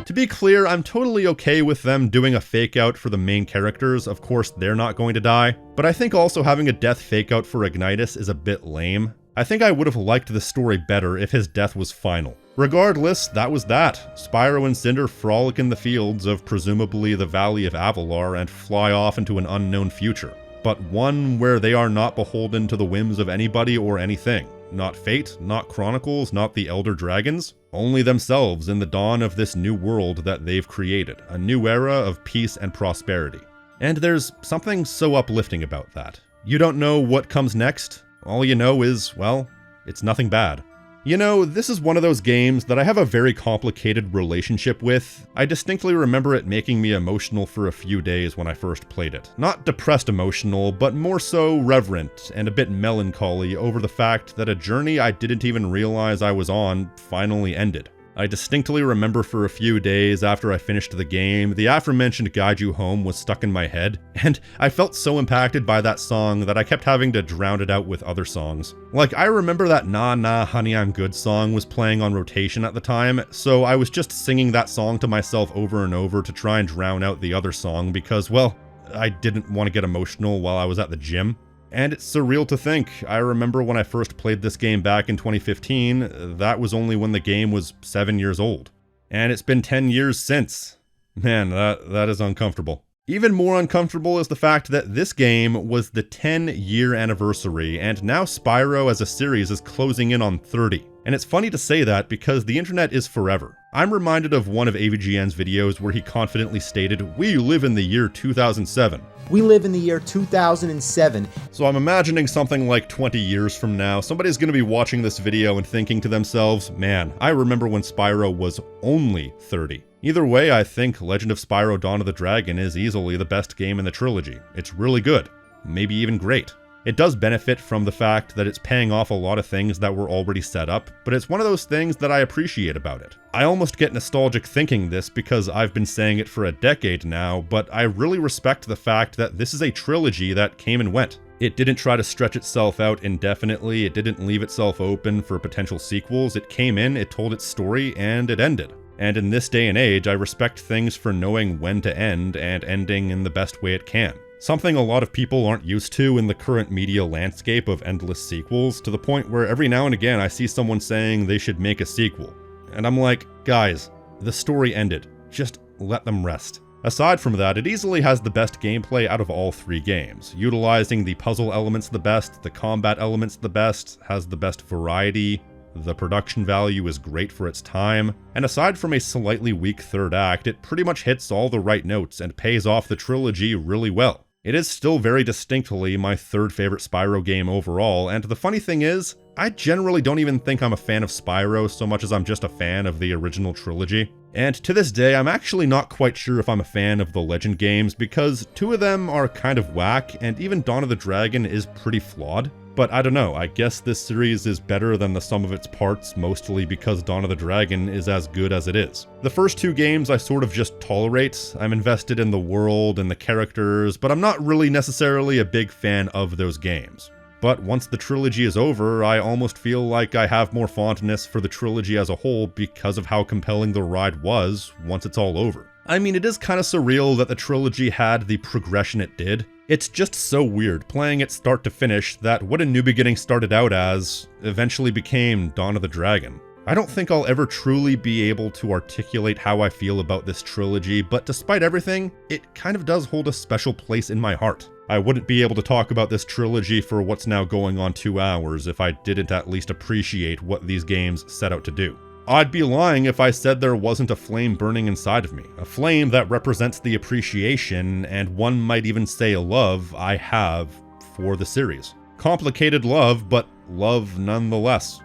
To be clear, I'm totally okay with them doing a fake out for the main characters. Of course, they're not going to die. But I think also having a death fake out for Ignitus is a bit lame. I think I would have liked the story better if his death was final. Regardless, that was that. Spyro and Cinder frolic in the fields of presumably the Valley of Avalar and fly off into an unknown future. But one where they are not beholden to the whims of anybody or anything. Not fate, not Chronicles, not the Elder Dragons. Only themselves in the dawn of this new world that they've created. A new era of peace and prosperity. And there's something so uplifting about that. You don't know what comes next. All you know is, well, it's nothing bad. You know, this is one of those games that I have a very complicated relationship with. I distinctly remember it making me emotional for a few days when I first played it. Not depressed emotional, but more so reverent and a bit melancholy over the fact that a journey I didn't even realize I was on finally ended. I distinctly remember for a few days after I finished the game, the aforementioned Guide You Home was stuck in my head, and I felt so impacted by that song that I kept having to drown it out with other songs. Like, I remember that Nah Nah Honey I'm Good song was playing on rotation at the time, so I was just singing that song to myself over and over to try and drown out the other song because, well, I didn't want to get emotional while I was at the gym. And it's surreal to think. I remember when I first played this game back in 2015, that was only when the game was 7 years old. And it's been 10 years since. Man, that is uncomfortable. Even more uncomfortable is the fact that this game was the 10-year anniversary, and now Spyro as a series is closing in on 30. And it's funny to say that because the internet is forever. I'm reminded of one of AVGN's videos where he confidently stated, "We live in the year 2007. We live in the year 2007. So I'm imagining something like 20 years from now, somebody's going to be watching this video and thinking to themselves, man, I remember when Spyro was only 30. Either way, I think Legend of Spyro Dawn of the Dragon is easily the best game in the trilogy. It's really good. Maybe even great. It does benefit from the fact that it's paying off a lot of things that were already set up, but it's one of those things that I appreciate about it. I almost get nostalgic thinking this because I've been saying it for a decade now, but I really respect the fact that this is a trilogy that came and went. It didn't try to stretch itself out indefinitely, it didn't leave itself open for potential sequels, it came in, it told its story, and it ended. And in this day and age, I respect things for knowing when to end and ending in the best way it can. Something a lot of people aren't used to in the current media landscape of endless sequels, to the point where every now and again I see someone saying they should make a sequel. And I'm like, guys, the story ended. Just let them rest. Aside from that, it easily has the best gameplay out of all three games, utilizing the puzzle elements the best, the combat elements the best, has the best variety, the production value is great for its time, and aside from a slightly weak third act, it pretty much hits all the right notes and pays off the trilogy really well. It is still very distinctly my third favorite Spyro game overall, and the funny thing is, I generally don't even think I'm a fan of Spyro so much as I'm just a fan of the original trilogy. And to this day, I'm actually not quite sure if I'm a fan of the Legend games because two of them are kind of whack, and even Dawn of the Dragon is pretty flawed. But I don't know, I guess this series is better than the sum of its parts, mostly because Dawn of the Dragon is as good as it is. The first two games I sort of just tolerate. I'm invested in the world and the characters, but I'm not really necessarily a big fan of those games. But once the trilogy is over, I almost feel like I have more fondness for the trilogy as a whole because of how compelling the ride was once it's all over. I mean, it is kind of surreal that the trilogy had the progression it did. It's just so weird playing it start to finish that what A New Beginning started out as eventually became Dawn of the Dragon. I don't think I'll ever truly be able to articulate how I feel about this trilogy, but despite everything, it kind of does hold a special place in my heart. I wouldn't be able to talk about this trilogy for what's now going on 2 hours if I didn't at least appreciate what these games set out to do. I'd be lying if I said there wasn't a flame burning inside of me, a flame that represents the appreciation, and one might even say love, I have for the series. Complicated love, but love nonetheless.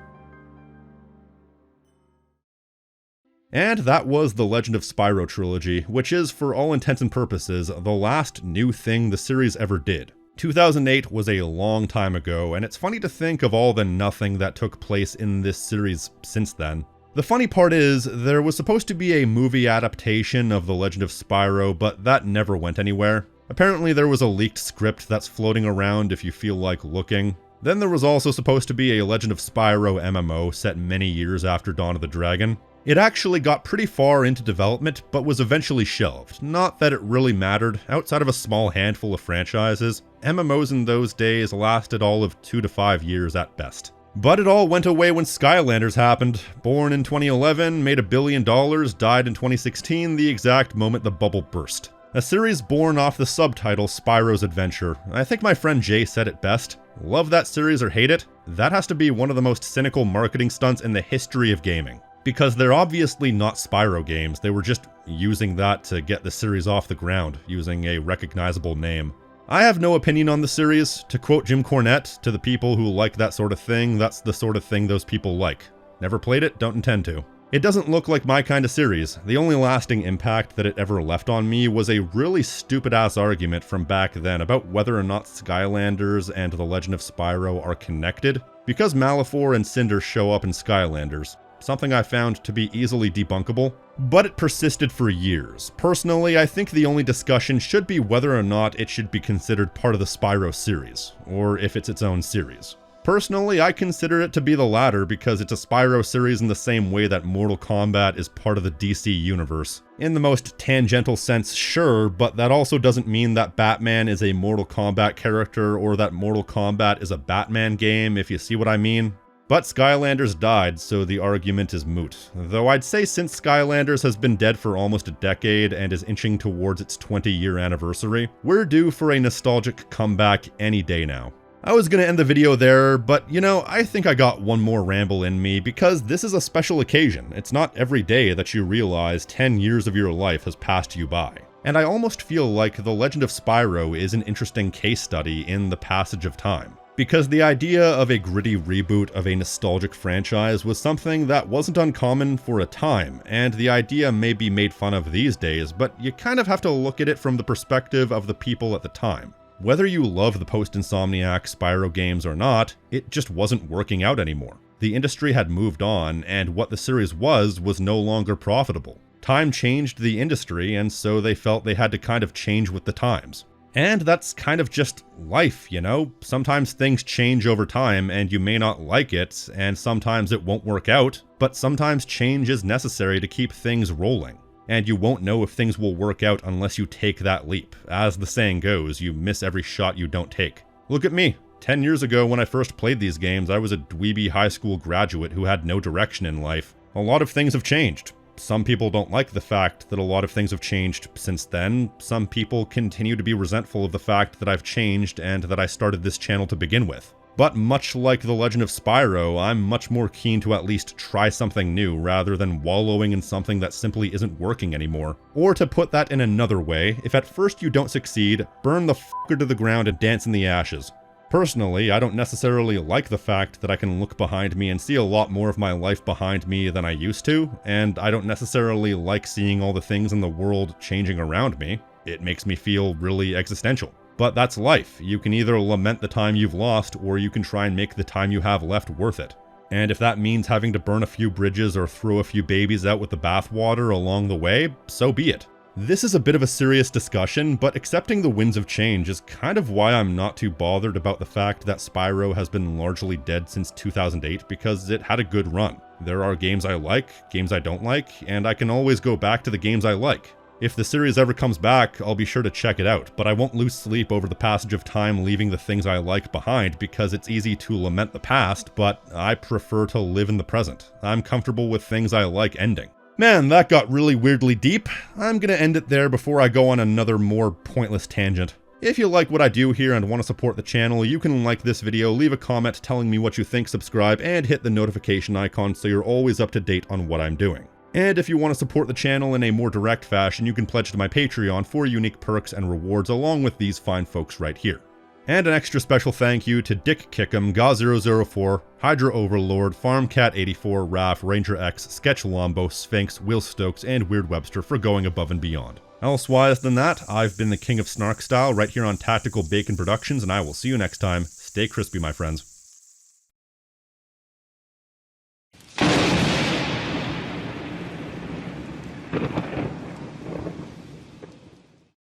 And that was the Legend of Spyro trilogy, which is, for all intents and purposes, the last new thing the series ever did. 2008 was a long time ago, and it's funny to think of all the nothing that took place in this series since then. The funny part is, there was supposed to be a movie adaptation of The Legend of Spyro, but that never went anywhere. Apparently there was a leaked script that's floating around if you feel like looking. Then there was also supposed to be a Legend of Spyro MMO set many years after Dawn of the Dragon. It actually got pretty far into development, but was eventually shelved. Not that it really mattered, outside of a small handful of franchises. MMOs in those days lasted all of 2 to 5 years at best. But it all went away when Skylanders happened. Born in 2011, made $1 billion, died in 2016, the exact moment the bubble burst. A series born off the subtitle Spyro's Adventure. I think my friend Jay said it best. Love that series or hate it, that has to be one of the most cynical marketing stunts in the history of gaming. Because they're obviously not Spyro games, they were just using that to get the series off the ground, using a recognizable name. I have no opinion on the series. To quote Jim Cornette, to the people who like that sort of thing, that's the sort of thing those people like. Never played it, don't intend to. It doesn't look like my kind of series. The only lasting impact that it ever left on me was a really stupid-ass argument from back then about whether or not Skylanders and The Legend of Spyro are connected, because Malefor and Cinder show up in Skylanders. Something I found to be easily debunkable, but it persisted for years. Personally, I think the only discussion should be whether or not it should be considered part of the Spyro series, or if it's its own series. Personally, I consider it to be the latter because it's a Spyro series in the same way that Mortal Kombat is part of the DC universe. In the most tangential sense, sure, but that also doesn't mean that Batman is a Mortal Kombat character or that Mortal Kombat is a Batman game, if you see what I mean. But Skylanders died, so the argument is moot. Though I'd say since Skylanders has been dead for almost a decade and is inching towards its 20-year anniversary, we're due for a nostalgic comeback any day now. I was gonna end the video there, but you know, I think I got one more ramble in me because this is a special occasion. It's not every day that you realize 10 years of your life has passed you by. And I almost feel like The Legend of Spyro is an interesting case study in the passage of time. Because the idea of a gritty reboot of a nostalgic franchise was something that wasn't uncommon for a time, and the idea may be made fun of these days, but you kind of have to look at it from the perspective of the people at the time. Whether you love the post-Insomniac Spyro games or not, it just wasn't working out anymore. The industry had moved on, and what the series was no longer profitable. Time changed the industry, and so they felt they had to kind of change with the times. And that's kind of just life, you know? Sometimes things change over time and you may not like it, and sometimes it won't work out, but sometimes change is necessary to keep things rolling. And you won't know if things will work out unless you take that leap. As the saying goes, you miss every shot you don't take. Look at me. 10 years ago when I first played these games, I was a dweeby high school graduate who had no direction in life. A lot of things have changed. Some people don't like the fact that a lot of things have changed since then. Some people continue to be resentful of the fact that I've changed and that I started this channel to begin with. But much like The Legend of Spyro, I'm much more keen to at least try something new rather than wallowing in something that simply isn't working anymore. Or to put that in another way, if at first you don't succeed, burn the fucker to the ground and dance in the ashes. Personally, I don't necessarily like the fact that I can look behind me and see a lot more of my life behind me than I used to, and I don't necessarily like seeing all the things in the world changing around me. It makes me feel really existential. But that's life. You can either lament the time you've lost, or you can try and make the time you have left worth it. And if that means having to burn a few bridges or throw a few babies out with the bathwater along the way, so be it. This is a bit of a serious discussion, but accepting the winds of change is kind of why I'm not too bothered about the fact that Spyro has been largely dead since 2008 because it had a good run. There are games I like, games I don't like, and I can always go back to the games I like. If the series ever comes back, I'll be sure to check it out, but I won't lose sleep over the passage of time leaving the things I like behind, because it's easy to lament the past, but I prefer to live in the present. I'm comfortable with things I like ending. Man, that got really weirdly deep. I'm gonna end it there before I go on another more pointless tangent. If you like what I do here and want to support the channel, you can like this video, leave a comment telling me what you think, subscribe, and hit the notification icon so you're always up to date on what I'm doing. And if you want to support the channel in a more direct fashion, you can pledge to my Patreon for unique perks and rewards along with these fine folks right here. And an extra special thank you to Dick Kickham, Ga004, Hydra Overlord, FarmCat84, Raph, Ranger X, Sketch Lombo, Sphinx, Will Stokes, and Weird Webster for going above and beyond. Elsewise than that, I've been the King of Snark Style right here on Tactical Bacon Productions, and I will see you next time. Stay crispy, my friends.